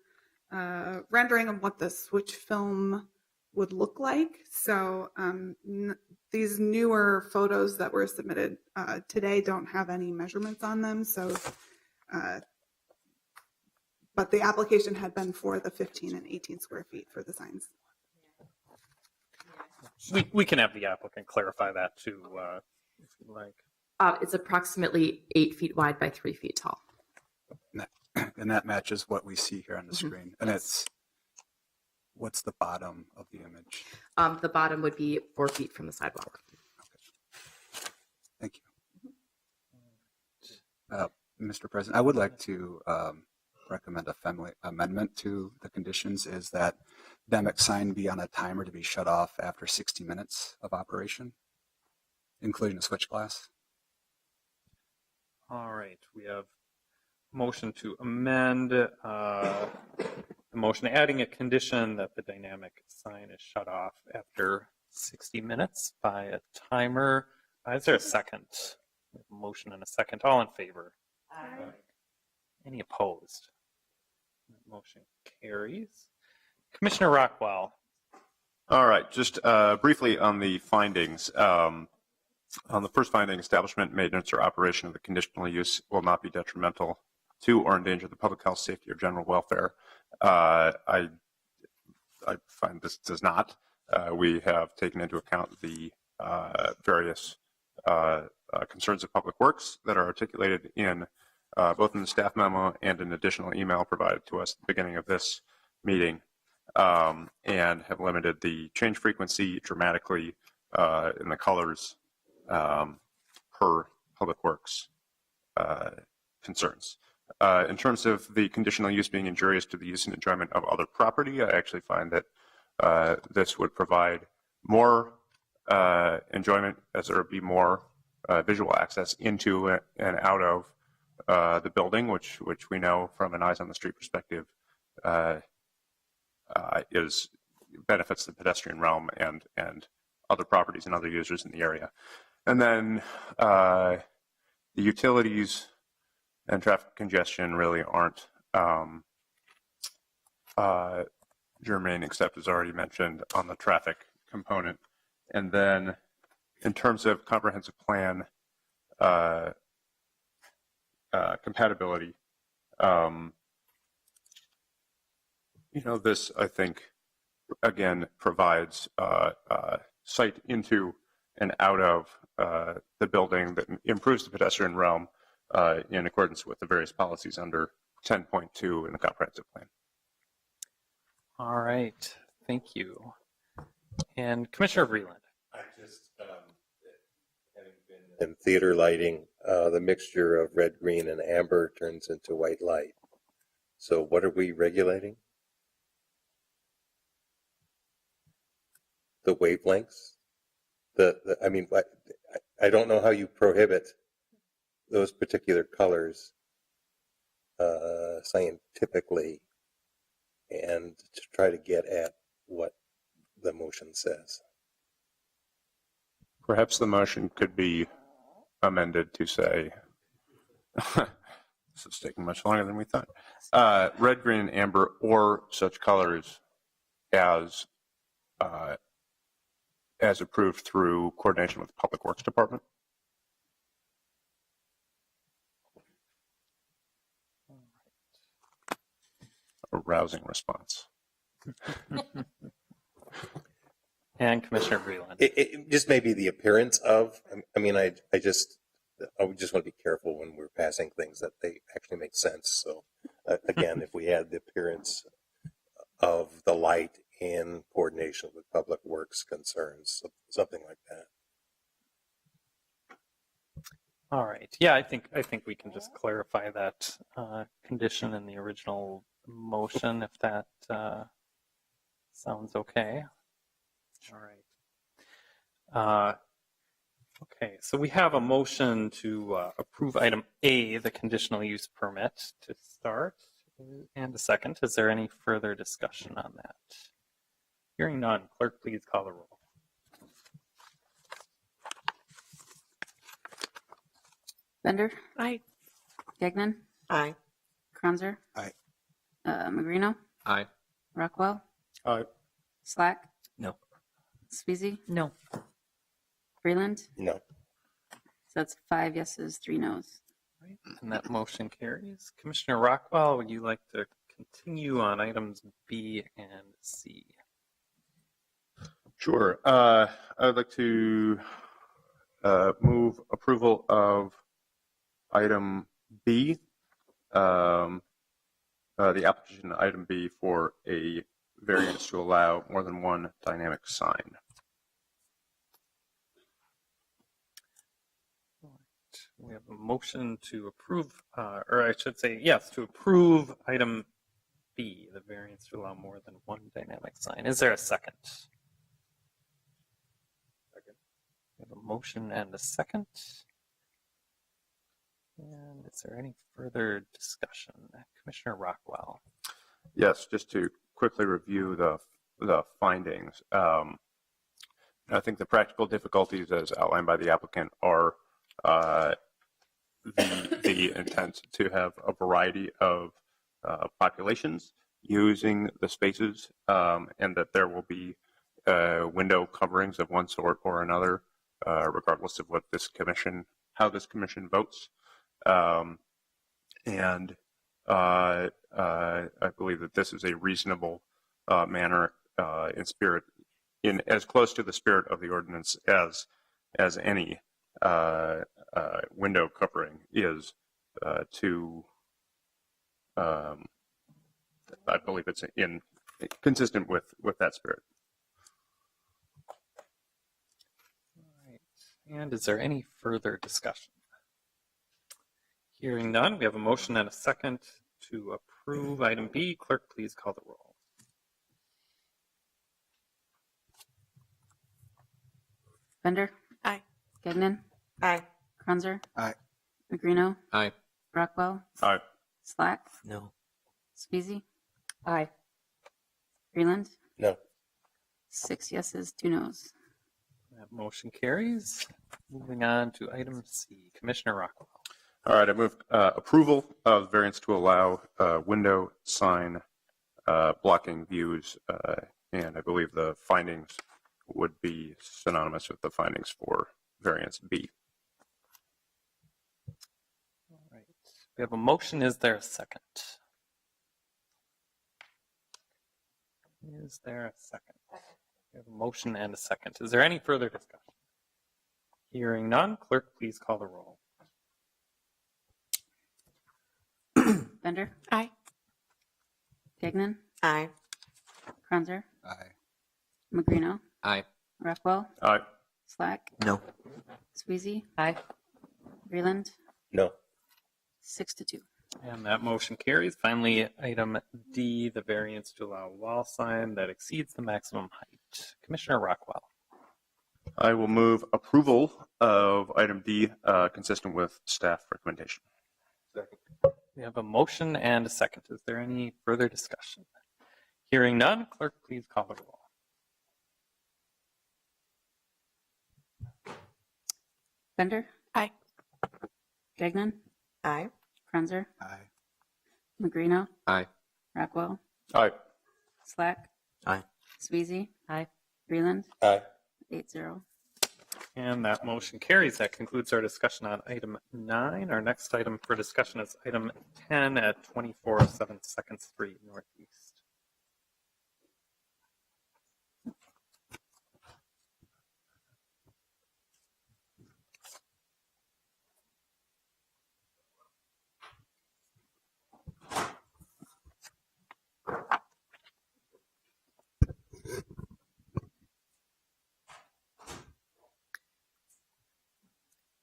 rendering of what the switch film would look like. So these newer photos that were submitted today don't have any measurements on them. So, but the application had been for the 15 and 18 square feet for the signs.
We can have the applicant clarify that too, if you'd like.
It's approximately 8 feet wide by 3 feet tall.
And that matches what we see here on the screen. And it's, what's the bottom of the image?
The bottom would be 4 feet from the sidewalk.
Okay. Thank you. Mr. President, I would like to recommend a friendly amendment to the conditions is that dynamic sign be on a timer to be shut off after 60 minutes of operation, including the switch glass.
All right, we have motion to amend the motion adding a condition that the dynamic sign is shut off after 60 minutes by a timer. Is there a second? We have a motion and a second. All in favor? Aye. Any opposed? Motion carries. Commissioner Rockwell.
All right, just briefly on the findings. On the first finding, establishment, maintenance, or operation of the conditional use will not be detrimental to or endanger the public health, safety, or general welfare. I find this does not. we have taken into account the various concerns of Public Works that are articulated in both in the staff memo and an additional email provided to us at the beginning of this meeting, and have limited the change frequency dramatically in the colors per Public Works concerns. In terms of the conditional use being injurious to the use and enjoyment of other property, I actually find that this would provide more enjoyment, as there would be more visual access into and out of the building, which we know from an eyes on the street perspective is benefits the pedestrian realm and other properties and other users in the area. And then the utilities and traffic congestion really aren't germane, except as already mentioned on the traffic component. And then in terms of comprehensive plan compatibility, this, I think, again, provides sight into and out of the building that improves the pedestrian realm in accordance with the various policies under 10.2 in the comprehensive plan.
All right, thank you. And Commissioner Vreeland.
I just, having been in theater lighting, the mixture of red, green, and amber turns into white light. So what are we regulating? The wavelengths? I mean, I don't know how you prohibit those particular colors scientifically and to try to get at what the motion says.
Perhaps the motion could be amended to say, this is taking much longer than we thought, red, green, and amber, or such colors as approved through coordination with the Public Works Department. A rousing response.
And Commissioner Vreeland.
It just may be the appearance of, I mean, I just want to be careful when we're passing things that they actually make sense. So again, if we had the appearance of the light in coordination with Public Works concerns, something like that.
All right. Yeah, I think we can just clarify that condition in the original motion, if that sounds okay. All right. Okay, so we have a motion to approve item A, the conditional use permit, to start, and a second. Is there any further discussion on that? Hearing none, clerk, please call the roll.
Bender?
Aye.
Gagnon?
Aye.
Kranzer?
Aye.
Magrino?
Aye.
Rockwell?
Aye.
Slack?
No.
Sweezy?
No.
Freeland?
No.
So that's 5 yeses, 3 nos.
Right, and that motion carries. Commissioner Rockwell, would you like to continue on items B and C?
Sure. I would like to move approval of item B, the application item B for a variance to allow more than one dynamic sign.
We have a motion to approve, or I should say, yes, to approve item B, the variance to allow more than one dynamic sign. Is there a second? Second. We have a motion and a second. And is there any further discussion? Commissioner Rockwell.
Yes, just to quickly review the findings. I think the practical difficulties as outlined by the applicant are the intent to have a variety of populations using the spaces, and that there will be window coverings of one sort or another, regardless of what how this commission votes. And I believe that this is a reasonable manner in spirit in as close to the spirit of the ordinance as any window covering is to, I believe it's consistent with that spirit.
All right. And is there any further discussion? Hearing none, we have a motion and a second to approve item B. Clerk, please call the roll.
Bender.
Aye.
Gagnon.
Aye.
Kranzer.
Aye.
Magrino.
Aye.
Rockwell.
Aye.
Slack.
No.
Sweezy.
Aye.
Freeland.
No.
6 yeses, 2 nos.
That motion carries. Moving on to item C. Commissioner Rockwell.
All right, I move approval of variance to allow window sign blocking views, and I believe the findings would be synonymous with the findings for variance B.
All right. We have a motion. Is there a second? Is there a second? We have a motion and a second. Is there any further discussion? Hearing none, clerk, please call the roll.
Bender.
Aye.
Gagnon.
Aye.
Kranzer.
Aye.
Magrino.
Aye.
Rockwell.
Aye.
Slack.
No.
Sweezy.
Aye.
Freeland.
No.
6 to 2.
And that motion carries. Finally, item D, the variance to allow wall sign that exceeds the maximum height. Commissioner Rockwell.
I will move approval of item D consistent with staff recommendation.
Second.
We have a motion and a second. Is there any further discussion? Hearing none, clerk, please call the roll.
Bender.
Aye.
Gagnon.
Aye.
Kranzer.
Aye.
Magrino.
Aye.
Rockwell.
Aye.
Slack.
Aye.
Sweezy.
Aye.
Freeland.
Aye.
8-0.
And that motion carries. That concludes our discussion on item 9. Our next item for discussion is item 10 at 2407 2nd Street Northeast.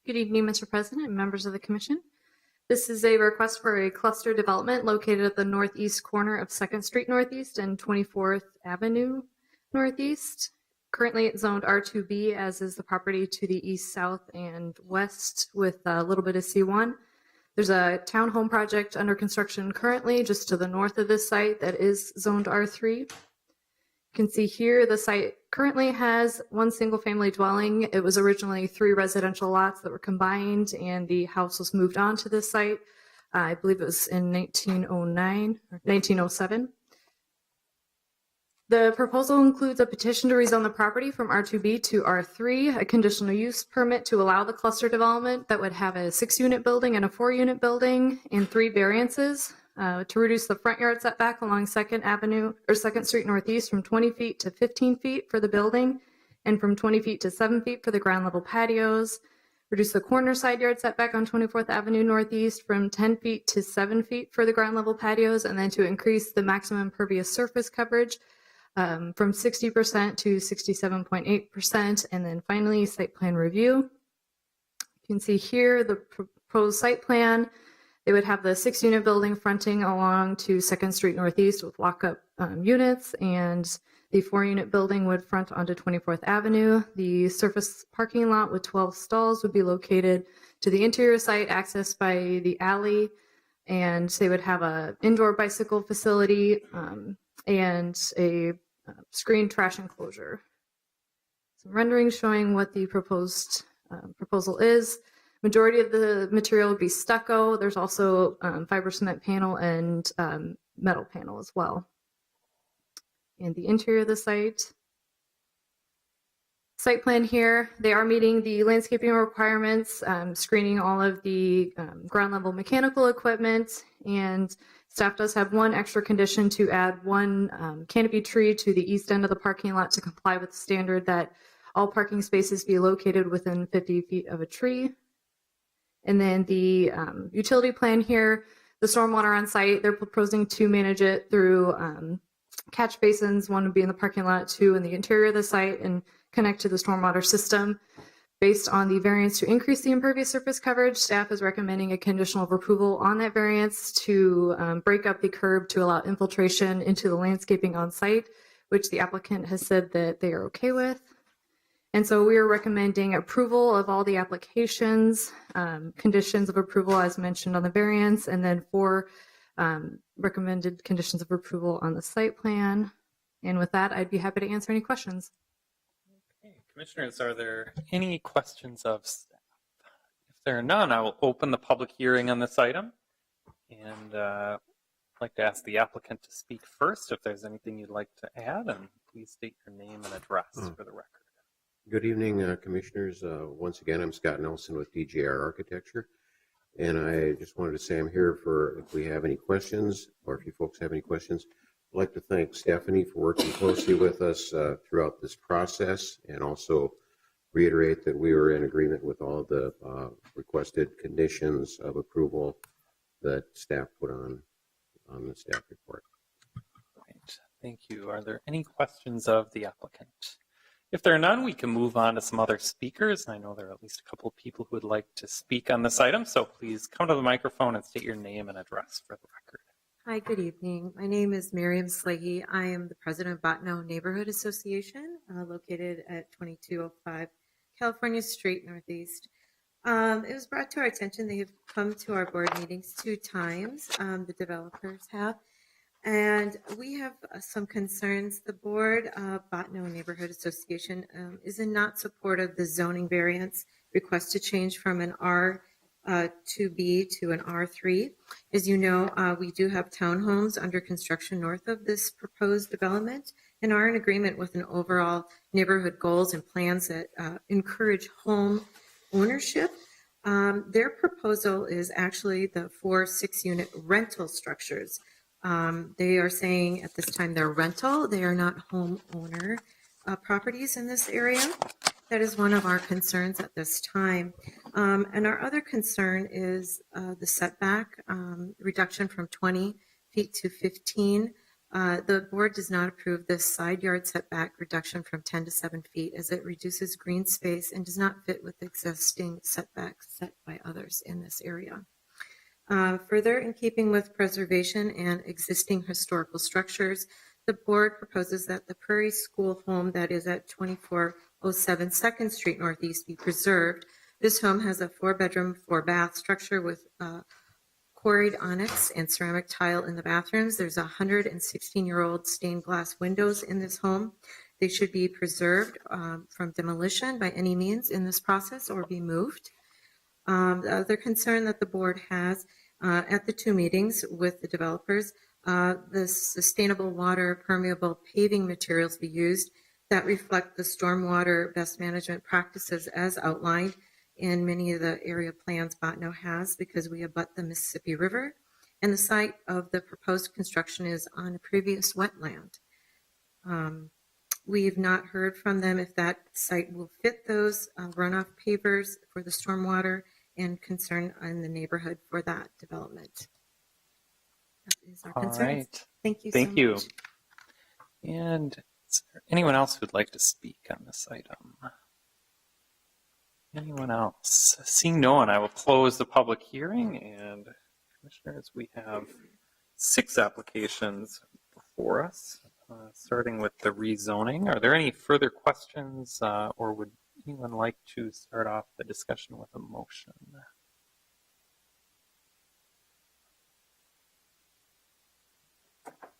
Good evening, Mr. President and members of the Commission. This is a request for a cluster development located at the northeast corner of 2nd Street Northeast and 24th Avenue Northeast. Currently, it's zoned R2B, as is the property to the east, south, and west with a little bit of C1. There's a townhome project under construction currently just to the north of this site that is zoned R3. You can see here the site currently has 1 single-family dwelling. It was originally 3 residential lots that were combined, and the house was moved on to this site. I believe it was in 1909 or 1907. The proposal includes a petition to rezone the property from R2B to R3, a conditional use permit to allow the cluster development that would have a 6-unit building and a 4-unit building, and 3 variances. To reduce the front yard setback along 2nd Street Northeast from 20 feet to 15 feet for the building, and from 20 feet to 7 feet for the ground level patios. Reduce the corner side yard setback on 24th Avenue Northeast from 10 feet to 7 feet for the ground level patios, and then to increase the maximum impervious surface coverage from 60% to 67.8%. And then finally, site plan review. You can see here the proposed site plan. They would have the 6-unit building fronting along to 2nd Street Northeast with walk-up units, and the 4-unit building would front onto 24th Avenue. The surface parking lot with 12 stalls would be located to the interior site, accessed by the alley, and they would have an indoor bicycle facility and a screen trash enclosure. Some renderings showing what the proposed proposal is. Majority of the material would be stucco. There's also fiber cement panel and metal panel as well. And the interior of the site. Site plan here, they are meeting the landscaping requirements, screening all of the ground level mechanical equipment, and Staff does have one extra condition to add one canopy tree to the east end of the parking lot to comply with the standard that all parking spaces be located within 50 feet of a tree. And then the utility plan here, the stormwater on site, they're proposing to manage it through catch basins. One would be in the parking lot, two in the interior of the site, and connect to the stormwater system. Based on the variance to increase the impervious surface coverage, staff is recommending a conditional of approval on that variance to break up the curb to allow infiltration into the landscaping on site, which the applicant has said that they are okay with. And so we are recommending approval of all the applications, conditions of approval as mentioned on the variance, and then 4 recommended conditions of approval on the site plan. And with that, I'd be happy to answer any questions.
Commissioners, are there any questions of staff? If there are none, I will open the public hearing on this item. And I'd like to ask the applicant to speak first if there's anything you'd like to add, and please state your name and address for the record.
Good evening, Commissioners. Once again, I'm Scott Nelson with DJR Architecture. And I just wanted to say I'm here for if we have any questions or if you folks have any questions. I'd like to thank Stephanie for working closely with us throughout this process, and also reiterate that we were in agreement with all the requested conditions of approval that staff put on the staff report.
Right. Thank you. Are there any questions of the applicant? If there are none, we can move on to some other speakers. I know there are at least a couple of people who would like to speak on this item, so please come to the microphone and state your name and address for the record.
Hi, good evening. My name is Miriam Slahy. I am the president of Bottineau Neighborhood Association, located at 2205 California Street Northeast. It was brought to our attention they have come to our board meetings 2 times, the developers have, and we have some concerns. The board of Bottineau Neighborhood Association is in not support of the zoning variance request to change from an R2B to an R3. As you know, we do have townhomes under construction north of this proposed development and are in agreement with an overall neighborhood goals and plans that encourage home ownership. Their proposal is actually the 4 6-unit rental structures. They are saying at this time they're rental, they are not homeowner properties in this area. That is one of our concerns at this time. And our other concern is the setback reduction from 20 feet to 15. The board does not approve this side yard setback reduction from 10 to 7 feet as it reduces green space and does not fit with existing setbacks set by others in this area. Further, in keeping with preservation and existing historical structures, the board proposes that the Prairie School home that is at 2407 2nd Street Northeast be preserved. This home has a 4-bedroom, 4-bath structure with quarried onyx and ceramic tile in the bathrooms. There's 116-year-old stained glass windows in this home. They should be preserved from demolition by any means in this process or be moved. The other concern that the board has at the 2 meetings with the developers, the sustainable water permeable paving materials be used that reflect the stormwater best management practices as outlined in many of the area plans Bottineau has, because we abut the Mississippi River, and the site of the proposed construction is on a previous wetland. We've not heard from them if that site will fit those runoff pavers for the stormwater, and concern in the neighborhood for that development. That is our
All
concerns.
right.
Thank you.
Thank
so
you.
much.
And is there anyone else who'd like to speak on this item? Anyone else? Seeing no one, I will close the public hearing. And commissioners, we have 6 applications before us, starting with the rezoning. Are there any further questions, or would anyone like to start off the discussion with a motion?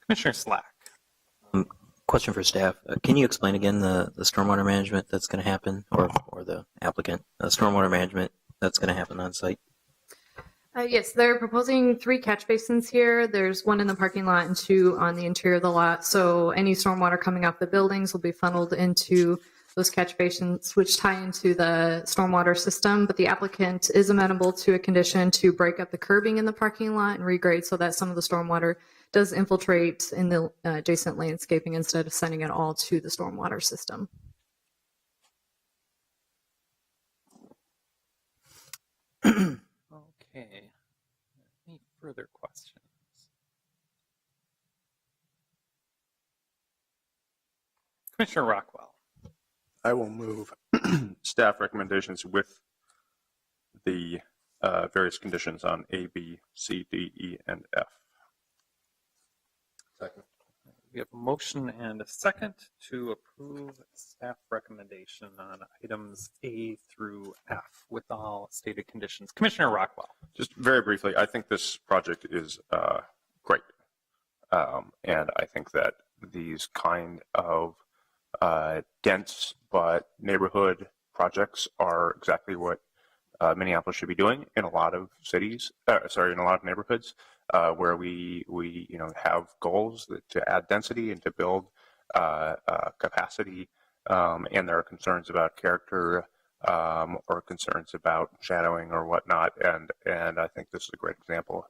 Commissioner Slack.
Question for staff. Can you explain again the stormwater management that's going to happen, or the applicant, stormwater management that's going to happen on site?
Yes, they're proposing 3 catch basins here. There's 1 in the parking lot and 2 on the interior of the lot. So any stormwater coming off the buildings will be funneled into those catch basins which tie into the stormwater system, but the applicant is amenable to a condition to break up the curbing in the parking lot and regrade so that some of the stormwater does infiltrate in the adjacent landscaping instead of sending it all to the stormwater system.
Okay. Any further questions? Commissioner Rockwell.
I will move staff recommendations with the various conditions on A, B, C, D, E, and F.
Second.
We have a motion and a second to approve staff recommendation on items A through F with all stated conditions. Commissioner Rockwell.
Just very briefly, I think this project is great. And I think that these kind of dense but neighborhood projects are exactly what Minneapolis should be doing in a lot of cities, in a lot of neighborhoods where we have goals to add density and to build capacity, and there are concerns about character or concerns about shadowing or whatnot, and I think this is a great example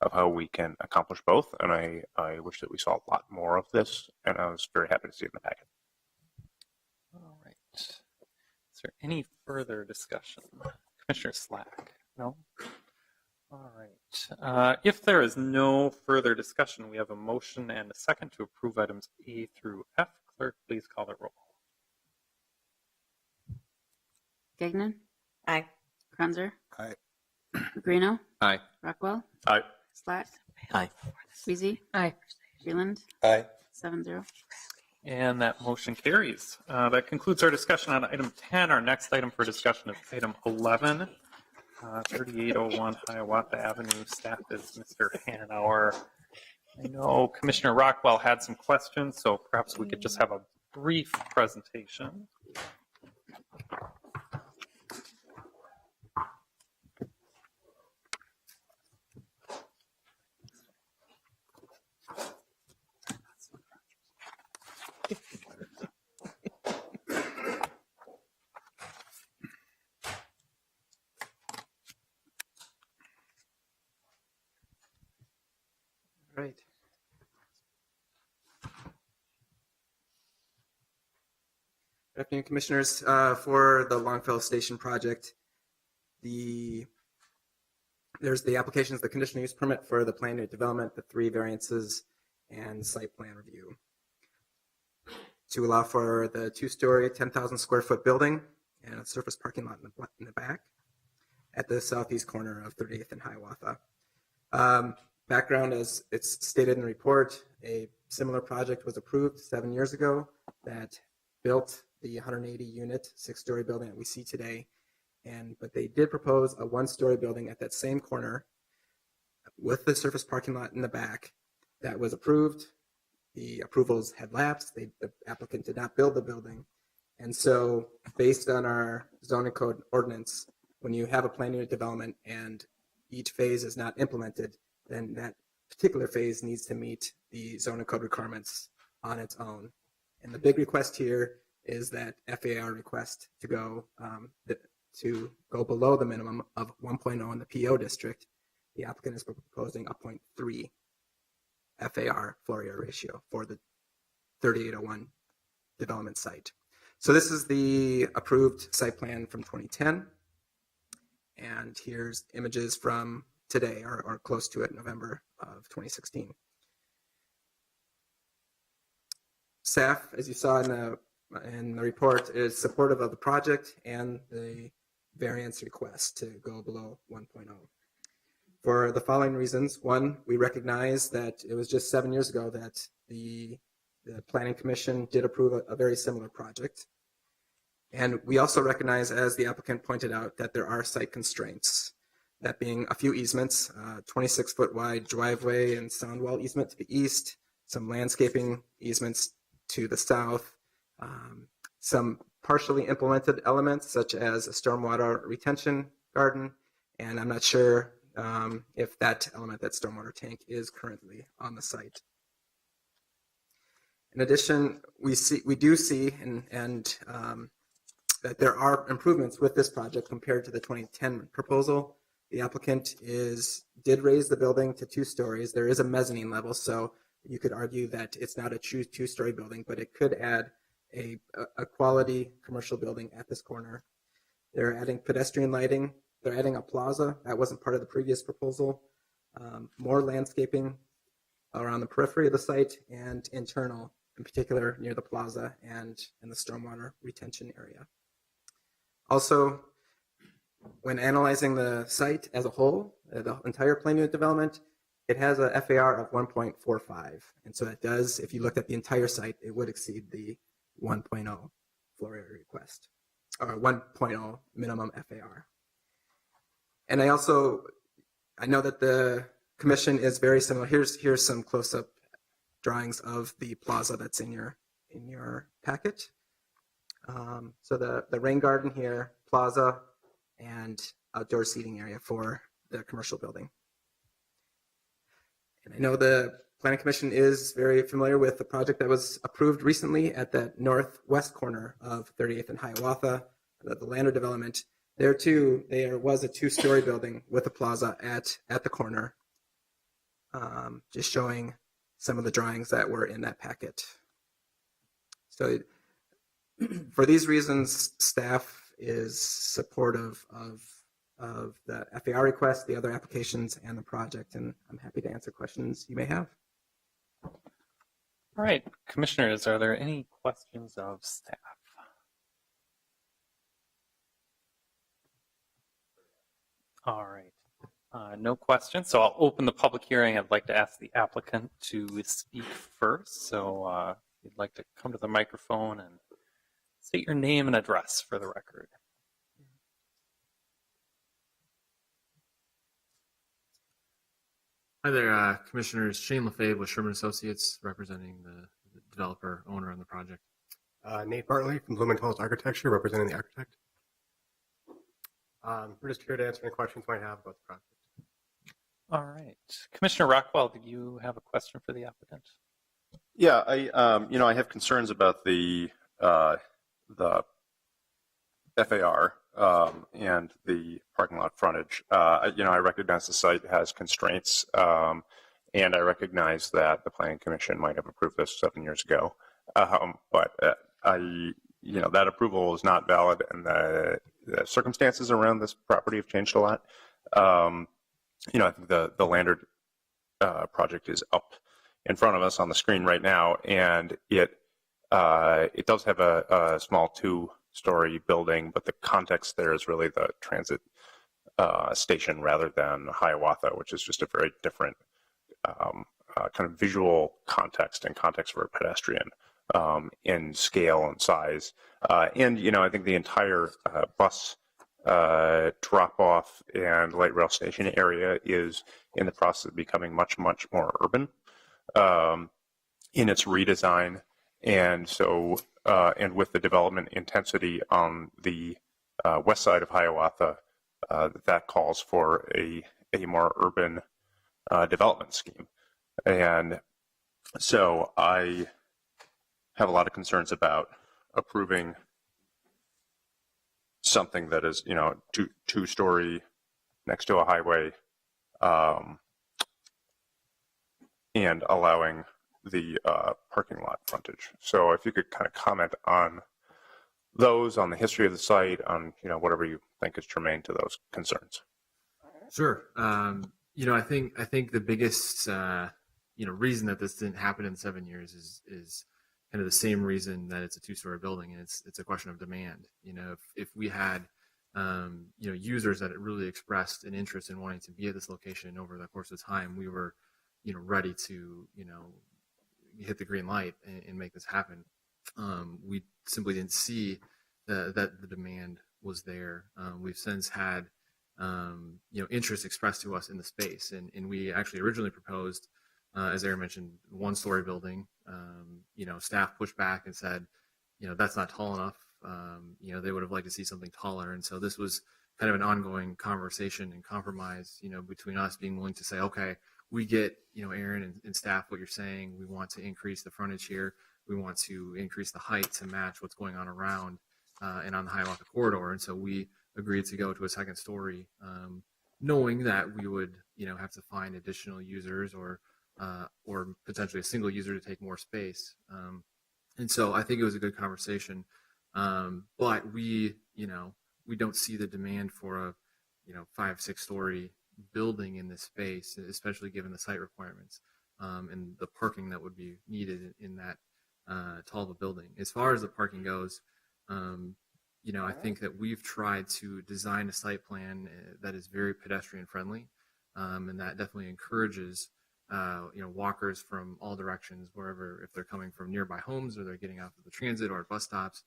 of how we can accomplish both, and I wish that we saw a lot more of this, and I was very happy to see it in the packet.
All right. Is there any further discussion? Commissioner Slack? No? All right. If there is no further discussion, we have a motion and a second to approve items A through F. Clerk, please call the roll.
Gagnon?
Aye.
Kranzer?
Aye.
Greeno?
Aye.
Rockwell?
Aye.
Slack?
Aye.
Sweezy?
Aye.
Freeland?
Aye.
7-0.
And that motion carries. That concludes our discussion on item 10. Our next item for discussion is item 11, 3801 Hiawatha Avenue. Staff is Mr. Hanauer. I know Commissioner Rockwell had some questions, so perhaps we could just have a brief presentation.
Right. Good afternoon, Commissioners. For the Longfellow Station project, there's the applications, the conditional use permit for the plan unit development, the 3 variances, and site plan review to allow for the 2-story, 10,000 square foot building and a surface parking lot in the back at the southeast corner of 38th and Hiawatha. Background, as it's stated in the report, a similar project was approved 7 years ago that built the 180 unit 6-story building that we see today. But they did propose a 1-story building at that same corner with the surface parking lot in the back that was approved. The approvals had lapsed. The applicant did not build the building. And so based on our zoning code ordinance, when you have a plan unit development and each phase is not implemented, then that particular phase needs to meet the zoning code requirements on its own. And the big request here is that FAR request to go below the minimum of 1.0 in the PO district. The applicant is proposing a 0.3 FAR floor area ratio for the 3801 development site. So this is the approved site plan from 2010. And here's images from today, or close to it, November of 2016. Staff, as you saw in the report, is supportive of the project and the variance request to go below 1.0. For the following reasons: 1, we recognize that it was just 7 years ago that the Planning Commission did approve a very similar project. And we also recognize, as the applicant pointed out, that there are site constraints, that being a few easements, 26-foot wide driveway and sound wall easement to the east, some landscaping easements to the south, some partially implemented elements such as a stormwater retention garden, and I'm not sure if that element, that stormwater tank, is currently on the site. In addition, we do see that there are improvements with this project compared to the 2010 proposal. The applicant did raise the building to 2 stories. There is a mezzanine level, so you could argue that it's not a true 2-story building, but it could add a quality commercial building at this corner. They're adding pedestrian lighting. They're adding a plaza. That wasn't part of the previous proposal. More landscaping around the periphery of the site and internal, in particular near the plaza and in the stormwater retention area. Also, when analyzing the site as a whole, the entire plan unit development, it has a FAR of 1.45. And so that does, if you looked at the entire site, it would exceed the 1.0 floor area request, or 1.0 minimum FAR. And I know that the commission is very similar. Here's some close-up drawings of the plaza that's in your packet. So the rain garden here, plaza, and outdoor seating area for the commercial building. And I know the Planning Commission is very familiar with the project that was approved recently at the northwest corner of 38th and Hiawatha, the Lander development. There too, there was a 2-story building with a plaza at the corner. Just showing some of the drawings that were in that packet. So for these reasons, staff is supportive of the FAR request, the other applications, and the project, and I'm happy to answer questions you may have.
All right, commissioners, are there any questions of staff? All right, no questions. So I'll open the public hearing. I'd like to ask the applicant to speak first. So if you'd like to come to the microphone and state your name and address for the record.
Hi there, Commissioners. Shane Lefebvre with Sherman Associates, representing the developer owner on the project.
Nate Bartley from Blumenthal's Architecture, representing the architect. We're just here to answer any questions you might have about the project.
All right, Commissioner Rockwell, do you have a question for the applicant?
Yeah, I have concerns about the FAR and the parking lot frontage. I recognize the site has constraints, and I recognize that the Planning Commission might have approved this 7 years ago, but that approval is not valid, and the circumstances around this property have changed a lot. I think the Lander project is up in front of us on the screen right now, and it does have a small 2-story building, but the context there is really the transit station rather than Hiawatha, which is just a very different kind of visual context and context for a pedestrian in scale and size. And I think the entire bus drop-off and light rail station area is in the process of becoming much, much more urban in its redesign. And so, and with the development intensity on the west side of Hiawatha, that calls for a more urban development scheme. And so I have a lot of concerns about approving something that is, two-story next to a highway, and allowing the parking lot frontage. So if you could kind of comment on those, on the history of the site, on whatever you think is germane to those concerns.
Sure. I think the biggest reason that this didn't happen in 7 years is kind of the same reason that it's a 2-story building, and it's a question of demand. If we had users that really expressed an interest in wanting to be at this location over the course of time, we were ready to hit the green light and make this happen. We simply didn't see that the demand was there. We've since had interest expressed to us in the space, and we actually originally proposed, as Aaron mentioned, 1-story building. Staff pushed back and said, that's not tall enough. They would have liked to see something taller, and so this was kind of an ongoing conversation and compromise, between us being willing to say, okay, we get, Aaron and staff, what you're saying. We want to increase the frontage here, we want to increase the height to match what's going on around and on the Hiawatha corridor. And so we agreed to go to a second story, knowing that we would, have to find additional users or potentially a single user to take more space. And so I think it was a good conversation. But we don't see the demand for a, 5-6 story building in this space, especially given the site requirements and the parking that would be needed in that tall of a building. As far as the parking goes, I think that we've tried to design a site plan that is very pedestrian friendly, and that definitely encourages walkers from all directions, wherever, if they're coming from nearby homes or they're getting off of the transit or at bus stops.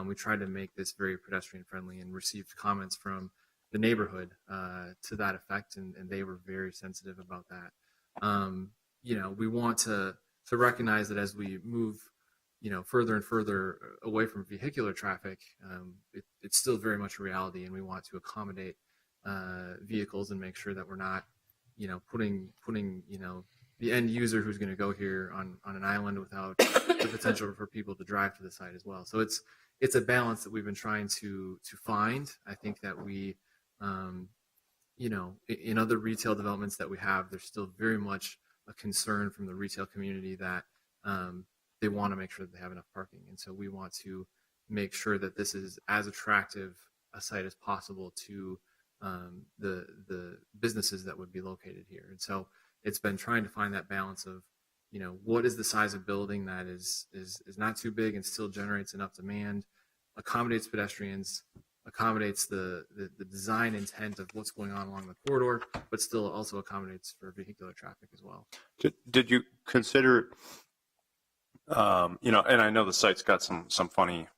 We tried to make this very pedestrian friendly and received comments from the neighborhood to that effect, and they were very sensitive about that. We want to recognize that as we move further and further away from vehicular traffic, it's still very much a reality, and we want to accommodate vehicles and make sure that we're not, putting the end user who's going to go here on an island without the potential for people to drive to the site as well. So it's a balance that we've been trying to find. I think that we, in other retail developments that we have, there's still very much a concern from the retail community that they want to make sure that they have enough parking. And so we want to make sure that this is as attractive a site as possible to the businesses that would be located here. And so it's been trying to find that balance of, what is the size of building that is not too big and still generates enough demand, accommodates pedestrians, accommodates the design intent of what's going on along the corridor, but still also accommodates for vehicular traffic as well.
Did you consider, and I know the site's got some funny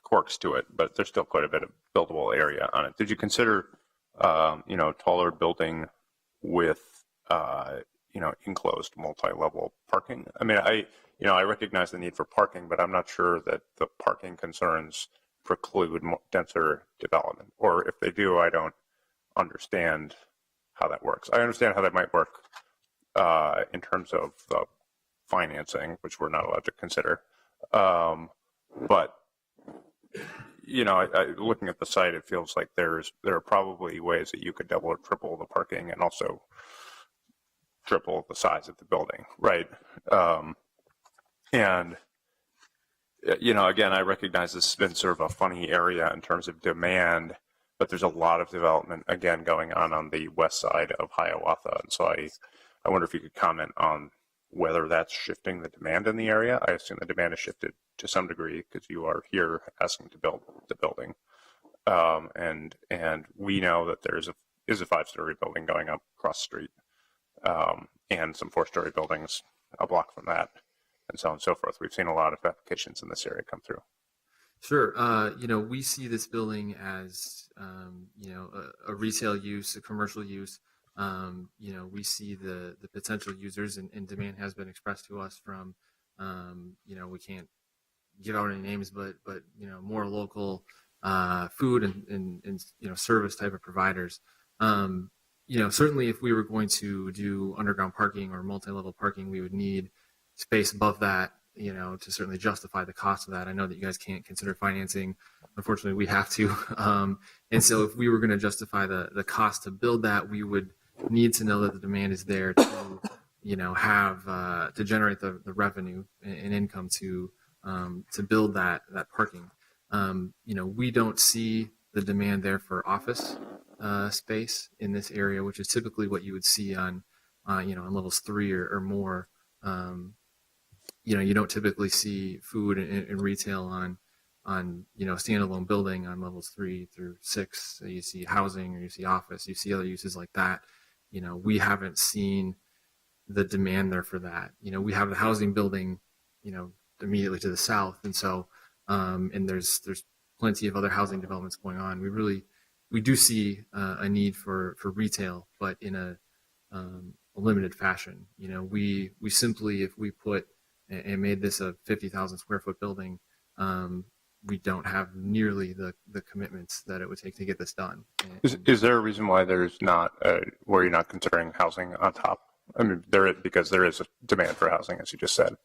quirks to it, but there's still quite a bit of buildable area on it. Did you consider, taller building with, enclosed multi-level parking? I mean, I recognize the need for parking, but I'm not sure that the parking concerns preclude denser development. Or if they do, I don't understand how that works. I understand how that might work in terms of the financing, which we're not allowed to consider. But looking at the site, it feels like there are probably ways that you could double or triple the parking and also triple the size of the building, right? And again, I recognize this has been sort of a funny area in terms of demand, but there's a lot of development again going on the west side of Hiawatha, and so I wonder if you could comment on whether that's shifting the demand in the area. I assume the demand has shifted to some degree because you are here asking to build the building. And we know that there is a 5-story building going up across the street, and some 4-story buildings a block from that, and so on and so forth. We've seen a lot of applications in this area come through.
Sure. We see this building as, a retail use, a commercial use. We see the potential users, and demand has been expressed to us from, we can't give out any names, but more local food and service type of providers. Certainly if we were going to do underground parking or multi-level parking, we would need space above that, to certainly justify the cost of that. I know that you guys can't consider financing. Unfortunately, we have to. And so if we were going to justify the cost to build that, we would need to know that the demand is there to, have to generate the revenue and income to build that parking. We don't see the demand there for office space in this area, which is typically what you would see on levels 3 or more. You don't typically see food and retail on standalone building on levels 3 through 6. You see housing, or you see office, you see other uses like that. We haven't seen the demand there for that. We have the housing building, immediately to the south, and so and there's plenty of other housing developments going on. We do see a need for retail, but in a limited fashion. We simply, if we put and made this a 50,000 square foot building, we don't have nearly the commitments that it would take to get this done.
Is there a reason why there's not, where you're not considering housing on top? I mean, because there is a demand for housing, as you just said.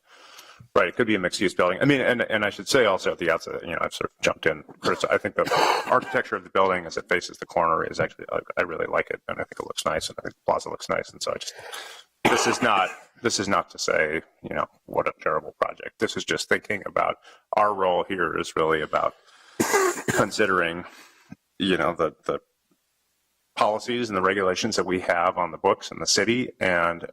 Right, it could be a mixed-use building. I mean, and I should say also at the outset, I've sort of jumped in. First, I think the architecture of the building as it faces the corner is actually, I really like it, and I think it looks nice, and I think the plaza looks nice, and so this is not to say, what a terrible project. This is just thinking about our role here is really about considering, the policies and the regulations that we have on the books in the city, and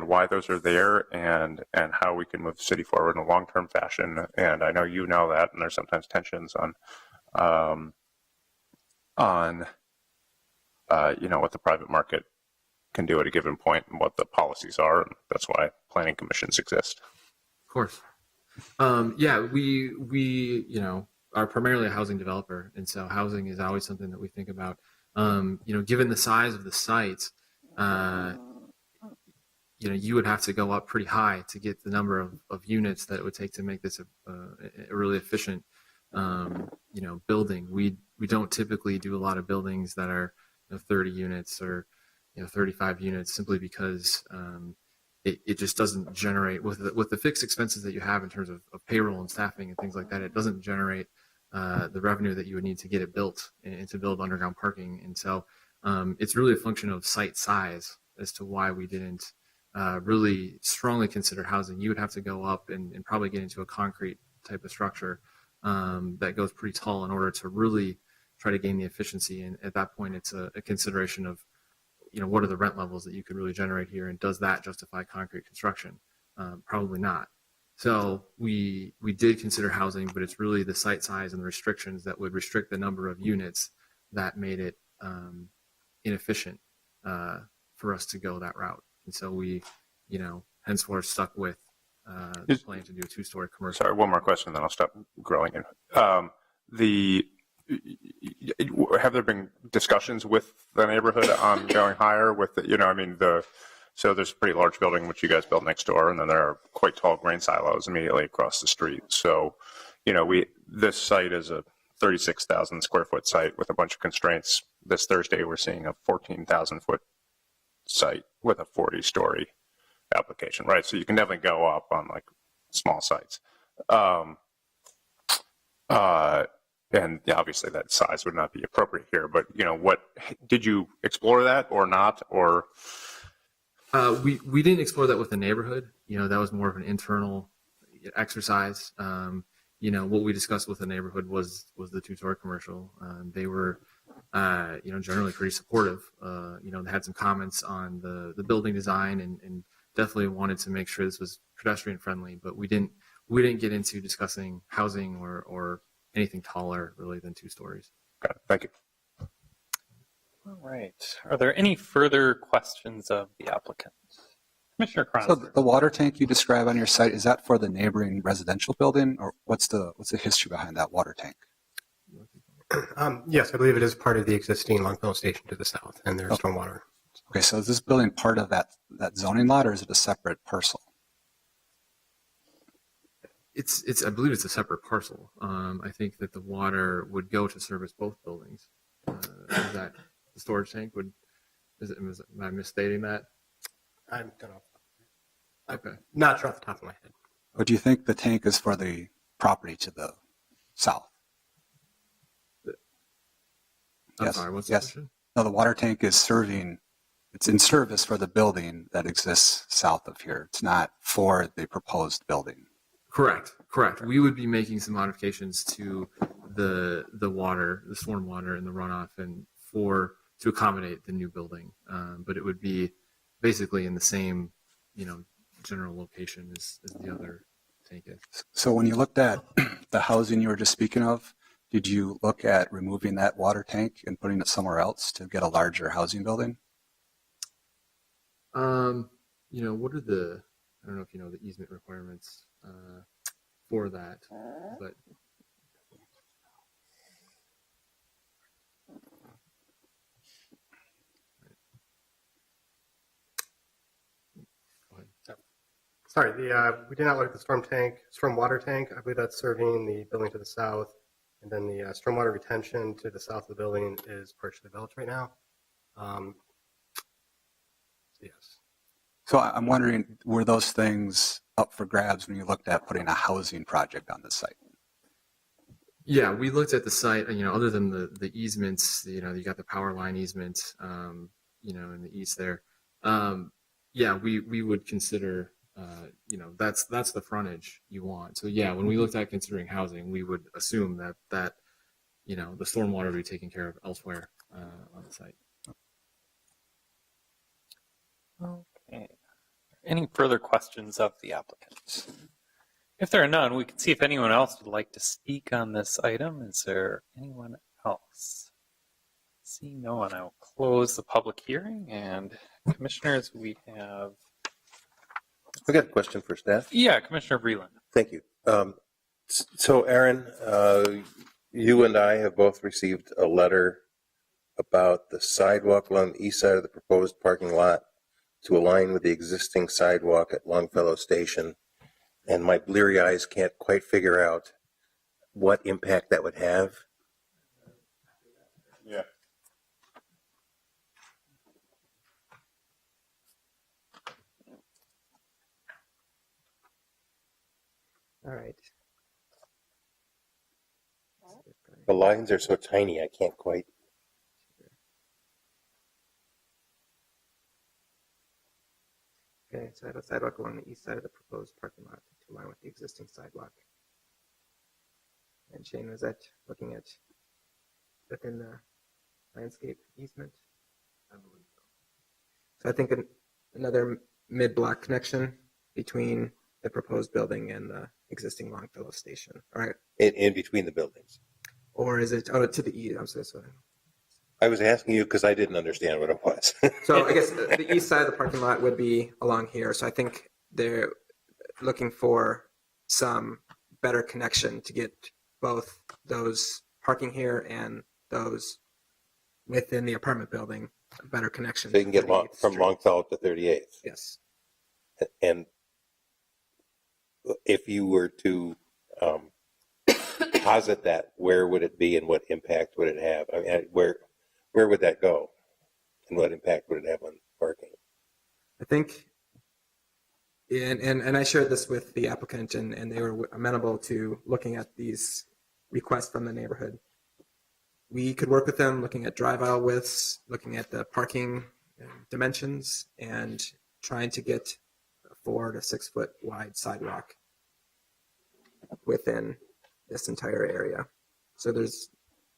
why those are there, and how we can move the city forward in a long-term fashion. And I know you know that, and there's sometimes tensions on what the private market can do at a given point and what the policies are, and that's why planning commissions exist.
Of course. Yeah, we are primarily a housing developer, and so housing is always something that we think about. Given the size of the site, you would have to go up pretty high to get the number of units that it would take to make this a really efficient, building. We don't typically do a lot of buildings that are 30 units or 35 units, simply because it just doesn't generate with the fixed expenses that you have in terms of payroll and staffing and things like that. It doesn't generate the revenue that you would need to get it built and to build underground parking. And so it's really a function of site size as to why we didn't really strongly consider housing. You would have to go up and probably get into a concrete type of structure that goes pretty tall in order to really try to gain the efficiency. And at that point, it's a consideration of, what are the rent levels that you could really generate here, and does that justify concrete construction? Probably not. So we did consider housing, but it's really the site size and the restrictions that would restrict the number of units that made it inefficient for us to go that route. And so we, henceforth stuck with the plan to do a 2-story commercial.
Sorry, one more question, then I'll stop growing in. Have there been discussions with the neighborhood on going higher with so there's a pretty large building which you guys built next door, and then there are quite tall grain silos immediately across the street. So, this site is a 36,000 square foot site with a bunch of constraints. This Thursday, we're seeing a 14,000 foot site with a 40-story application, right? So you can definitely go up on like small sites. And obviously that size would not be appropriate here, but what did you explore that or not, or?
We didn't explore that with the neighborhood. That was more of an internal exercise. What we discussed with the neighborhood was the 2-story commercial. They were, generally pretty supportive. They had some comments on the building design and definitely wanted to make sure this was pedestrian friendly, but we didn't get into discussing housing or anything taller really than 2 stories.
Got it. Thank you.
All right. Are there any further questions of the applicant? Commissioner Cronster.
So the water tank you describe on your site, is that for the neighboring residential building, or what's the history behind that water tank?
Yes, I believe it is part of the existing Longfellow station to the south, and there's stormwater.
Okay, so is this building part of that zoning lot, or is it a separate parcel?
I believe it's a separate parcel. I think that the water would go to service both buildings. Is that the storage tank am I misstating that?
I don't know.
Okay.
Not sure off the top of my head.
Or do you think the tank is for the property to the south?
I'm sorry, what's the question?
No, the water tank is it's in service for the building that exists south of here. It's not for the proposed building.
Correct. We would be making some modifications to the water, the storm water and the runoff, and to accommodate the new building. But it would be basically in the same, general location as the other tank is.
So when you looked at the housing you were just speaking of, did you look at removing that water tank and putting it somewhere else to get a larger housing building?
What are I don't know if you know the easement requirements for that, but
Sorry, we did not look at the storm water tank. I believe that's serving the building to the south, and then the stormwater retention to the south of the building is partially built right now. Yes.
So I'm wondering, were those things up for grabs when you looked at putting a housing project on the site?
Yeah, we looked at the site, other than the easements, you got the power line easement, in the east there. Yeah, we would consider, that's the frontage you want. So yeah, when we looked at considering housing, we would assume that the stormwater would be taken care of elsewhere on the site.
Okay. Any further questions of the applicant? If there are none, we can see if anyone else would like to speak on this item. Is there anyone else? Seeing no one, I will close the public hearing. And commissioners, we have...
I got a question for staff.
Yeah, Commissioner Vreeland.
Thank you. So Aaron, you and I have both received a letter about the sidewalk along the east side of the proposed parking lot to align with the existing sidewalk at Longfellow Station. And my bleary eyes can't quite figure out what impact that would have.
Yeah.
All right.
The lines are so tiny, I can't quite.
Okay, so I have a sidewalk along the east side of the proposed parking lot to align with the existing sidewalk. And Shane, was that looking at within the landscape easement? I believe so. So I think another mid-block connection between the proposed building and the existing Longfellow Station. All right.
In between the buildings.
Or is it to the east? I'm so sorry.
I was asking you because I didn't understand what it was.
So I guess the east side of the parking lot would be along here. So I think they're looking for some better connection to get both those parking here and those within the apartment building, a better connection.
So you can get from Longfellow to 38th.
Yes.
And if you were to posit that, where would it be and what impact would it have? I mean, where would that go? And what impact would it have on parking?
I think, and I shared this with the applicant, and they were amenable to looking at these requests from the neighborhood. We could work with them looking at drive aisle widths, looking at the parking dimensions, and trying to get a 4 to 6 foot wide sidewalk within this entire area. So there's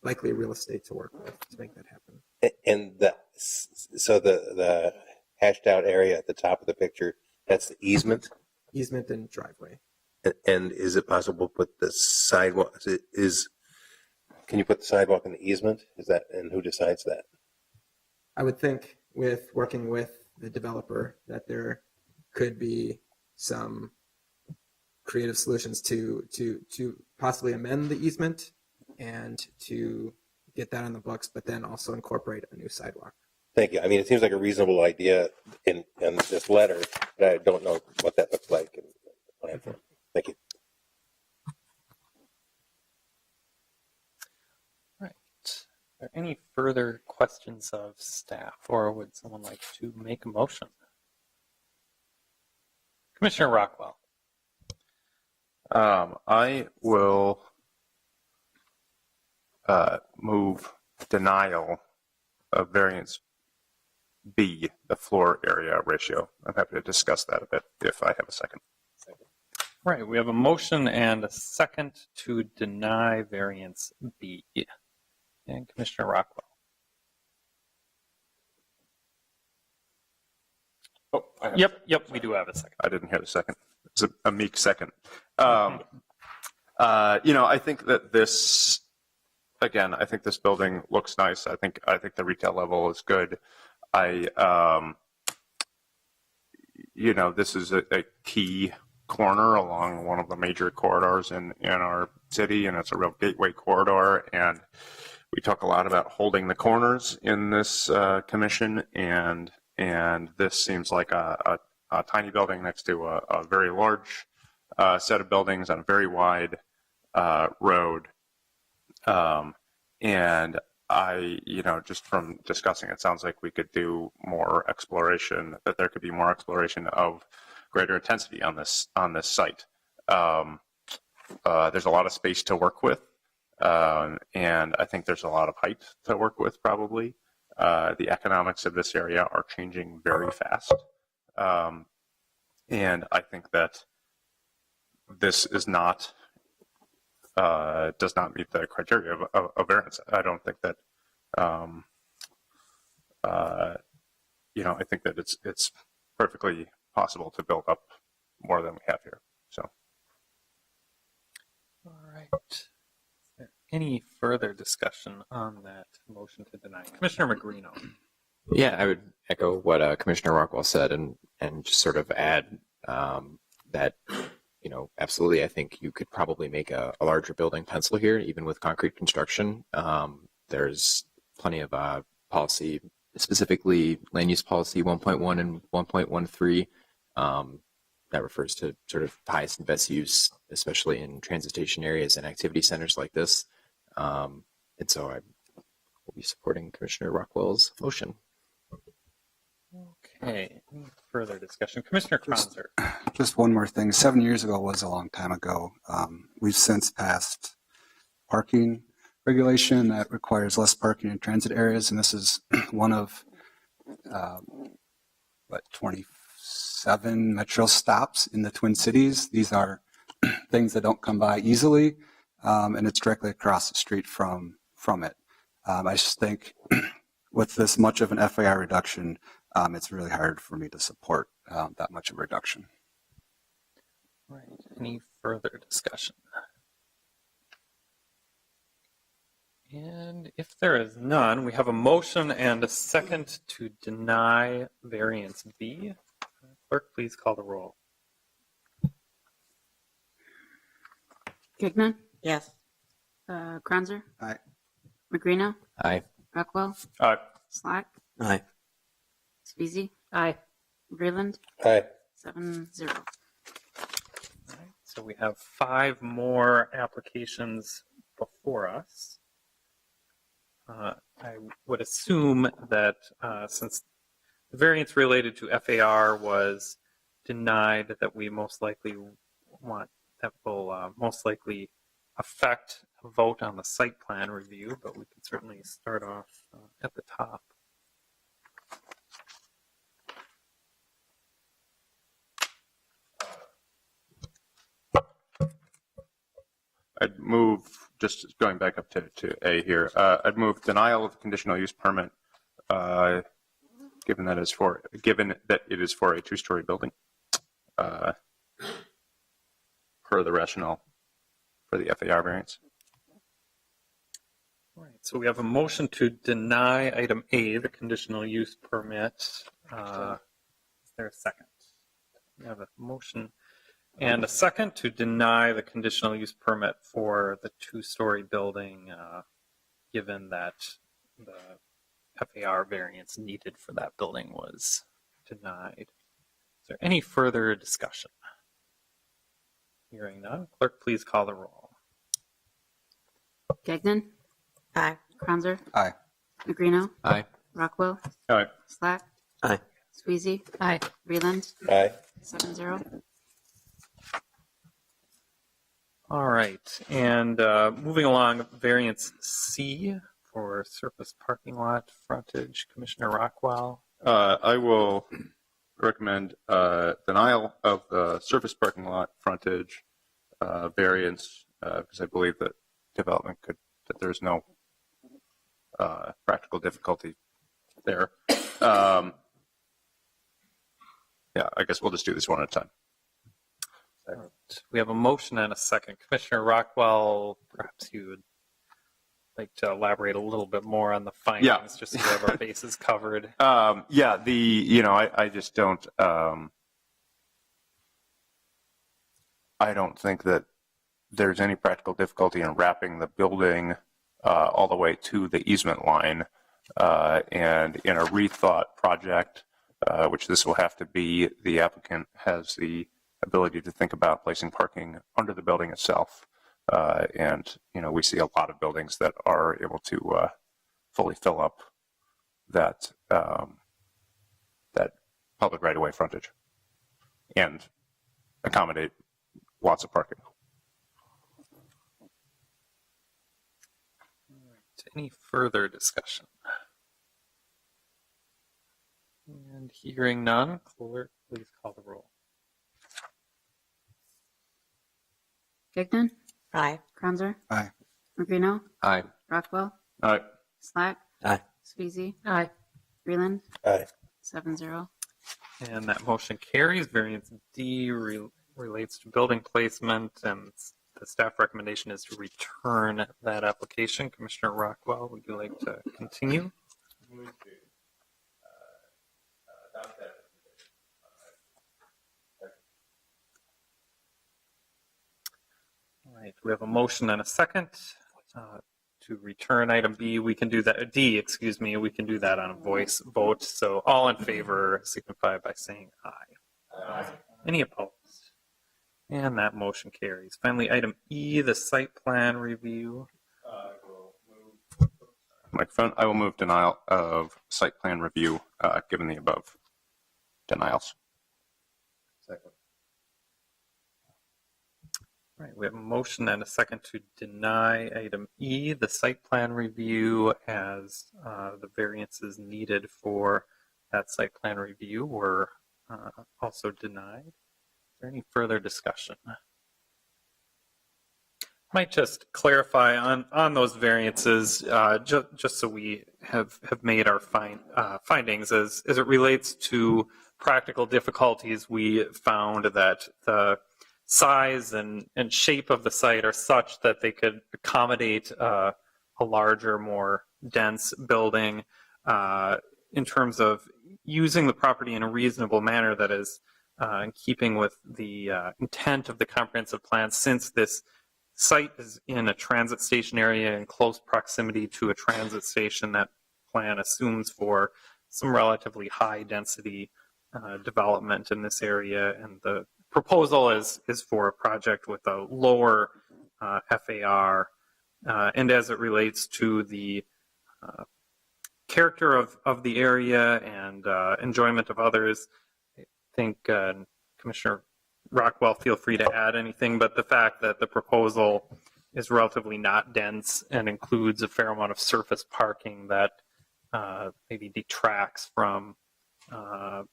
likely real estate to work with to make that happen.
And so the hashed out area at the top of the picture, that's the easement?
Easement and driveway.
And is it possible to put the sidewalk, can you put the sidewalk in the easement? And who decides that?
I would think with working with the developer that there could be some creative solutions to possibly amend the easement and to get that on the books, but then also incorporate a new sidewalk.
Thank you. I mean, it seems like a reasonable idea in this letter, but I don't know what that looks like. Thank you.
Right. Are there any further questions of staff, or would someone like to make a motion? Commissioner Rockwell.
I will move denial of variance B, the floor area ratio. I'm happy to discuss that a bit if I have a second.
Right, we have a motion and a second to deny variance B. And Commissioner Rockwell.
Oh,
Yep, we do have a second.
I didn't hear the second. It's a meek second. I think that this, again, I think this building looks nice. I think the retail level is good. This is a key corner along one of the major corridors in our city, and it's a real gateway corridor. And we talk a lot about holding the corners in this commission, and this seems like a tiny building next to a very large set of buildings on a very wide road. And just from discussing, it sounds like we could do more exploration, that there could be more exploration of greater intensity on this site. There's a lot of space to work with, and I think there's a lot of height to work with probably. The economics of this area are changing very fast, and I think that this is not does not meet the criteria of variance. I don't think that I think that it's perfectly possible to build up more than we have here. So.
All right. Is there any further discussion on that motion to deny? Commissioner Magrino.
Yeah, I would echo what Commissioner Rockwell said, and just sort of add that, absolutely, I think you could probably make a larger building pencil here, even with concrete construction. There's plenty of policy, specifically land use policy 1.1 and 1.13, that refers to sort of highest and best use, especially in transit station areas and activity centers like this. And so I will be supporting Commissioner Rockwell's motion.
Okay. Any further discussion? Commissioner Kronzer.
Just one more thing. 7 years ago was a long time ago. We've since passed parking regulation that requires less parking in transit areas, and this is one of 27 metro stops in the Twin Cities. These are things that don't come by easily, and it's directly across the street from it. I just think with this much of an FAR reduction, it's really hard for me to support that much of a reduction.
Right. Any further discussion? And if there is none, we have a motion and a second to deny variance B. Clerk, please call the roll.
Gignan?
Yes.
Kranzer?
Aye.
Magrino?
Aye.
Rockwell?
Aye.
Slack?
Aye.
Sweezy?
Aye.
Breland?
Aye.
7-0.
All right. So we have 5 more applications before us. I would assume that since the variance related to FAR was denied, that we most likely want that will most likely affect a vote on the site plan review, but we can certainly start off at the top.
I'd move, just going back up to A here, I'd move denial of conditional use permit, given that it is for a 2-story building, per the rationale for the FAR variance.
All right, so we have a motion to deny item A, the conditional use permit. Is there a second? We have a motion and a second to deny the conditional use permit for the 2-story building, given that the FAR variance needed for that building was denied. Is there any further discussion? Hearing none, clerk, please call the roll.
Gagnon?
Aye.
Kranzer?
Aye.
Magrino?
Aye.
Rockwell?
Aye.
Slack?
Aye.
Sweezy?
Aye.
Breland?
Aye.
7-0.
All right, and moving along, variance C for surface parking lot frontage, Commissioner Rockwell.
I will recommend denial of the surface parking lot frontage variance because I believe that that there's no practical difficulty there. Yeah, I guess we'll just do this one at a time.
We have a motion and a second. Commissioner Rockwell, perhaps you would like to elaborate a little bit more on the findings, just so we have our bases covered.
I just don't. I don't think that there's any practical difficulty in wrapping the building all the way to the easement line, and in a rethought project, which this will have to be, the applicant has the ability to think about placing parking under the building itself. And we see a lot of buildings that are able to fully fill up that that public right-of-way frontage. and accommodate lots of parking.
Any further discussion? And hearing none, clerk, please call the roll.
Gignan?
Aye.
Kranzer?
Aye.
Magrino?
Aye.
Rockwell?
Aye.
Slack?
Aye.
Sweezy?
Aye.
Freeland?
Aye.
7-0.
And that motion carries. Variance D relates to building placement, and the staff recommendation is to return that application. Commissioner Rockwell, would you like to continue? All right, we have a motion and a second to return item B. We can do that, D, excuse me, we can do that on a voice vote. So all in favor signify by saying aye. Aye. Any opposed? And that motion carries. Finally, item E, the site plan review.
Microphone. I will move denial of site plan review given the above denials.
Second.
All right, we have a motion and a second to deny item E, the site plan review, as the variances needed for that site plan review were also denied. Is there any further discussion? Might just clarify on those variances, just so we have made our findings as it relates to practical difficulties. We found that the size and shape of the site are such that they could accommodate a larger, more dense building in terms of using the property in a reasonable manner that is in keeping with the intent of the comprehensive plan, since this site is in a transit station area in close proximity to a transit station. That plan assumes for some relatively high density development in this area, and the proposal is for a project with a lower FAR. And as it relates to the character of the area and enjoyment of others, I think Commissioner Rockwell, feel free to add anything, but the fact that the proposal is relatively not dense and includes a fair amount of surface parking that maybe detracts from the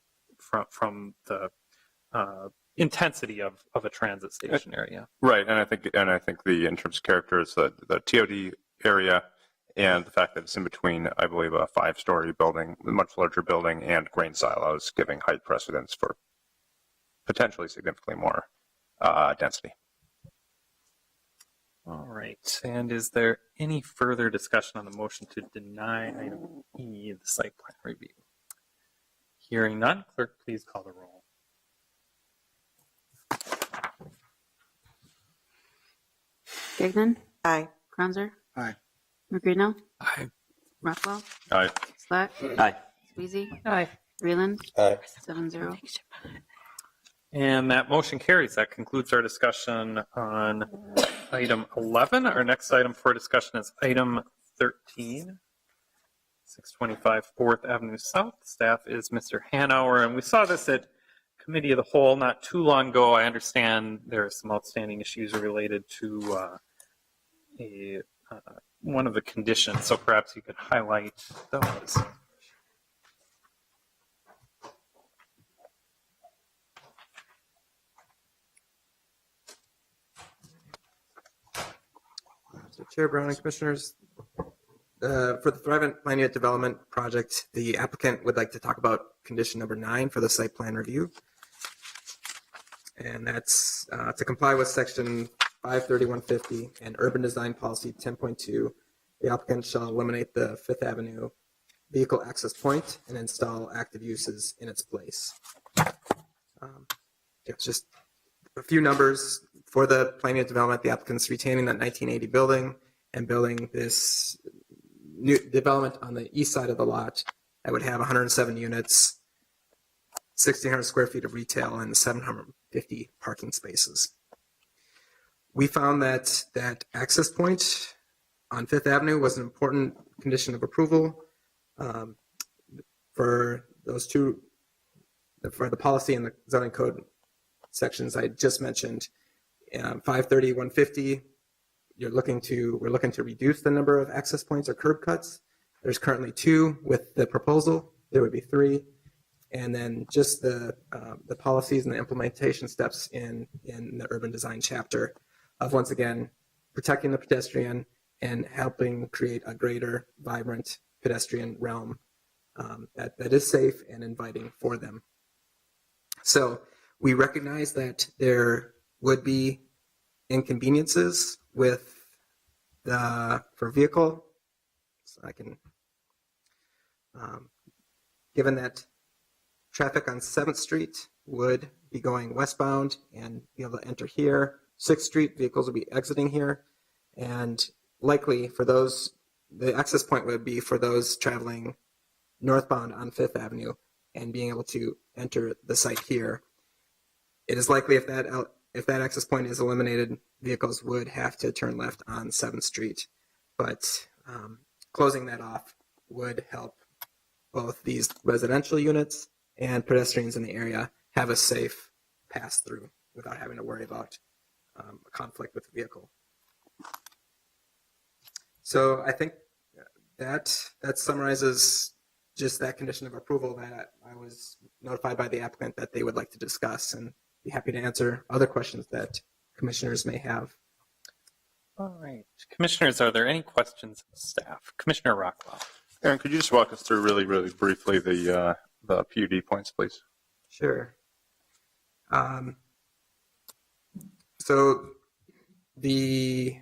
intensity of a transit station area.
Right, and I think the in terms of character is the TOD area, and the fact that it's in between, I believe, a 5-story building, a much larger building, and grain silos, giving height precedence for potentially significantly more density.
All right, and is there any further discussion on the motion to deny item E, the site plan review? Hearing none, clerk, please call the roll.
Gignan?
Aye.
Kranzer?
Aye.
Magrino?
Aye.
Rockwell?
Aye.
Slack?
Aye.
Sweezy?
Aye.
Freeland?
Aye.
7-0.
And that motion carries. That concludes our discussion on item 11. Our next item for discussion is item 13, 625 4th Avenue South. Staff is Mr. Hanauer, and we saw this at Committee of the Whole not too long ago. I understand there are some outstanding issues related to one of the conditions, so perhaps you could highlight those.
So Chair Brown and Commissioners, for the Thrivent Plan Unit Development Project, the applicant would like to talk about condition number 9 for the site plan review. And that's to comply with section 53150 and urban design policy 10.2, the applicant shall eliminate the 5th Avenue vehicle access point and install active uses in its place. It's just a few numbers. For the plan unit development, the applicant's retaining that 1980 building and building this new development on the east side of the lot that would have 107 units, 1,600 square feet of retail, and 750 parking spaces. We found that that access point on 5th Avenue was an important condition of approval for those two, for the policy and the zoning code sections I just mentioned. 530, 150, we're looking to reduce the number of access points or curb cuts. There's currently 2. With the proposal, there would be 3. And then just the policies and the implementation steps in the urban design chapter of, once again, protecting the pedestrian and helping create a greater, vibrant pedestrian realm that is safe and inviting for them. So we recognize that there would be inconveniences for vehicle. So I can, given that traffic on 7th Street would be going westbound and be able to enter here. 6th Street, vehicles will be exiting here. And likely for those, the access point would be for those traveling northbound on 5th Avenue and being able to enter the site here. It is likely if that access point is eliminated, vehicles would have to turn left on 7th Street. But closing that off would help both these residential units and pedestrians in the area have a safe pass through without having to worry about a conflict with the vehicle. So I think that summarizes just that condition of approval that I was notified by the applicant that they would like to discuss, and be happy to answer other questions that commissioners may have.
All right. Commissioners, are there any questions of staff? Commissioner Rockwell.
Aaron, could you just walk us through really, really briefly the PUD points, please?
Sure. So the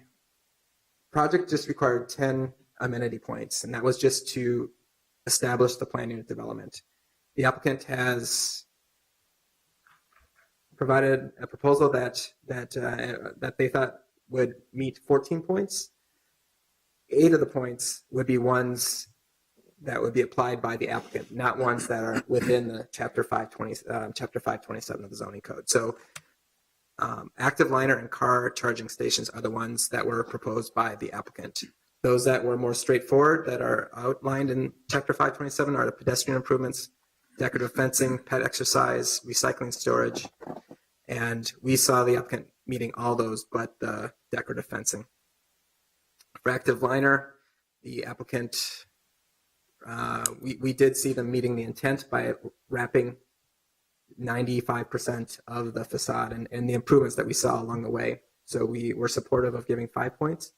project just required 10 amenity points, and that was just to establish the plan unit development. The applicant has provided a proposal that they thought would meet 14 points. 8 of the points would be ones that would be applied by the applicant, not ones that are within the Chapter 527 of the zoning code. So active liner and car charging stations are the ones that were proposed by the applicant. Those that were more straightforward, that are outlined in Chapter 527, are the pedestrian improvements, decorative fencing, pet exercise, recycling storage, and we saw the applicant meeting all those but the decorative fencing. For active liner, the applicant, we did see them meeting the intent by wrapping 95% of the facade and the improvements that we saw along the way. So we were supportive of giving 5 points.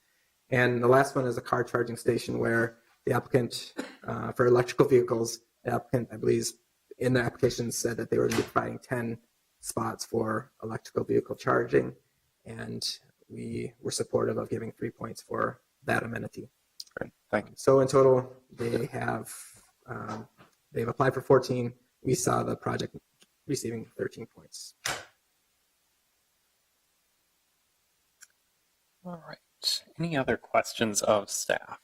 And the last one is a car charging station where the applicant, for electrical vehicles, the applicant, I believe, in the application said that they were providing 10 spots for electrical vehicle charging. And we were supportive of giving 3 points for that amenity.
Great, thank you.
So in total, they have they've applied for 14. We saw the project receiving 13 points.
All right. Any other questions of staff?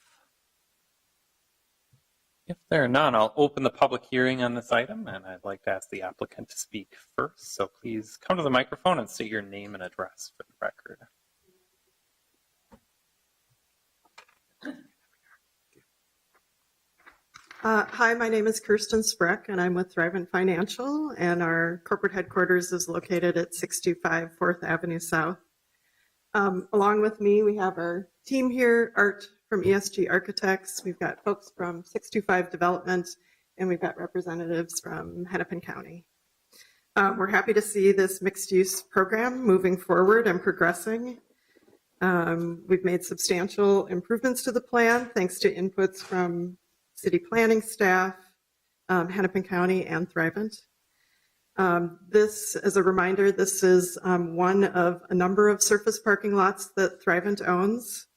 If there are none, I'll open the public hearing on this item, and I'd like to ask the applicant to speak first. So please come to the microphone and state your name and address for the record.
Hi, my name is Kirsten Spreck, and I'm with Thrivent Financial, and our corporate headquarters is located at 625 4th Avenue South. Along with me, we have our team here, Art from ESG Architects. We've got folks from 625 Development, and we've got representatives from Hennepin County. We're happy to see this mixed-use program moving forward and progressing. We've made substantial improvements to the plan, thanks to inputs from city planning staff, Hennepin County, and Thrivent. This, as a reminder, this is one of a number of surface parking lots that Thrivent owns,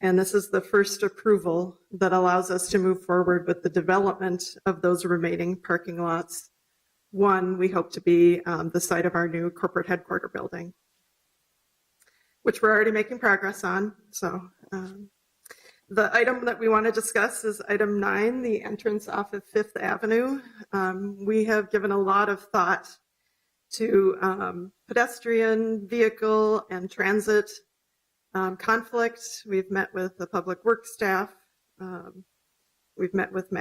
and this is the first approval that allows us to move forward with the development of those remaining parking lots. One, we hope to be the site of our new corporate headquarter building, which we're already making progress on. So the item that we want to discuss is item 9, the entrance off of 5th Avenue. We have given a lot of thought to pedestrian, vehicle, and transit conflict. We've met with the public works staff. We've met with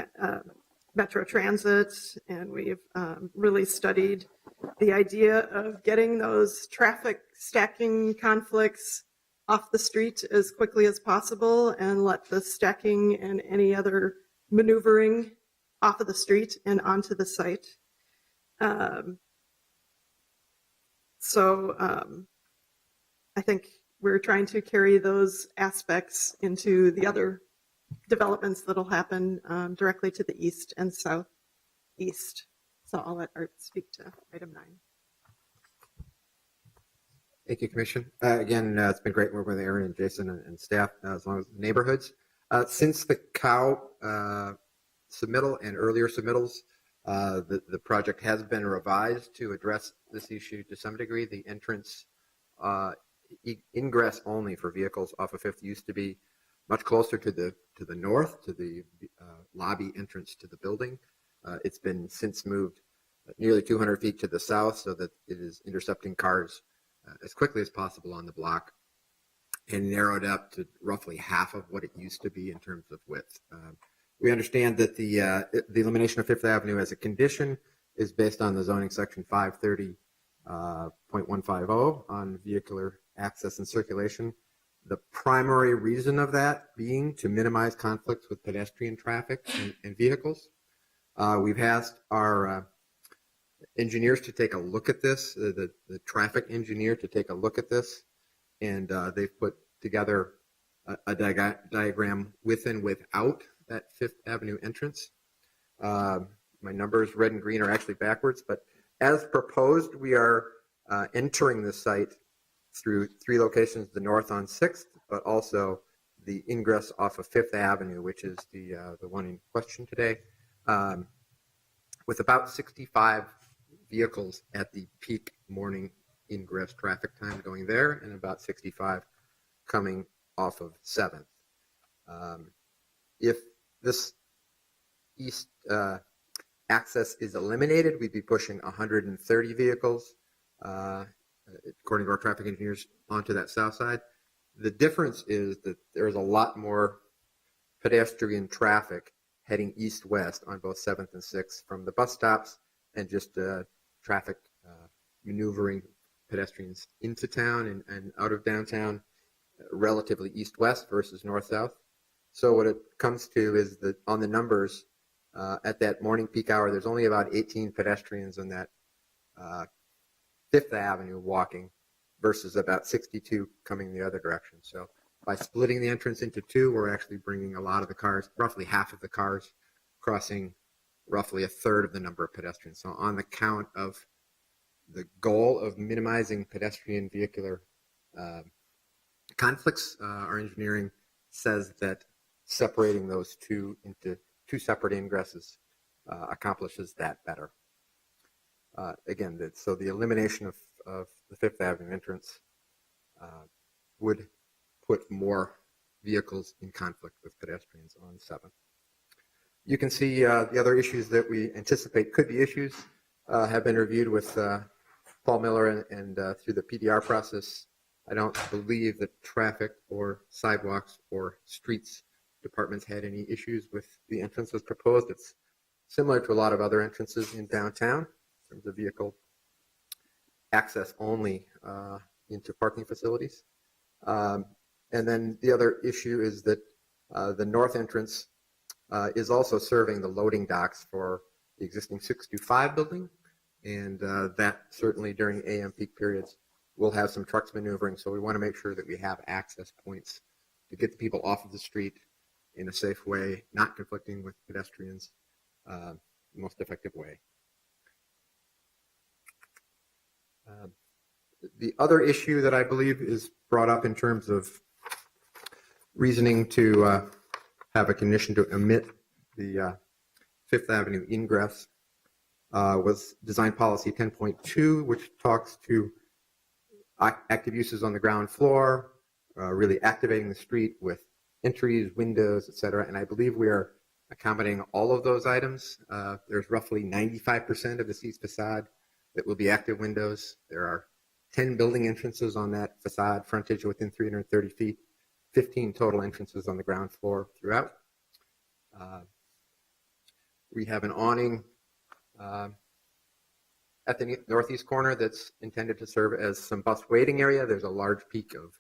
Metro Transit, and we've really studied the idea of getting those traffic stacking conflicts off the street as quickly as possible and let the stacking and any other maneuvering off of the street and onto the site. I think we're trying to carry those aspects into the other developments that'll happen directly to the east and southeast. So I'll let Art speak to item 9.
Thank you, Commission. Again, it's been great working with Aaron and Jason and staff, as long as the neighborhoods. Since the cow submittal and earlier submittals, the project has been revised to address this issue to some degree. The entrance ingress only for vehicles off of 5th used to be much closer to the north, to the lobby entrance to the building. It's been since moved nearly 200 feet to the south so that it is intercepting cars as quickly as possible on the block, and narrowed up to roughly half of what it used to be in terms of width. We understand that the elimination of 5th Avenue as a condition is based on the zoning section 530.150 on vehicular access and circulation. The primary reason of that being to minimize conflicts with pedestrian traffic and vehicles. We've asked our engineers to take a look at this, the traffic engineer to take a look at this, and they've put together a diagram with and without that 5th Avenue entrance. My numbers, red and green, are actually backwards, but as proposed, we are entering the site through 3 locations, the north on 6th, but also the ingress off of 5th Avenue, which is the one in question today, with about 65 vehicles at the peak morning ingress traffic time going there, and about 65 coming off of 7th. If this east access is eliminated, we'd be pushing 130 vehicles, according to our traffic engineers, onto that south side. The difference is that there's a lot more pedestrian traffic heading east-west on both 7th and 6th from the bus stops and just traffic maneuvering pedestrians into town and out of downtown, relatively east-west versus north-south. So what it comes to is that on the numbers, at that morning peak hour, there's only about 18 pedestrians on that 5th Avenue walking versus about 62 coming the other direction. So by splitting the entrance into 2, we're actually bringing a lot of the cars, roughly half of the cars, crossing roughly a third of the number of pedestrians. So on the count of the goal of minimizing pedestrian vehicular conflicts, our engineering says that separating those 2 into 2 separate ingresses accomplishes that better. Again, so the elimination of the 5th Avenue entrance would put more vehicles in conflict with pedestrians on 7th. You can see the other issues that we anticipate could be issues have been reviewed with Paul Miller and through the PDR process. I don't believe that traffic or sidewalks or streets departments had any issues with the entrance as proposed. It's similar to a lot of other entrances in downtown in terms of vehicle access only into parking facilities. And then the other issue is that the north entrance is also serving the loading docks for the existing 625 building. And that certainly during AM peak periods will have some trucks maneuvering. So we want to make sure that we have access points to get the people off of the street in a safe way, not conflicting with pedestrians, the most effective way. The other issue that I believe is brought up in terms of reasoning to have a condition to omit the 5th Avenue ingress was Design Policy 10.2, which talks to active uses on the ground floor, really activating the street with entries, windows, etc. And I believe we are accommodating all of those items. There's roughly 95% of the east facade that will be active windows. There are 10 building entrances on that facade, frontage within 330 feet, 15 total entrances on the ground floor throughout. We have an awning at the northeast corner that's intended to serve as some bus waiting area. There's a large peak of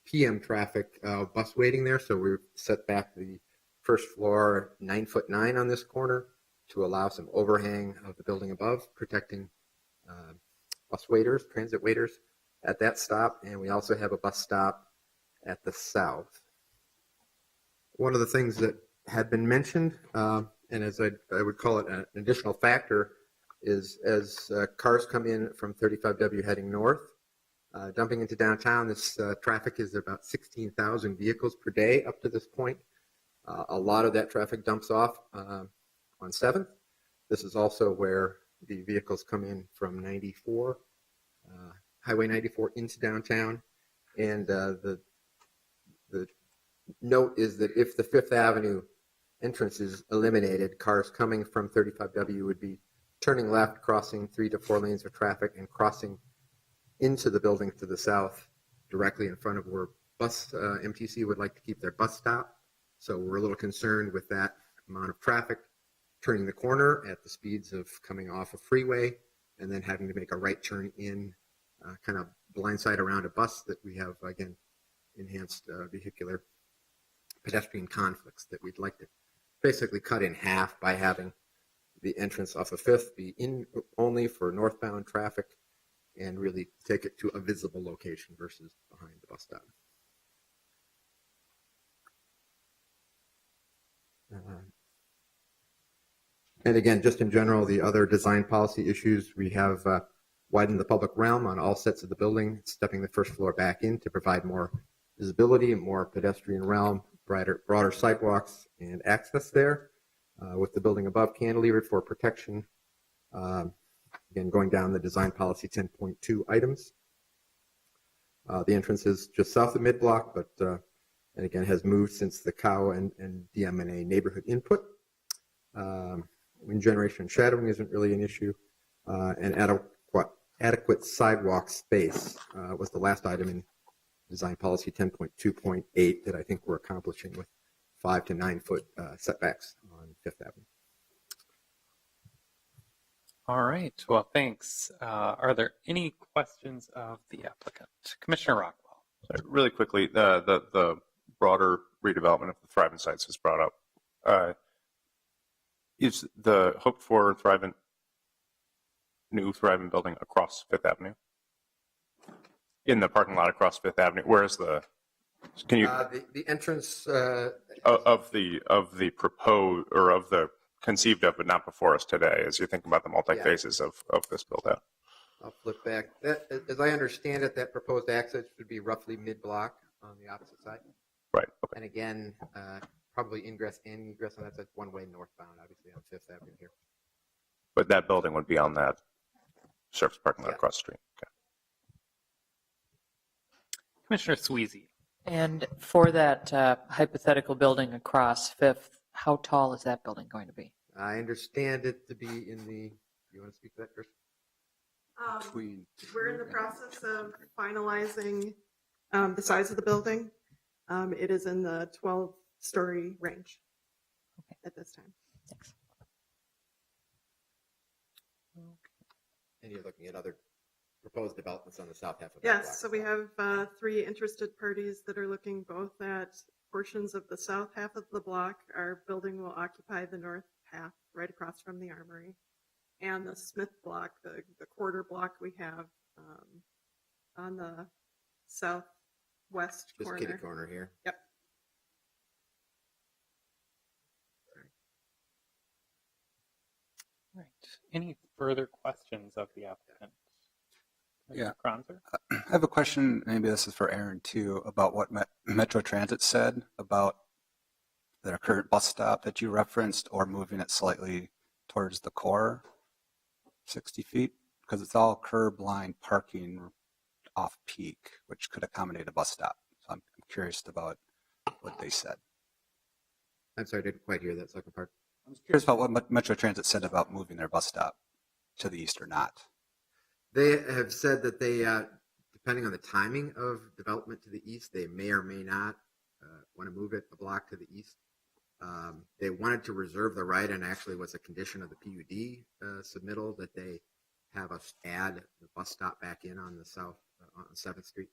PM traffic bus waiting there, so we set back the first floor 9'9" on this corner to allow some overhang of the building above, protecting bus waiters, transit waiters at that stop. And we also have a bus stop at the south. One of the things that had been mentioned, and as I would call it an additional factor, is as cars come in from 35W heading north, dumping into downtown, this traffic is about 16,000 vehicles per day up to this point. A lot of that traffic dumps off on 7th. This is also where the vehicles come in from 94, Highway 94 into downtown. And the note is that if the 5th Avenue entrance is eliminated, cars coming from 35W would be turning left, crossing 3 to 4 lanes of traffic, and crossing into the building to the south, directly in front of where MTC would like to keep their bus stop. So we're a little concerned with that amount of traffic turning the corner at the speeds of coming off a freeway and then having to make a right turn in, kind of blindside around a bus that we have, again, enhanced vehicular pedestrian conflicts that we'd like to basically cut in half by having the entrance off of 5th be in only for northbound traffic and really take it to a visible location versus behind the bus stop. And again, just in general, the other design policy issues, we have widened the public realm on all sets of the building, stepping the first floor back in to provide more visibility and more pedestrian realm, broader sidewalks and access there, with the building above cantilevered for protection. Again, going down the design policy 10.2 items. The entrance is just south of mid-block, but and again has moved since the COW and DMNA neighborhood input. Wind generation and shadowing isn't really an issue, and adequate sidewalk space was the last item in design policy 10.2.8 that I think we're accomplishing with 5 to 9 foot setbacks on 5th Avenue.
All right. Well, thanks. Are there any questions of the applicant? Commissioner Rockwell.
Really quickly, the broader redevelopment of the Thrivent sites was brought up. Is the hope for new Thrivent building across 5th Avenue? In the parking lot across 5th Avenue? Where is the? Can you
the entrance
of the proposed or of the conceived of, but not before us today, as you think about the multi phases of this build out?
I'll flip back. As I understand it, that proposed access would be roughly mid-block on the opposite side.
Right. Okay.
And again, probably ingress and egress on that side, one-way northbound, obviously on 5th Avenue here.
But that building would be on that surface parking lot across the street. Okay.
Commissioner Sweezy.
And for that hypothetical building across 5th, how tall is that building going to be?
I understand it to be in the, you want to speak to that, Chris?
We're in the process of finalizing the size of the building. It is in the 12-story range at this time.
Thanks.
And you're looking at other proposed developments on the south half of the block.
Yes, so we have 3 interested parties that are looking both at portions of the south half of the block. Our building will occupy the north half right across from the Armory. And the Smith block, the quarter block we have on the southwest corner.
Just kitty corner here.
Yep.
Right. Any further questions of the applicant?
Yeah.
Kronzer?
I have a question, maybe this is for Aaron too, about what Metro Transit said about their current bus stop that you referenced, or moving it slightly towards the core, 60 feet, because it's all curb line parking off peak, which could accommodate a bus stop. So I'm curious about what they said.
I'm sorry, I didn't quite hear that second part.
I'm curious about what Metro Transit said about moving their bus stop to the east or not.
They have said that they, depending on the timing of development to the east, they may or may not want to move it a block to the east. They wanted to reserve the right, and actually was a condition of the PUD submittal that they have us add the bus stop back in on the south, on 7th Street.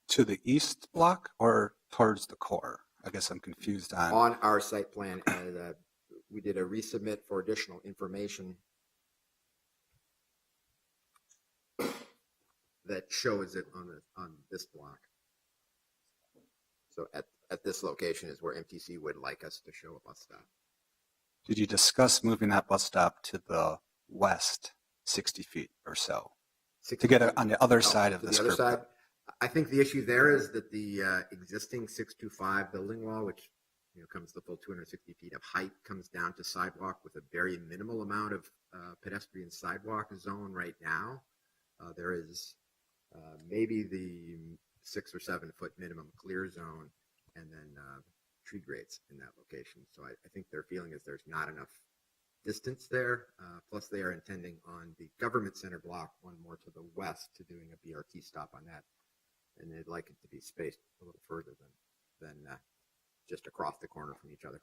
To the east block or towards the core? I guess I'm confused on.
On our site plan, we did a resubmit for additional information that shows it on this block. So at this location is where MTC would like us to show a bus stop.
Did you discuss moving that bus stop to the west 60 feet or so to get it on the other side of this
the other
curb
side?
cut?
I think the issue there is that the existing 625 building wall, which comes the full 260 feet of height, comes down to sidewalk with a very minimal amount of pedestrian sidewalk zone right now. There is maybe the 6 or 7 foot minimum clear zone, and then tree grades in that location. So I think their feeling is there's not enough distance there. Plus, they are intending on the government center block, one more to the west, to doing a BRT stop on that, and they'd like it to be spaced a little further than just across the corner from each other.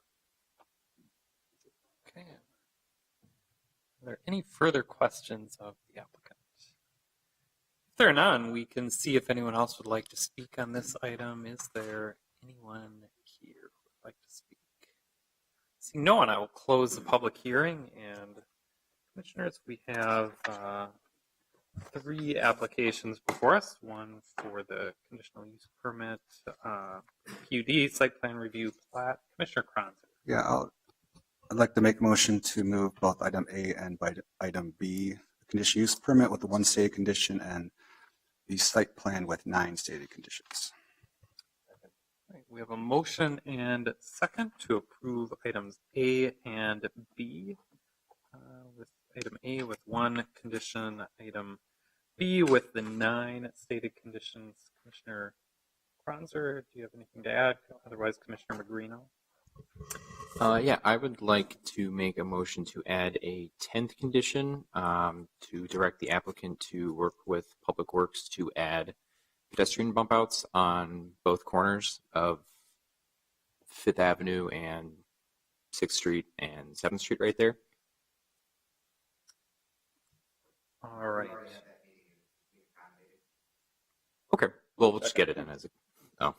Okay. Are there any further questions of the applicant? If there are none, we can see if anyone else would like to speak on this item. Is there anyone here who would like to speak? Seeing no one, I will close the public hearing. And commissioners, we have 3 applications before us. One for the conditional use permit, PUD, site plan review plat. Commissioner Kronzer.
Yeah, I'd like to make a motion to move both item A and item B, conditional use permit with the 1 stated condition and the site plan with 9 stated conditions.
We have a motion and second to approve items A and B. With item A with 1 condition, item B with the 9 stated conditions. Commissioner Kronzer, do you have anything to add? Otherwise, Commissioner Magrino.
Yeah, I would like to make a motion to add a 10th condition to direct the applicant to work with Public Works to add pedestrian bump outs on both corners of 5th Avenue and 6th Street and 7th Street right there.
All right.
Okay, well, we'll just get it in as a, oh.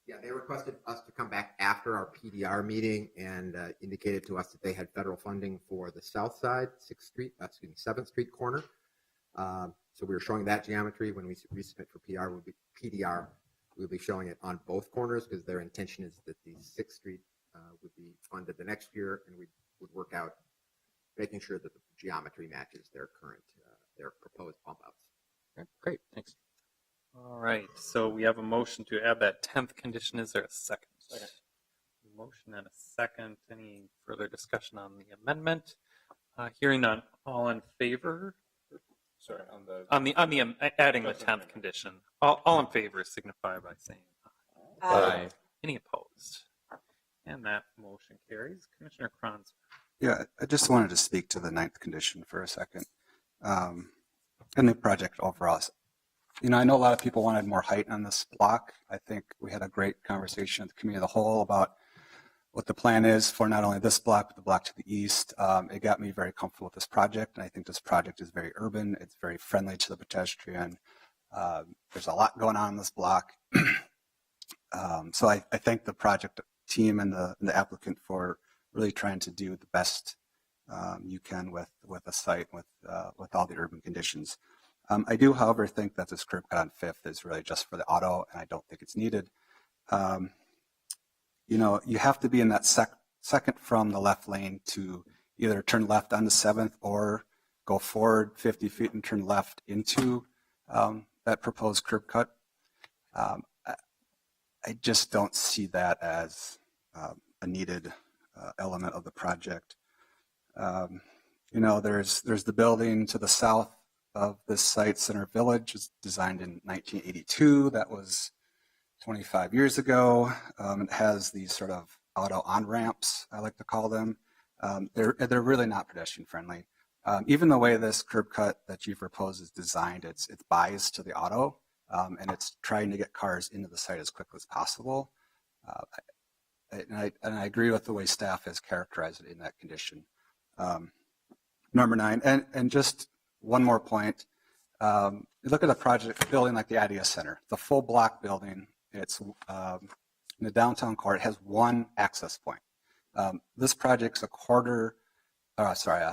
Yeah, they requested us to come back after our PDR meeting and indicated to us that they had federal funding for the south side, 7th Street corner. So we were showing that geometry. When we resubmit for PDR, we'll be showing it on both corners because their intention is that the 6th Street would be funded the next year, and we would work out making sure that the geometry matches their current, their proposed bump outs.
Okay, great, thanks.
All right, so we have a motion to add that 10th condition. Is there a second? Second. Motion and a second. Any further discussion on the amendment? Hearing none. All in favor?
Sorry,
on the adding the 10th condition. All in favor signify by saying aye.
Aye.
Any opposed? And that motion carries. Commissioner Kronz.
Yeah, I just wanted to speak to the 9th condition for a second. And the project overall. I know a lot of people wanted more height on this block. I think we had a great conversation with the community as a whole about what the plan is for not only this block, but the block to the east. It got me very comfortable with this project, and I think this project is very urban. It's very friendly to the pedestrian. There's a lot going on in this block. So I thank the project team and the applicant for really trying to do the best you can with a site with all the urban conditions. I do, however, think that this curb cut on 5th is really just for the auto, and I don't think it's needed. You have to be in that second from the left lane to either turn left onto 7th or go forward 50 feet and turn left into that proposed curb cut. I just don't see that as a needed element of the project. There's the building to the south of this site, Center Village, is designed in 1982. That was 25 years ago. It has these sort of auto on-ramps, I like to call them. They're really not pedestrian friendly. Even the way this curb cut that you've proposed is designed, it's biased to the auto, and it's trying to get cars into the site as quickly as possible. And I agree with the way staff has characterized it in that condition. Number 9, and just one more point. You look at a project building like the IDEA Center, the full block building. It's in the downtown core. It has one access point. This project's a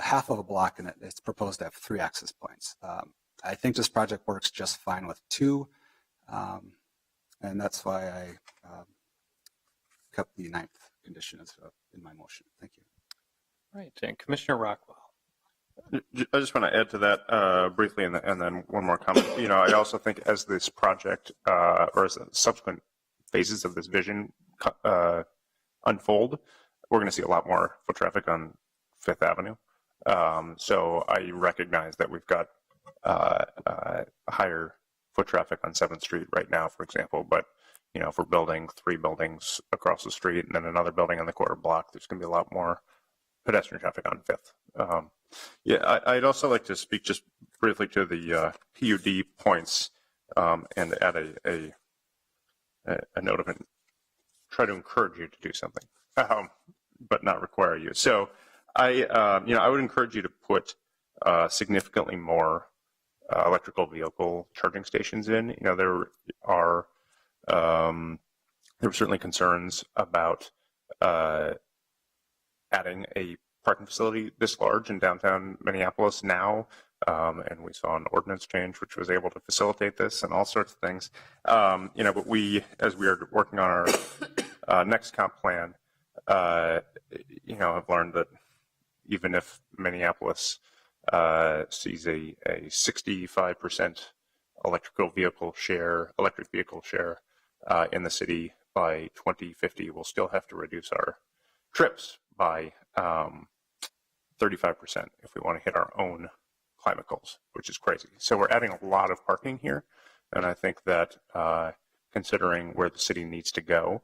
half of a block, and it's proposed to have 3 access points. I think this project works just fine with 2, and that's why I kept the 9th condition in my motion. Thank you.
All right, and Commissioner Rockwell.
I just want to add to that briefly, and then one more comment. I also think as this project or as the subsequent phases of this vision unfold, we're going to see a lot more foot traffic on Fifth Avenue. So I recognize that we've got higher foot traffic on 7th Street right now, for example, but if we're building 3 buildings across the street and then another building on the quarter block, there's going to be a lot more pedestrian traffic on 5th. I'd also like to speak just briefly to the PUD points and add a note of it. Try to encourage you to do something, but not require you. So I would encourage you to put significantly more electrical vehicle charging stations in. There were certainly concerns about adding a parking facility this large in downtown Minneapolis now, and we saw an ordinance change which was able to facilitate this and all sorts of things. But we, as we are working on our next comp plan, have learned that even if Minneapolis sees a 65% electric vehicle share in the city by 2050, we'll still have to reduce our trips by 35% if we want to hit our own climate goals, which is crazy. So we're adding a lot of parking here, and I think that considering where the city needs to go,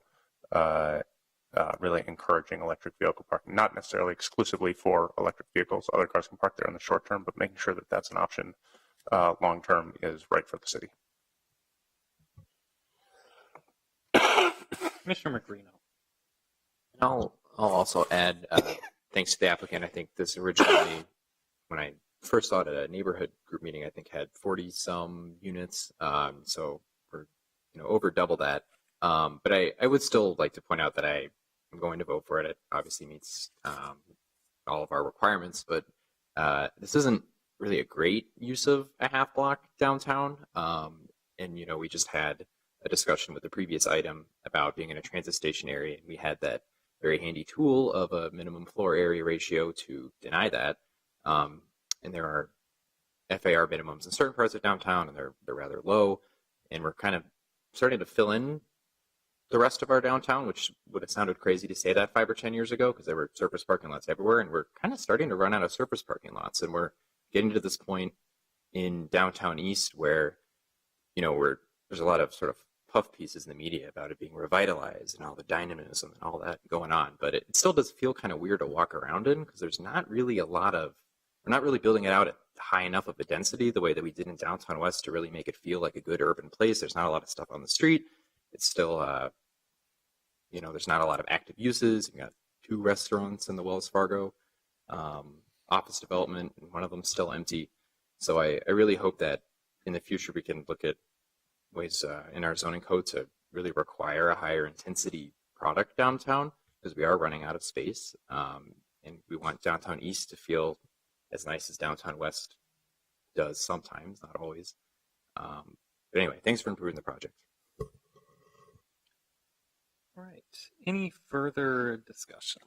really encouraging electric vehicle parking, not necessarily exclusively for electric vehicles. Other cars can park there in the short term, but making sure that that's an option long term is right for the city.
Commissioner Magrino.
I'll also add, thanks to the applicant, I think this originally, when I first saw it at a neighborhood group meeting, I think had 40-some units. So we're over double that. But I would still like to point out that I am going to vote for it. It obviously meets all of our requirements, but this isn't really a great use of a half block downtown. And we just had a discussion with the previous item about being in a transit station area, and we had that very handy tool of a minimum floor area ratio to deny that. And there are FAR minimums in certain parts of downtown, and they're rather low. And we're kind of starting to fill in the rest of our downtown, which would have sounded crazy to say that 5 or 10 years ago because there were surface parking lots everywhere. And we're kind of starting to run out of surface parking lots. And we're getting to this point in downtown East where, there's a lot of sort of puff pieces in the media about it being revitalized and all the dynamism and all that going on. But it still does feel kind of weird to walk around in because there's not really we're not really building it out at high enough of a density the way that we did in downtown West to really make it feel like a good urban place. There's not a lot of stuff on the street. It's still, there's not a lot of active uses. You got 2 restaurants in the Wells Fargo office development, and one of them's still empty. So I really hope that in the future we can look at ways in our zoning code to really require a higher intensity product downtown because we are running out of space. And we want downtown East to feel as nice as downtown West does sometimes, not always. But anyway, thanks for improving the project.
All right. Any further discussion?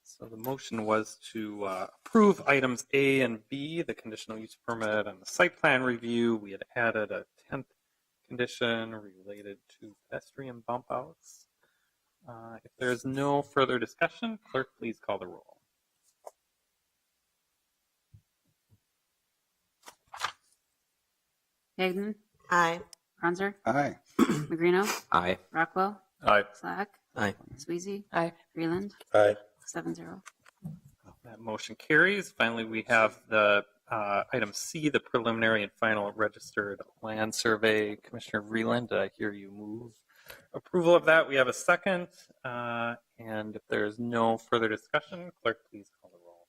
So the motion was to approve items A and B, the conditional use permit and the site plan review. We had added a 10th condition related to pedestrian bump outs. If there's no further discussion, clerk, please call the roll.
Gagnon?
Aye.
Franzer?
Aye.
Magrino?
Aye.
Rockwell?
Aye.
Slack?
Aye.
Sweezy?
Aye.
Freeland?
Aye.
7-0.
That motion carries. Finally, we have the item C, the preliminary and final registered land survey. Commissioner Vreeland, did I hear you move? approval of that. We have a second. And if there's no further discussion, clerk, please call the roll.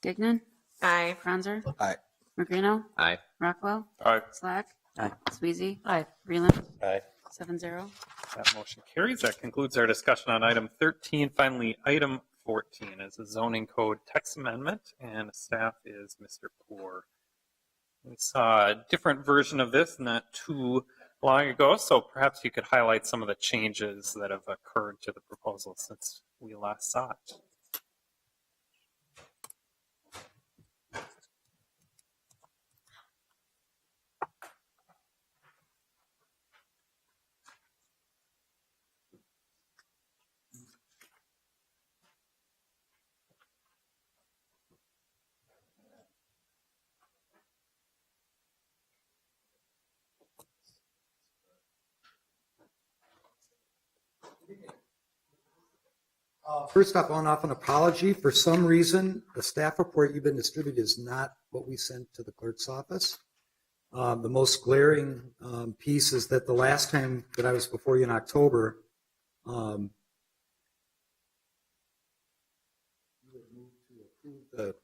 Dignan?
Aye.
Franzer?
Aye.
Magrino?
Aye.
Rockwell?
Aye.
Slack?
Aye.
Sweezy?
Aye.
Freeland?
Aye.
7-0.
That motion carries. That concludes our discussion on item 13. Finally, item 14 is a zoning code text amendment, and staff is Mr. Poor. We saw a different version of this not too long ago, so perhaps you could highlight some of the changes that have occurred to the proposal since we last saw it.
First off, an apology. For some reason, the staff report you've been distributed is not what we sent to the clerk's office. The most glaring piece is that the last time that I was before you in October, you moved to approve the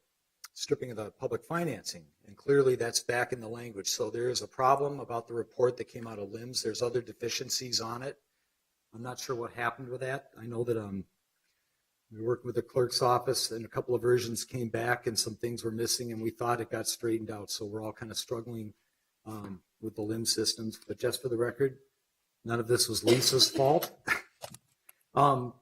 stripping of the public financing, and clearly that's back in the language. So there is a problem about the report that came out of LIMS. There's other deficiencies on it. I'm not sure what happened with that. I know that we worked with the clerk's office and a couple of versions came back and some things were missing and we thought it got straightened out. So we're all kind of struggling with the LIMS systems. But just for the record, none of this was Lisa's fault. But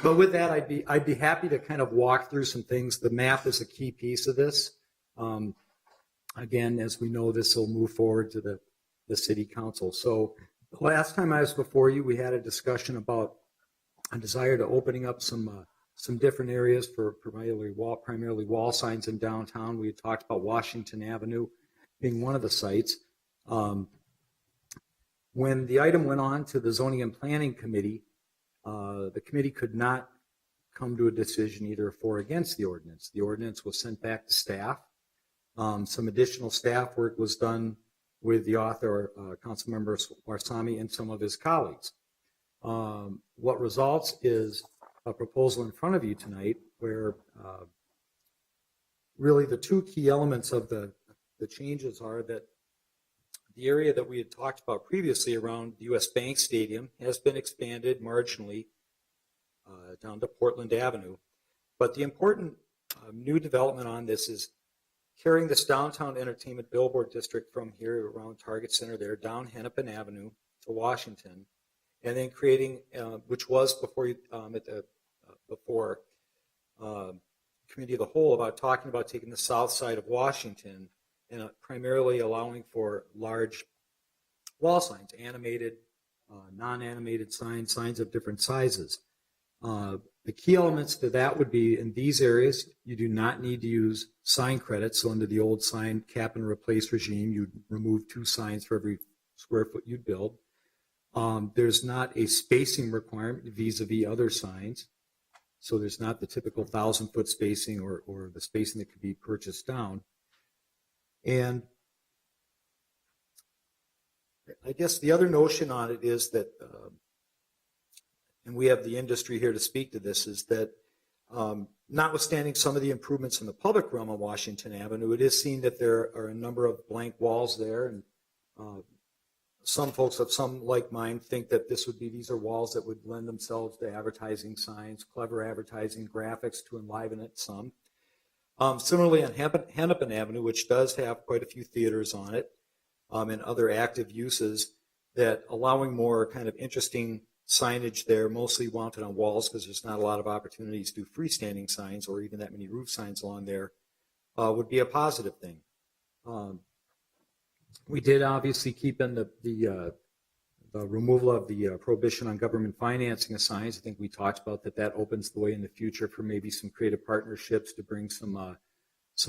with that, I'd be happy to kind of walk through some things. The map is a key piece of this. Again, as we know, this will move forward to the city council. So the last time I was before you, we had a discussion about a desire to opening up some different areas for primarily wall signs in downtown. We had talked about Washington Avenue being one of the sites. When the item went on to the Zoning and Planning Committee, the committee could not come to a decision either for or against the ordinance. The ordinance was sent back to staff. Some additional staff work was done with the author, Councilmember Warsami, and some of his colleagues. What results is a proposal in front of you tonight where really the two key elements of the changes are that the area that we had talked about previously around the U.S. Bank Stadium has been expanded marginally down to Portland Avenue. But the important new development on this is carrying this downtown entertainment billboard district from here around Target Center there down Hennepin Avenue to Washington, and then creating, which was before Committee of the Whole about talking about taking the south side of Washington and primarily allowing for large wall signs, animated, non-animated signs of different sizes. The key elements to that would be in these areas, you do not need to use sign credits. So under the old sign cap and replace regime, you'd remove 2 signs for every square foot you'd build. There's not a spacing requirement vis-a-vis other signs. So there's not the typical 1,000-foot spacing or the spacing that could be purchased down. And I guess the other notion on it is that, and we have the industry here to speak to this, is that notwithstanding some of the improvements in the public realm of Washington Avenue, it is seen that there are a number of blank walls there. And some folks of some like mind think that these are walls that would lend themselves to advertising signs, clever advertising graphics to enliven it some. Similarly on Hennepin Avenue, which does have quite a few theaters on it and other active uses, that allowing more kind of interesting signage there, mostly mounted on walls because there's not a lot of opportunities to do freestanding signs or even that many roof signs along there, would be a positive thing. We did obviously keep in the removal of the prohibition on government financing of signs. I think we talked about that opens the way in the future for maybe some creative partnerships to bring some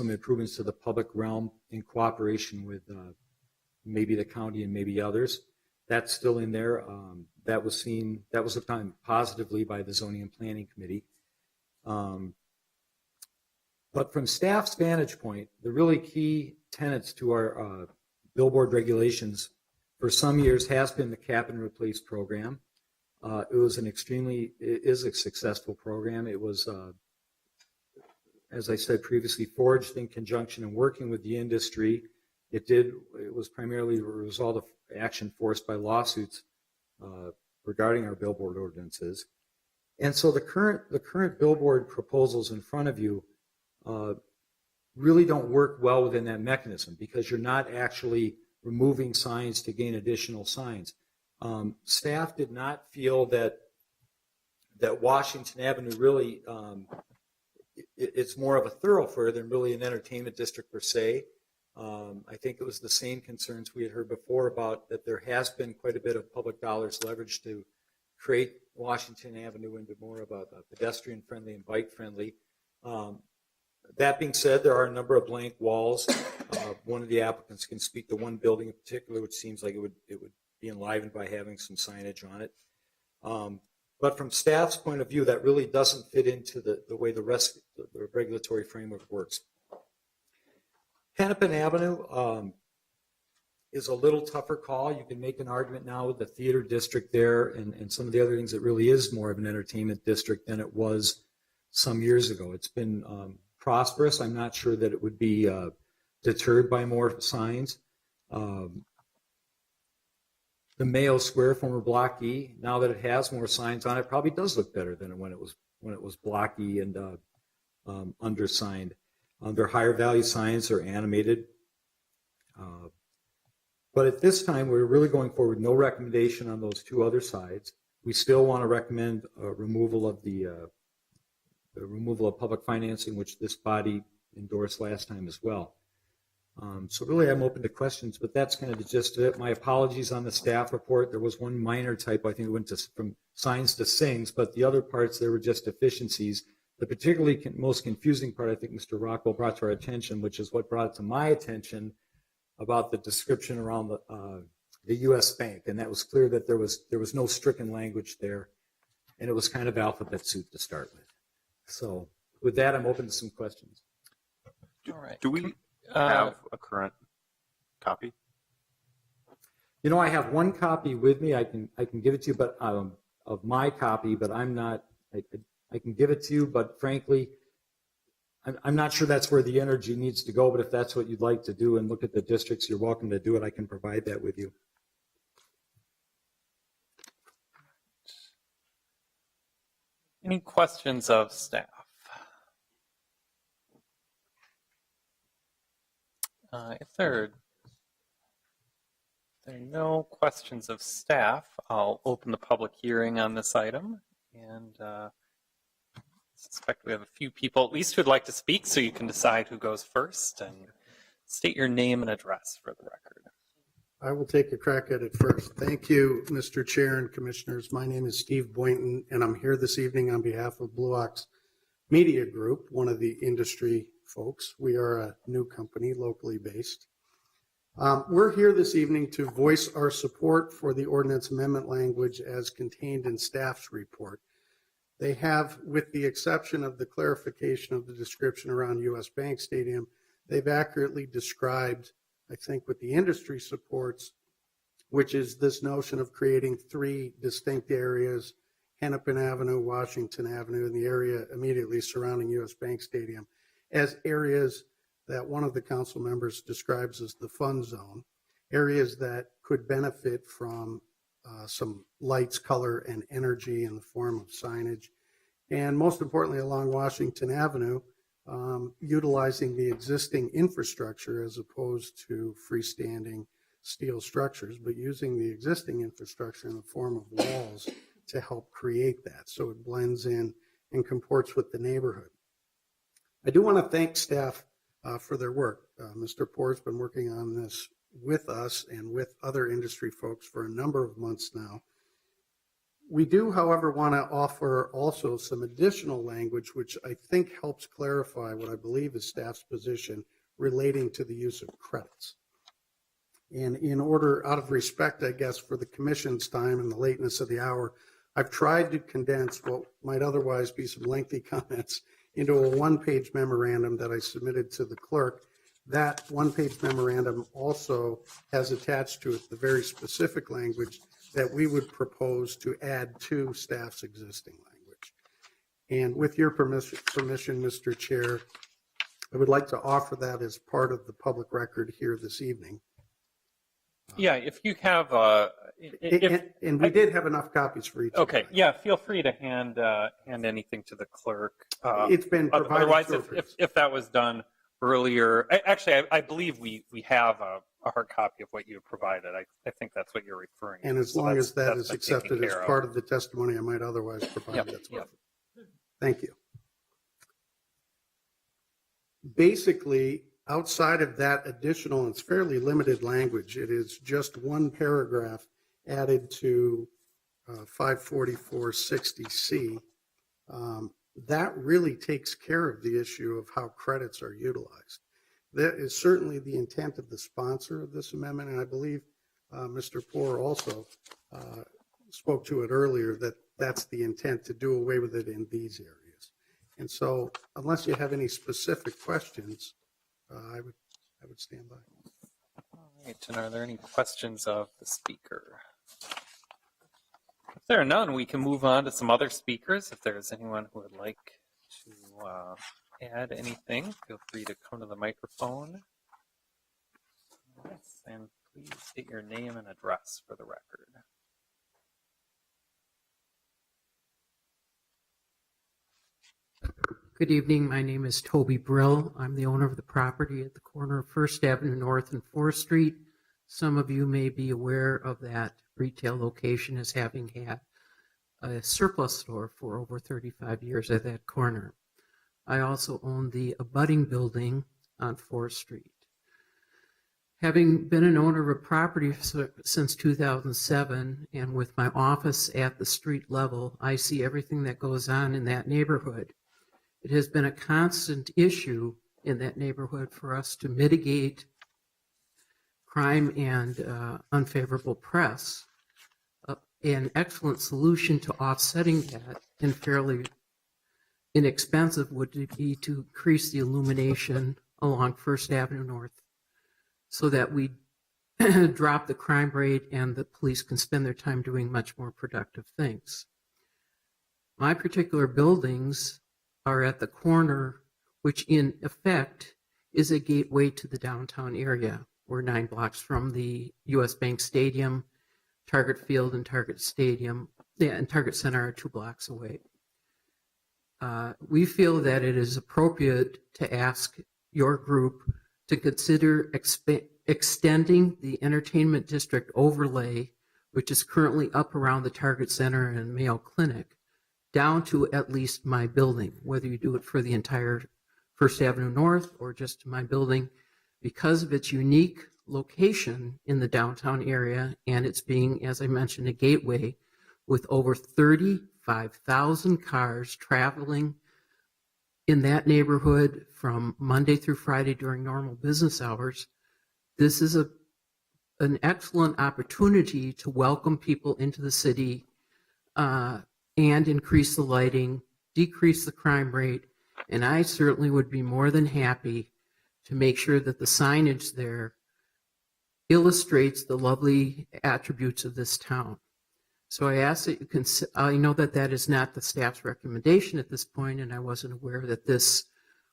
improvements to the public realm in cooperation with maybe the county and maybe others. That's still in there. That was looked on positively by the Zoning and Planning Committee. But from staff's vantage point, the really key tenets to our billboard regulations for some years has been the cap and replace program. It is a successful program. It was, as I said previously, forged in conjunction and working with the industry. It was primarily a result of action forced by lawsuits regarding our billboard ordinances. And so the current billboard proposals in front of you really don't work well within that mechanism because you're not actually removing signs to gain additional signs. Staff did not feel that Washington Avenue really, it's more of a thoroughfare than really an entertainment district per se. I think it was the same concerns we had heard before about that there has been quite a bit of public dollars leveraged to create Washington Avenue into more of a pedestrian-friendly and bike-friendly. That being said, there are a number of blank walls. One of the applicants can speak to one building in particular, which seems like it would be enlivened by having some signage on it. But from staff's point of view, that really doesn't fit into the way the rest of the regulatory framework works. Hennepin Avenue is a little tougher call. You can make an argument now with the theater district there and some of the other things. It really is more of an entertainment district than it was some years ago. It's been prosperous. I'm not sure that it would be deterred by more signs. The Mayo Square, former Block E, now that it has more signs on it, probably does look better than when it was Block E and undersigned. Their higher value signs are animated. But at this time, we're really going forward, no recommendation on those two other sides. We still want to recommend removal of the removal of public financing, which this body endorsed last time as well. So really, I'm open to questions, but that's kind of the gist of it. My apologies on the staff report. There was one minor typo. I think it went from signs to sings, but the other parts, there were just deficiencies. The particularly most confusing part, I think Mr. Rockwell brought to our attention, which is what brought it to my attention about the description around the U.S. Bank, and that was clear that there was no stricken language there, and it was kind of alphabet soup to start with. So with that, I'm open to some questions.
All right.
Do we have a current copy?
You know, I have one copy with me. I can give it to you, but of my copy, but I'm not. I can give it to you, but frankly, I'm not sure that's where the energy needs to go. But if that's what you'd like to do and look at the districts, you're welcome to do it. I can provide that with you.
Any questions of staff? If there are no questions of staff, I'll open the public hearing on this item. And I suspect we have a few people at least who'd like to speak, so you can decide who goes first and state your name and address for the record.
I will take a crack at it first. Thank you, Mr. Chair and Commissioners. My name is Steve Boynton, and I'm here this evening on behalf of Blue Ox Media Group, one of the industry folks. We are a new company, locally based. We're here this evening to voice our support for the ordinance amendment language as contained in staff's report. They have, with the exception of the clarification of the description around U.S. Bank Stadium, they've accurately described, I think, what the industry supports, which is this notion of creating three distinct areas: Hennepin Avenue, Washington Avenue, and the area immediately surrounding U.S. Bank Stadium, as areas that one of the council members describes as the fun zone, areas that could benefit from some lights, color, and energy in the form of signage. And most importantly, along Washington Avenue, utilizing the existing infrastructure as opposed to freestanding steel structures, but using the existing infrastructure in the form of walls to help create that so it blends in and comports with the neighborhood. I do want to thank staff for their work. Mr. Poor's been working on this with us and with other industry folks for a number of months now. We do, however, want to offer also some additional language which I think helps clarify what I believe is staff's position relating to the use of credits. And in order, out of respect, I guess, for the commission's time and the lateness of the hour, I've tried to condense what might otherwise be some lengthy comments into a one-page memorandum that I submitted to the clerk. That one-page memorandum also has attached to it the very specific language that we would propose to add to staff's existing language. And with your permission, Mr. Chair, I would like to offer that as part of the public record here this evening.
Yeah, if you have,
And we did have enough copies for each.
okay, yeah, feel free to hand anything to the clerk.
It's been provided.
Otherwise,
through-
if that was done earlier, I believe we have a hard copy of what you provided. I think that's what you're referring to.
And as
So
long as that
that's
is
been
accepted
taken
as
care of.
part of the testimony I might otherwise provide,
Yep,
that's
yep.
perfect. Thank you. Basically, outside of that additional, and it's fairly limited language, it is just one paragraph added to 54460C. That really takes care of the issue of how credits are utilized. That is certainly the intent of the sponsor of this amendment, and I believe Mr. Poor also spoke to it earlier, that that's the intent, to do away with it in these areas. And so unless you have any specific questions, I would stand by.
All right, and are there any questions of the speaker? If there are none, we can move on to some other speakers. If there is anyone who would like to add anything, feel free to come to the microphone. Yes, and please state your name and address for the record.
Good evening. My name is Toby Brill. I'm the owner of the property at the corner of First Avenue North and 4th Street. Some of you may be aware of that retail location as having had a surplus store for over 35 years at that corner. I also own the abutting building on 4th Street. Having been an owner of a property since 2007, and with my office at the street level, I see everything that goes on in that neighborhood. It has been a constant issue in that neighborhood for us to mitigate crime and unfavorable press. An excellent solution to offsetting that, and fairly inexpensive, would be to increase the illumination along First Avenue North so that we drop the crime rate and the police can spend their time doing much more productive things. My particular buildings are at the corner, which in effect is a gateway to the downtown area. We're 9 blocks from the US Bank Stadium, Target Field and Target Stadium, and Target Center are 2 blocks away. We feel that it is appropriate to ask your group to consider extending the entertainment district overlay, which is currently up around the Target Center and Mayo Clinic, down to at least my building, whether you do it for the entire First Avenue North or just my building, because of its unique location in the downtown area and it's being, as I mentioned, a gateway with over 35,000 cars traveling in that neighborhood from Monday through Friday during normal business hours. This is an excellent opportunity to welcome people into the city and increase the lighting, decrease the crime rate, and I certainly would be more than happy to make sure that the signage there illustrates the lovely attributes of this town. So I ask that you I know that that is not the staff's recommendation at this point, and I wasn't aware that this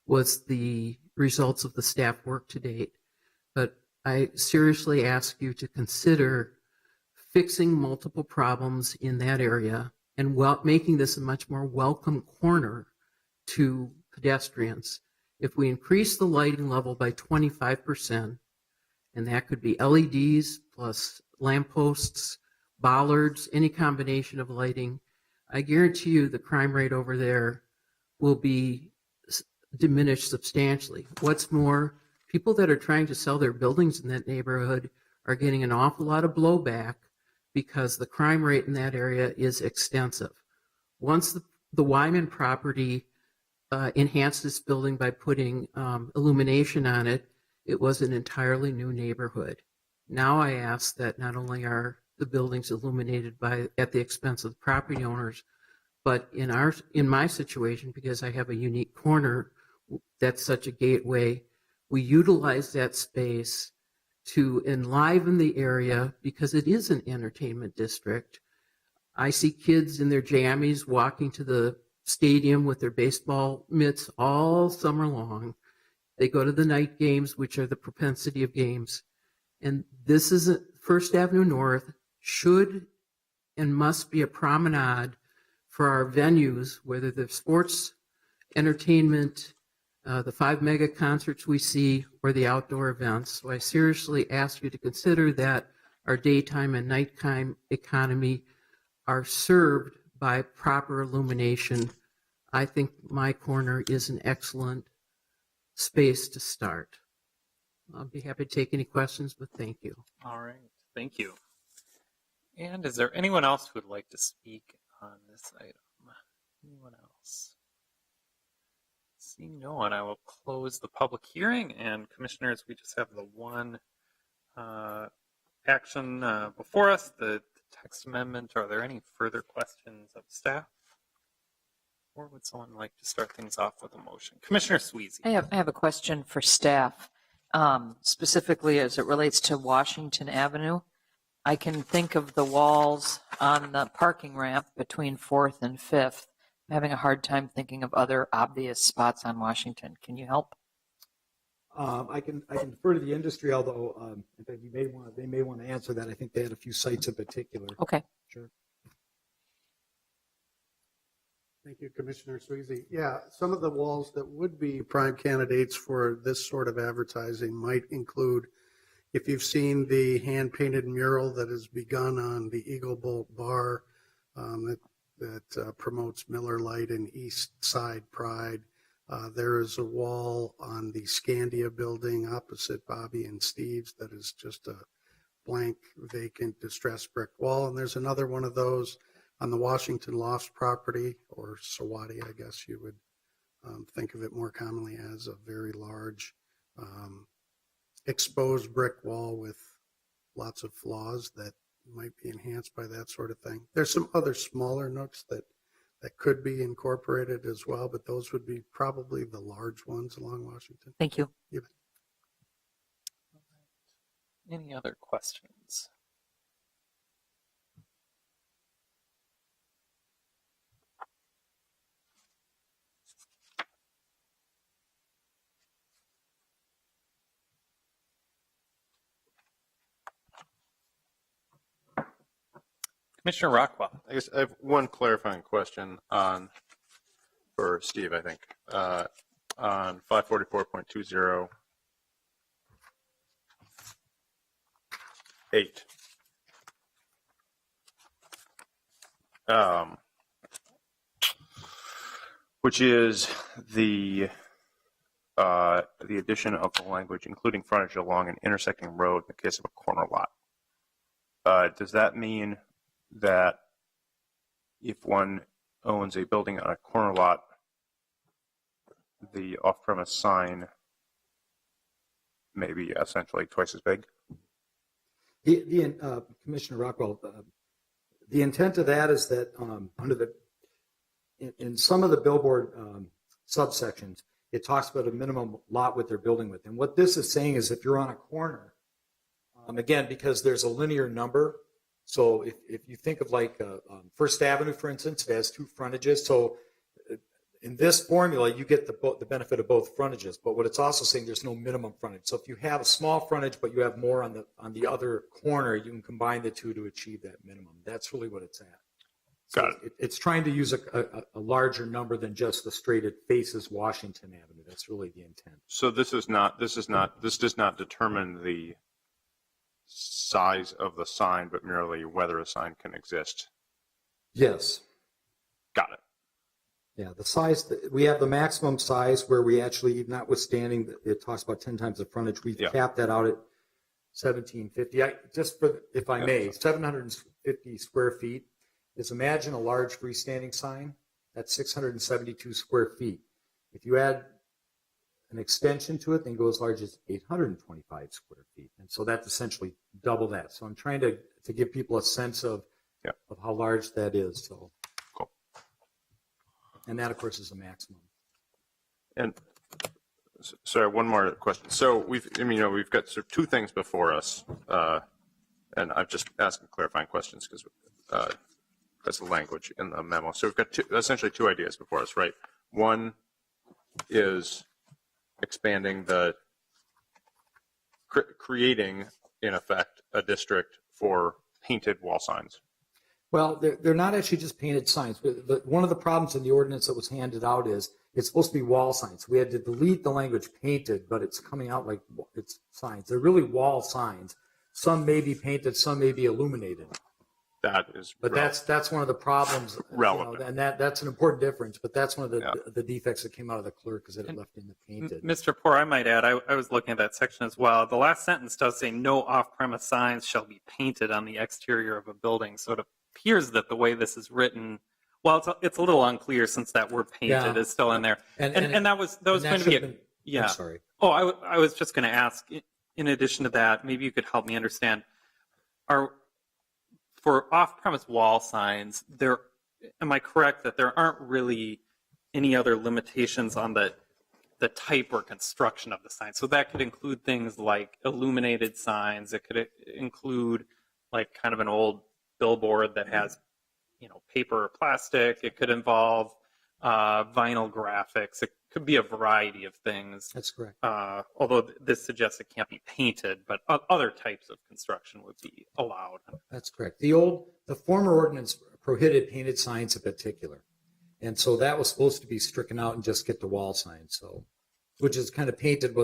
was the results of the staff work to date. But I seriously ask you to consider fixing multiple problems in that area and making this a much more welcome corner to pedestrians. If we increase the lighting level by 25%, and that could be LEDs plus lampposts, bollards, any combination of lighting, I guarantee you the crime rate over there will be diminished substantially. What's more, people that are trying to sell their buildings in that neighborhood are getting an awful lot of blowback because the crime rate in that area is extensive. Once the Wyman property enhanced its building by putting illumination on it, it was an entirely new neighborhood. Now I ask that not only are the buildings illuminated at the expense of the property owners, But in my situation, because I have a unique corner that's such a gateway, we utilize that space to enliven the area because it is an entertainment district. I see kids in their jammies walking to the stadium with their baseball mitts all summer long. They go to the night games, which are the propensity of games. And this is First Avenue North should and must be a promenade for our venues, whether they're sports, entertainment, the 5 mega concerts we see, or the outdoor events. So I seriously ask you to consider that our daytime and nighttime economy are served by proper illumination. I think my corner is an excellent space to start. I'll be happy to take any questions, but thank you.
All right, thank you. And is there anyone else who would like to speak on this item? Anyone else? Seeing no one, I will close the public hearing. And commissioners, we just have the one action before us, the text amendment. Are there any further questions of staff? Or would someone like to start things off with a motion? Commissioner Sweezy.
I have a question for staff, specifically as it relates to Washington Avenue. I can think of the walls on the parking ramp between 4th and 5th. I'm having a hard time thinking of other obvious spots on Washington. Can you help?
I can defer to the industry, although in fact they may want to answer that. I think they had a few sites in particular.
Okay.
Sure.
Thank you, Commissioner Sweezy. Yeah, some of the walls that would be prime candidates for this sort of advertising might include, if you've seen the hand-painted mural that has begun on the Eagle Bolt Bar that promotes Miller Lite and East Side Pride. There is a wall on the Scandia building opposite Bobby and Steve's that is just a blank, vacant, distressed brick wall. And there's another one of those on the Washington Lofts property, or Sawati, I guess you would think of it more commonly as, a very large exposed brick wall with lots of flaws that might be enhanced by that sort of thing. There's some other smaller nooks that could be incorporated as well, but those would be probably the large ones along Washington.
Thank you.
Any other questions? Commissioner Rockwell.
I guess I have one clarifying question for Steve, I think, on 544.208. Which is the addition of the language, including frontage along an intersecting road in the case of a corner lot. Does that mean that if one owns a building on a corner lot, the off-premise sign may be essentially twice as big?
Commissioner Rockwell, the intent of that is that in some of the billboard subsections, it talks about a minimum lot width they're building with. And what this is saying is if you're on a corner, again, because there's a linear number, so if you think of like First Avenue, for instance, it has two frontages. So in this formula, you get the benefit of both frontages. But what it's also saying, there's no minimum frontage. So if you have a small frontage, but you have more on the other corner, you can combine the two to achieve that minimum. That's really what it's at. So
Got it.
It's trying to use a larger number than just the straight it faces Washington Avenue. That's really the intent.
So this does not determine the size of the sign, but merely whether a sign can exist.
Yes.
Got it.
Yeah, the size, we have the maximum size where we actually, notwithstanding, it talks about 10 times the frontage, we've capped that out at 1750. If I may, 750 square feet is, imagine a large freestanding sign, that's 672 square feet. If you add an extension to it, then go as large as 825 square feet. And so that's essentially double that. So I'm trying to give people a sense of how large that is. So.
Cool.
And that, of course, is a maximum.
And sorry, one more question. So we've got sort of two things before us, and I've just asking clarifying questions because that's the language in the memo. So we've got essentially two ideas before us, right? One is expanding creating, in effect, a district for painted wall signs.
Well, they're not actually just painted signs. But one of the problems in the ordinance that was handed out is it's supposed to be wall signs. We had to delete the language painted, but it's coming out like it's signs. They're really wall signs. Some may be painted, some may be illuminated.
That is,
but that's one of the problems.
Relevant.
And that's an important difference. But that's one of the defects that came out of the clerk is that it left in the painted.
Mr. Poor, I might add, I was looking at that section as well. The last sentence does say no off-premise signs shall be painted on the exterior of a building. So it appears that the way this is written, well, it's a little unclear since that word painted is still in there. And that was going to be yeah.
I'm sorry.
Oh, I was just going to ask, in addition to that, maybe you could help me understand, for off-premise wall signs, am I correct that there aren't really any other limitations on the type or construction of the sign? So that could include things like illuminated signs. It could include like kind of an old billboard that has, paper or plastic. It could involve vinyl graphics. It could be a variety of things.
That's correct.
Although this suggests it can't be painted, but other types of construction would be allowed.
That's correct. The former ordinance prohibited painted signs in particular. And so that was supposed to be stricken out and just get the wall signs. So, which is kind of painted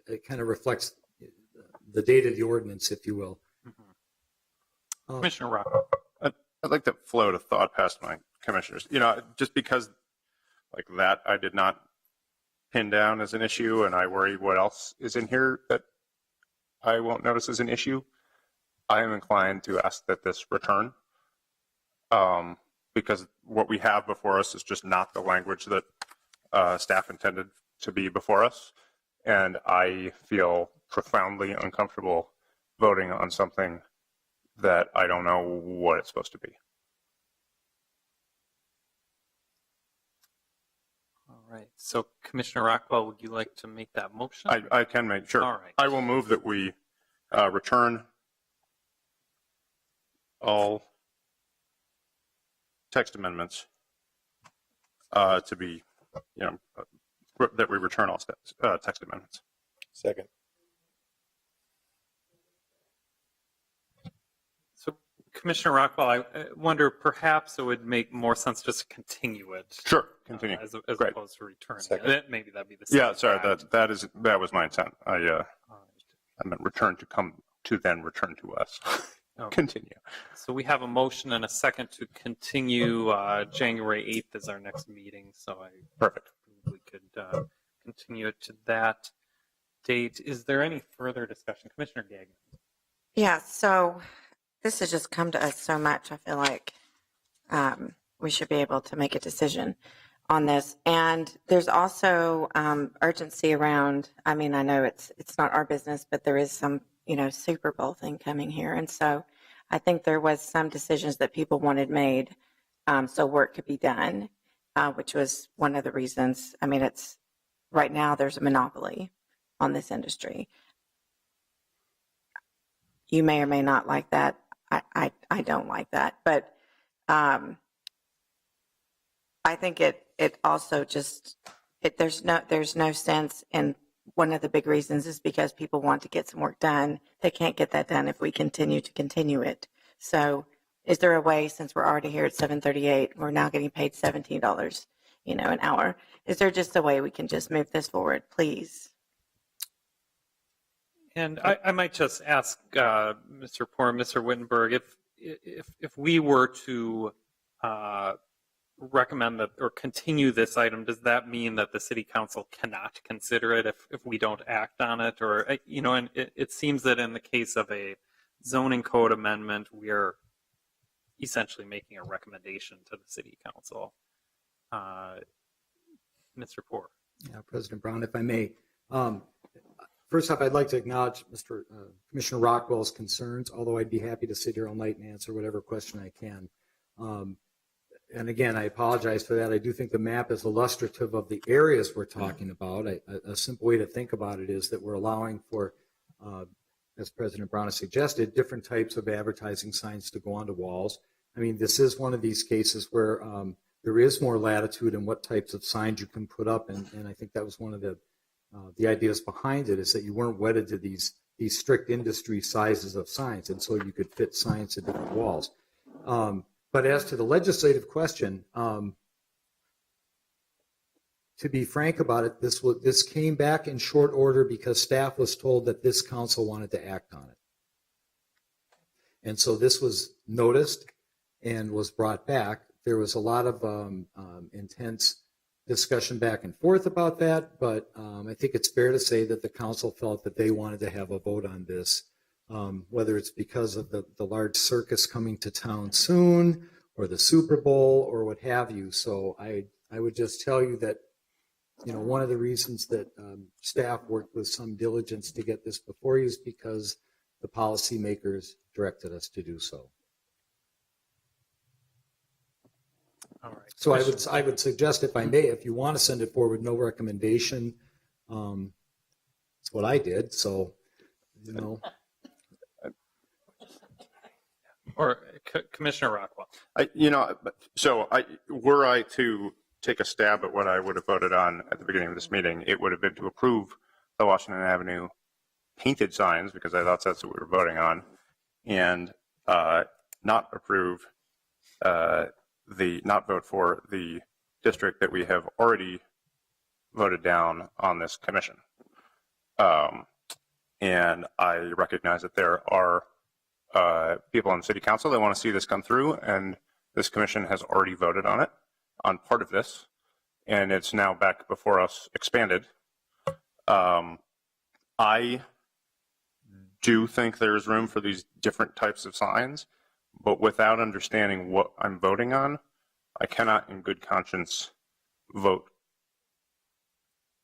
it kind of reflects the date of the ordinance, if you will.
Mm-hmm. Commissioner Rockwell.
I'd like to float a thought past my commissioners. Just because like that I did not pin down as an issue, and I worry what else is in here that I won't notice as an issue, I am inclined to ask that this return, because what we have before us is just not the language that staff intended to be before us, and I feel profoundly uncomfortable voting on something that I don't know what it's supposed to be.
All right. So, Commissioner Rockwell, would you like to make that motion?
I can make, sure.
All right.
I will move that we return all text amendments to be, that we return all text amendments.
Second.
So, Commissioner Rockwell, I wonder perhaps it would make more sense just to continue it.
Sure, continue.
As
Great.
opposed to returning
Second.
it. Maybe that'd be the same.
Yeah, sorry, that was my intent. I meant return to then return to us.
Okay.
Continue.
So we have a motion and a second to continue. January 8th is our next meeting, so
Perfect.
we could continue it to that date. Is there any further discussion? Commissioner Gagnon.
Yeah, so this has just come to us so much. I feel like we should be able to make a decision on this. And there's also urgency around, I know it's not our business, but there is some, Super Bowl thing coming here. And so I think there was some decisions that people wanted made so work could be done, which was one of the reasons. It's right now there's a monopoly on this industry. You may or may not like that. I don't like that, but I think it also just there's no sense. And one of the big reasons is because people want to get some work done. They can't get that done if we continue it. So is there a way, since we're already here at 7:38, we're now getting paid $17, an hour? Is there just a way we can just move this forward, please?
And I might just ask Mr. Poor, Mr. Wittenberg, if we were to recommend that or continue this item, does that mean that the city council cannot consider it if we don't act on it? Or, and it seems that in the case of a zoning code amendment, we are essentially making a recommendation to the city council. Mr. Poor.
Yeah, President Brown, if I may. First off, I'd like to acknowledge Commissioner Rockwell's concerns, although I'd be happy to sit here all night and answer whatever question I can. and again, I apologize for that. I do think the map is illustrative of the areas we're talking about. A simple way to think about it is that we're allowing for, as President Brown has suggested, different types of advertising signs to go onto walls. I mean, this is one of these cases where there is more latitude in what types of signs you can put up, and I think that was one of the ideas behind it, is that you weren't wedded to these strict industry sizes of signs, and so you could fit signs to different walls. But as to the legislative question, to be frank about it, this came back in short order because staff was told that this council wanted to act on it. And so this was noticed and was brought back. There was a lot of intense discussion back and forth about that, but I think it's fair to say that the council felt that they wanted to have a vote on this, whether it's because of the large circus coming to town soon, or the Super Bowl, or what have you. So I would just tell you that, you know, one of the reasons that staff worked with some diligence to get this before you is because the policymakers directed us to do so.
All right.
So I would suggest, if I may, if you want to send it forward, no recommendation. That's what I did. So, you know.
Or Commissioner Rockwell.
Were I to take a stab at what I would have voted on at the beginning of this meeting, it would have been to approve the Washington Avenue painted signs, because I thought that's what we were voting on, and not approve not vote for the district that we have already voted down on this commission. And I recognize that there are people on the city council that want to see this come through, and this commission has already voted on it, on part of this, and it's now back before us expanded. I do think there's room for these different types of signs, but without understanding what I'm voting on, I cannot in good conscience vote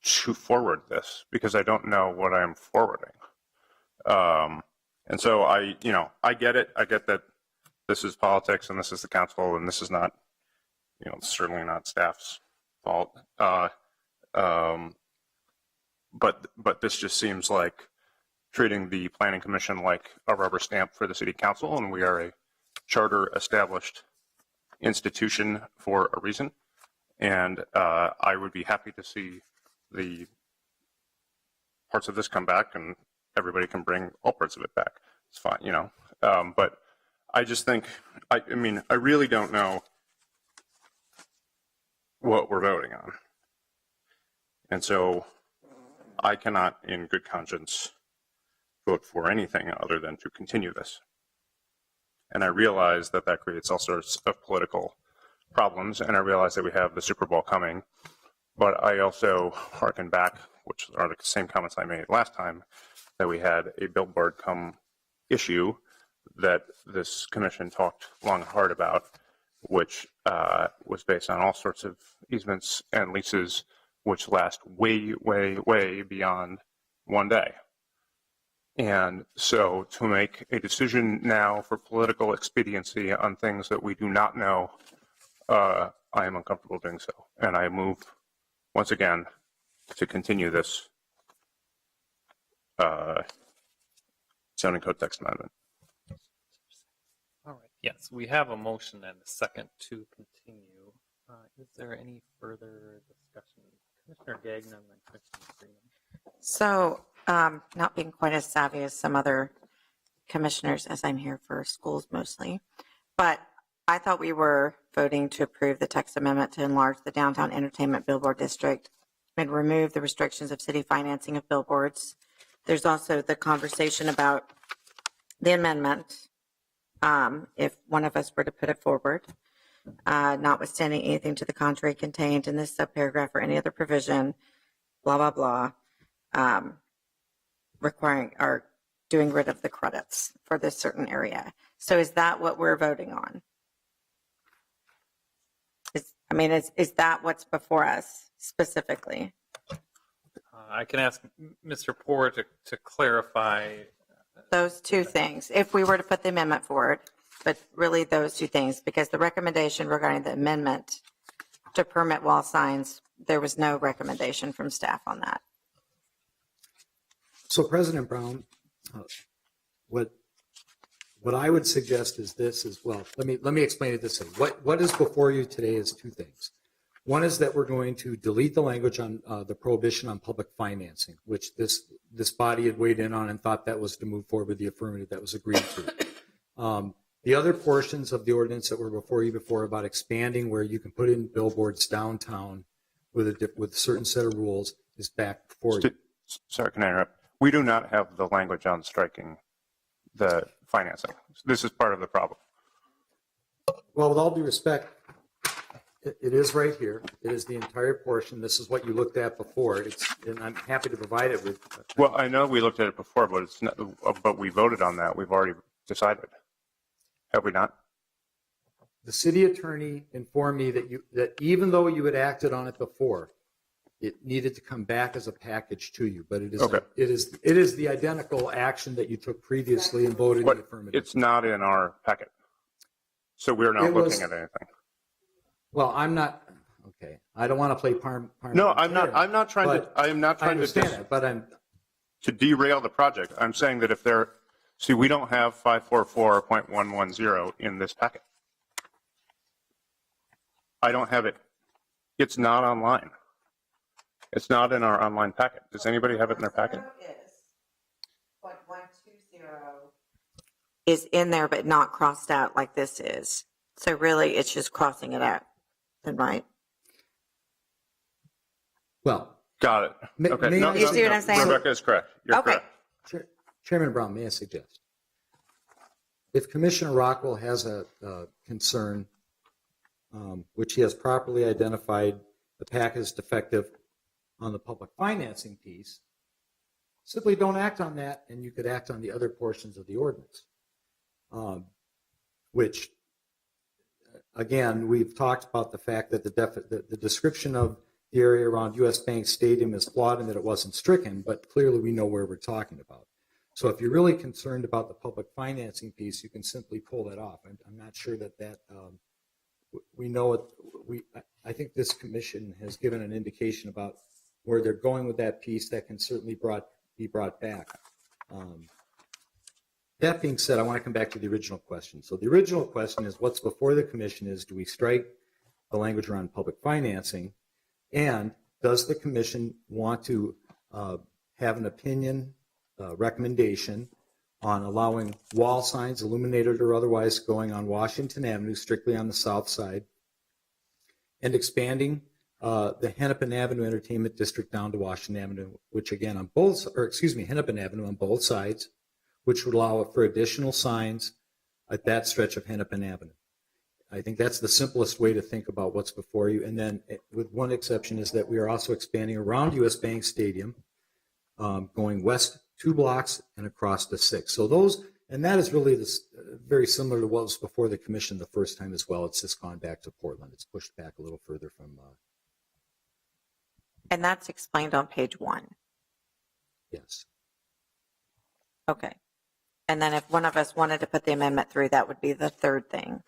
to forward this, because I don't know what I'm forwarding. And so I get it. I get that this is politics and this is the council and this is not, certainly not staff's fault. But this just seems like treating the planning commission like a rubber stamp for the city council, and we are a charter established institution for a reason. And I would be happy to see the parts of this come back, and everybody can bring all parts of it back. It's fine, but I just think, I really don't know what we're voting on. And so I cannot in good conscience vote for anything other than to continue this. And I realize that that creates all sorts of political problems, and I realize that we have the Super Bowl coming, but I also harken back, which are the same comments I made last time, that we had a billboard come issue that this commission talked long and hard about, which was based on all sorts of easements and leases, which last way, way, way beyond one day. And so to make a decision now for political expediency on things that we do not know, I am uncomfortable doing so. And I move, once again, to continue this zoning code text amendment.
All right. Yes, we have a motion and a second to continue. Is there any further discussion? Commissioner Gagnon and Commissioner Freeman.
So, not being quite as savvy as some other commissioners, as I'm here for schools mostly, but I thought we were voting to approve the text amendment to enlarge the downtown entertainment billboard district and remove the restrictions of city financing of billboards. There's also the conversation about the amendment, if one of us were to put it forward, notwithstanding anything to the contrary contained in this subparagraph or any other provision, blah, blah, blah, requiring or doing rid of the credits for this certain area. So is that what we're voting on? Is that what's before us specifically?
I can ask Mr. Poore to clarify.
Those two things. If we were to put the amendment forward, but really those two things, because the recommendation regarding the amendment to permit wall signs, there was no recommendation from staff on that.
So President Brown, what I would suggest is this as well. Let me explain it this way. What is before you today is two things. One is that we're going to delete the language on the prohibition on public financing, which this body had weighed in on and thought that was to move forward with the affirmative that was agreed to. The other portions of the ordinance that were before you before about expanding where you can put in billboards downtown with a certain set of rules is back before you.
Sorry, can I interrupt? We do not have the language on striking the financing. This is part of the problem.
Well, with all due respect, it is right here. It is the entire portion. This is what you looked at before. And I'm happy to provide it with.
Well, I know we looked at it before, but it's not, but we voted on that. We've already decided. Have we not?
The city attorney informed me that even though you had acted on it before, it needed to come back as a package to you. But it is the identical action that you took previously and voted in the affirmative.
It's not in our packet, so we're not looking at anything.
Well, I'm not. Okay, I don't want to play parm.
No, I'm not. I'm not trying to. I am not trying
to
derail the project. I'm saying that if there, see, we don't have 544.110 in this packet. I don't have it. It's not online. It's not in our online packet. Does anybody have it in their packet?
Is in there, but not crossed out like this is. So really, it's just crossing it out. Then right?
Well,
got it. Okay.
You see what I'm saying?
Rebecca is correct. You're correct.
Chairman Brown, may I suggest? If Commissioner Rockwell has a concern, which he has properly identified the packet is defective on the public financing piece, simply don't act on that, and you could act on the other portions of the ordinance, which, again, we've talked about the fact that the description of the area around U.S. Bank Stadium is flawed and that it wasn't stricken, but clearly we know where we're talking about. So if you're really concerned about the public financing piece, you can simply pull that off. I'm not sure that we know it. I think this commission has given an indication about where they're going with that piece that can certainly be brought back. That being said, I want to come back to the original question. So the original question is what's before the commission is, do we strike the language around public financing? And does the commission want to have an opinion, recommendation on allowing wall signs, illuminated or otherwise, going on Washington Avenue, strictly on the south side, and expanding the Hennepin Avenue Entertainment District down to Washington Avenue, which again on both, Hennepin Avenue on both sides, which would allow for additional signs at that stretch of Hennepin Avenue. I think that's the simplest way to think about what's before you. And then with one exception is that we are also expanding around U.S. Bank Stadium, going west 2 blocks and across to 6. So those, and that is really very similar to what was before the commission the first time as well. It's just gone back to Portland. It's pushed back a little further from.
And that's explained on page 1.
Yes.
Okay. And then if one of us wanted to put the amendment through, that would be the third thing.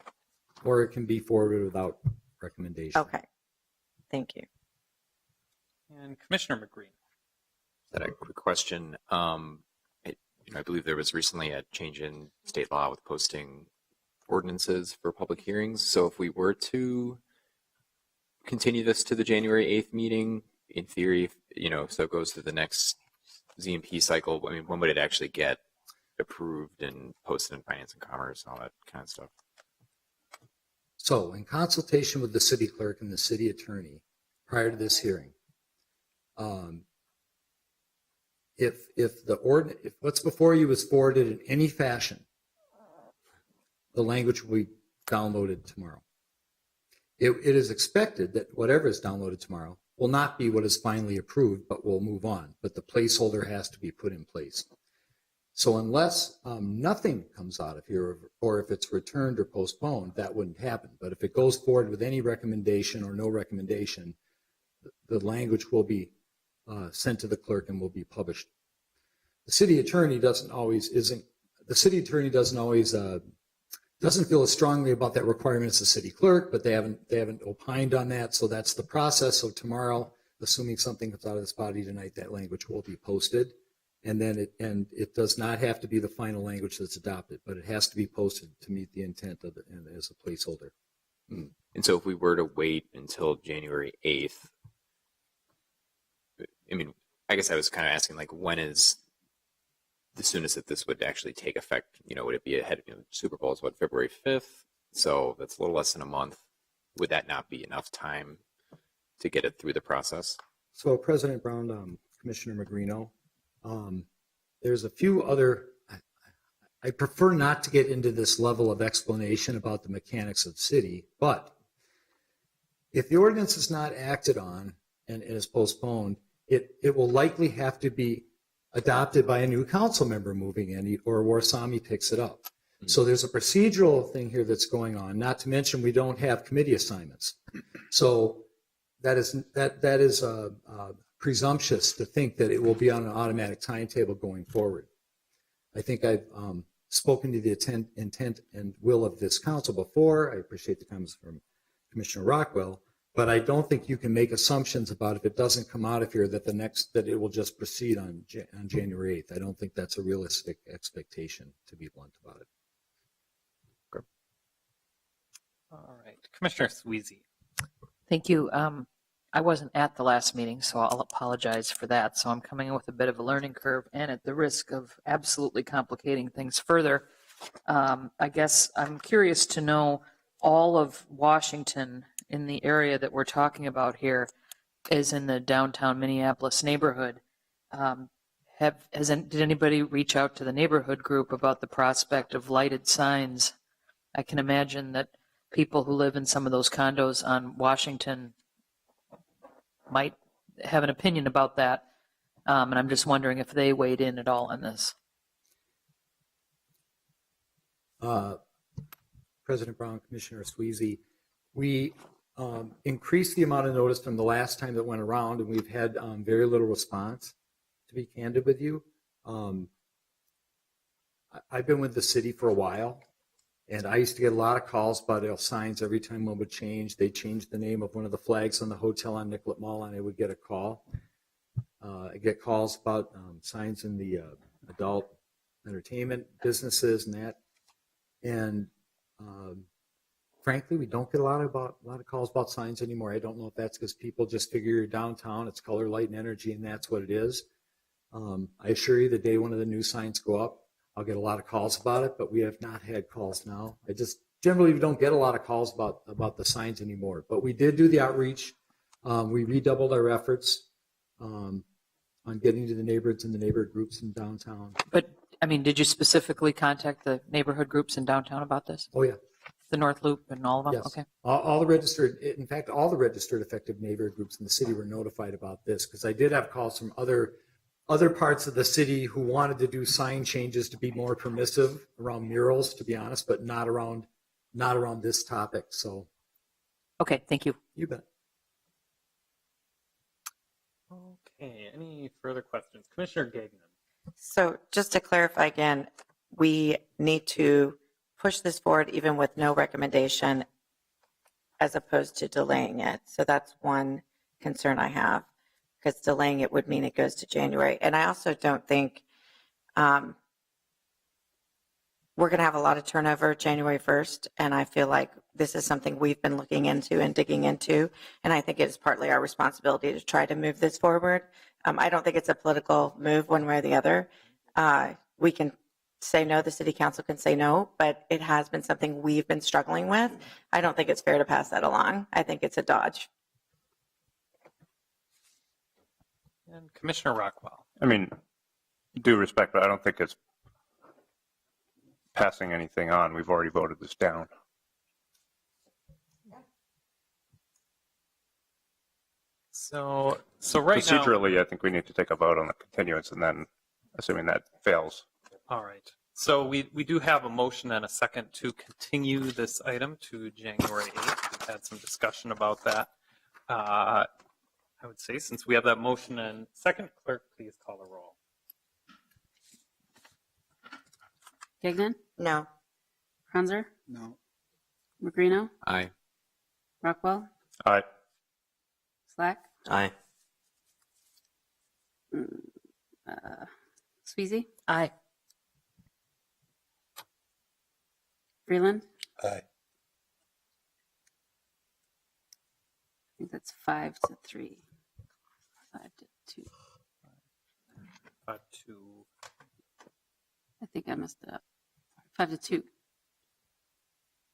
Or it can be forwarded without recommendation.
Okay. Thank you.
And Commissioner McGreen.
That a quick question. I believe there was recently a change in state law with posting ordinances for public hearings. So if we were to continue this to the January 8th meeting, in theory, so it goes to the next ZMP cycle, I mean, when would it actually get approved and posted in Finance and Commerce and all that kind of stuff?
So in consultation with the city clerk and the city attorney prior to this hearing, if what's before you is forwarded in any fashion, the language will be downloaded tomorrow. It is expected that whatever is downloaded tomorrow will not be what is finally approved, but will move on. But the placeholder has to be put in place. So unless nothing comes out of here, or if it's returned or postponed, that wouldn't happen. But if it goes forward with any recommendation or no recommendation, the language will be sent to the clerk and will be published. The city attorney doesn't always doesn't feel as strongly about that requirement as the city clerk, but they haven't opined on that. So that's the process. So tomorrow, assuming something comes out of this body tonight, that language will be posted. And then it does not have to be the final language that's adopted, but it has to be posted to meet the intent of it and as a placeholder.
And so if we were to wait until January 8th, I mean, I guess I was kind of asking, like, when is the soonest that this would actually take effect? You know, would it be ahead of Super Bowl is what, February 5th? So that's a little less than a month. Would that not be enough time to get it through the process?
So President Brown, Commissioner Magrino, there's a few other, I prefer not to get into this level of explanation about the mechanics of the city, but if the ordinance is not acted on and is postponed, it will likely have to be adopted by a new council member moving in, or Warsami picks it up. So there's a procedural thing here that's going on, not to mention we don't have committee assignments. So that is presumptuous to think that it will be on an automatic timetable going forward. I think I've spoken to the intent and will of this council before. I appreciate the comments from Commissioner Rockwell, but I don't think you can make assumptions about if it doesn't come out of here that that it will just proceed on January 8th. I don't think that's a realistic expectation, to be blunt about it.
Okay.
All right, Commissioner Sweezy.
Thank you. I wasn't at the last meeting, so I'll apologize for that. So I'm coming in with a bit of a learning curve, and at the risk of absolutely complicating things further, I guess I'm curious to know all of Washington in the area that we're talking about here is in the downtown Minneapolis neighborhood. Did anybody reach out to the neighborhood group about the prospect of lighted signs? I can imagine that people who live in some of those condos on Washington might have an opinion about that. And I'm just wondering if they weighed in at all on this.
President Brown, Commissioner Sweezy, we increased the amount of notice from the last time that went around, and we've had very little response, to be candid with you. I've been with the city for a while, and I used to get a lot of calls about signs every time one would change. They changed the name of one of the flags on the hotel on Nicollet Mall, and I would get a call. I get calls about signs in the adult entertainment businesses and that. And frankly, we don't get a lot of calls about signs anymore. I don't know if that's because people just figure you're downtown, it's color, light, and energy, and that's what it is. I assure you, the day one of the new signs go up, I'll get a lot of calls about it, but we have not had calls now. I just generally we don't get a lot of calls about the signs anymore. But we did do the outreach. We redoubled our efforts on getting to the neighborhoods and the neighborhood groups in downtown.
But, I mean, did you specifically contact the neighborhood groups in downtown about this?
Oh, yeah.
The North Loop and all of them?
Yes.
Okay.
All the registered effective neighborhood groups in the city were notified about this, because I did have calls from other parts of the city who wanted to do sign changes to be more permissive around murals, to be honest, but not around this topic. So.
Okay, thank you.
You bet.
Okay, any further questions? Commissioner Gagnon.
So just to clarify again, we need to push this forward even with no recommendation as opposed to delaying it. So that's one concern I have, because delaying it would mean it goes to January. And I also don't think we're going to have a lot of turnover January 1st. And I feel like this is something we've been looking into and digging into. And I think it is partly our responsibility to try to move this forward. I don't think it's a political move one way or the other. We can say no, the city council can say no, but it has been something we've been struggling with. I don't think it's fair to pass that along. I think it's a dodge.
And Commissioner Rockwell.
I mean, due respect, but I don't think it's passing anything on. We've already voted this down.
So right now.
Procedurally, I think we need to take a vote on the continuance, and then, assuming that fails.
All right. So we do have a motion and a second to continue this item to January 8th. We've had some discussion about that. I would say since we have that motion and second, clerk, please call the roll.
Gagnon?
No.
Franzer?
No.
Magrino,
Aye.
Rockwell,
Aye.
Slack,
Aye.
Sweezy,
Aye.
Freeland.
Aye.
I think that's 5-3. 5-2.
5-2.
I think I messed it up. 5-2.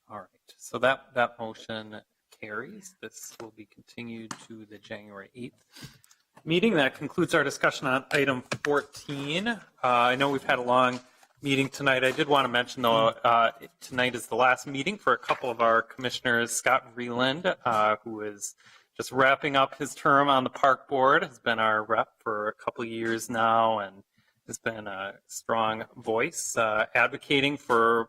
All right. So that motion carries. This will be continued to the January 8th meeting. That concludes our discussion on item 14. I know we've had a long meeting tonight. I did want to mention, though, tonight is the last meeting for a couple of our commissioners. Scott Vreeland, who is just wrapping up his term on the park board, has been our rep for a couple of years now and has been a strong voice advocating for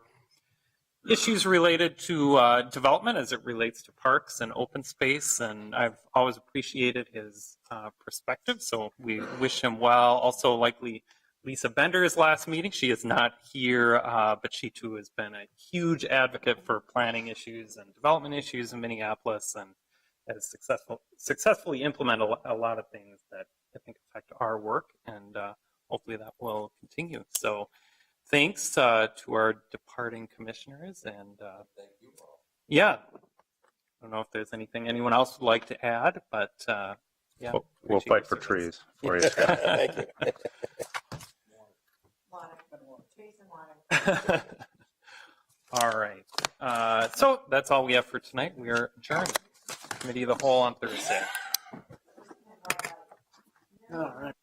issues related to development as it relates to parks and open space, and I've always appreciated his perspective, so we wish him well. Also, likely Lisa Bender's last meeting. She is not here, but she too has been a huge advocate for planning issues and development issues in Minneapolis, and has successfully implemented a lot of things that I think affect our work, and hopefully that will continue. So thanks to our departing commissioners, and yeah, I don't know if there's anything anyone else would like to add, but yeah.
We'll fight for trees for you, Scott.
Thank you.
All right. So that's all we have for tonight. We are adjourned. Committee of the Whole on Thursday. All right.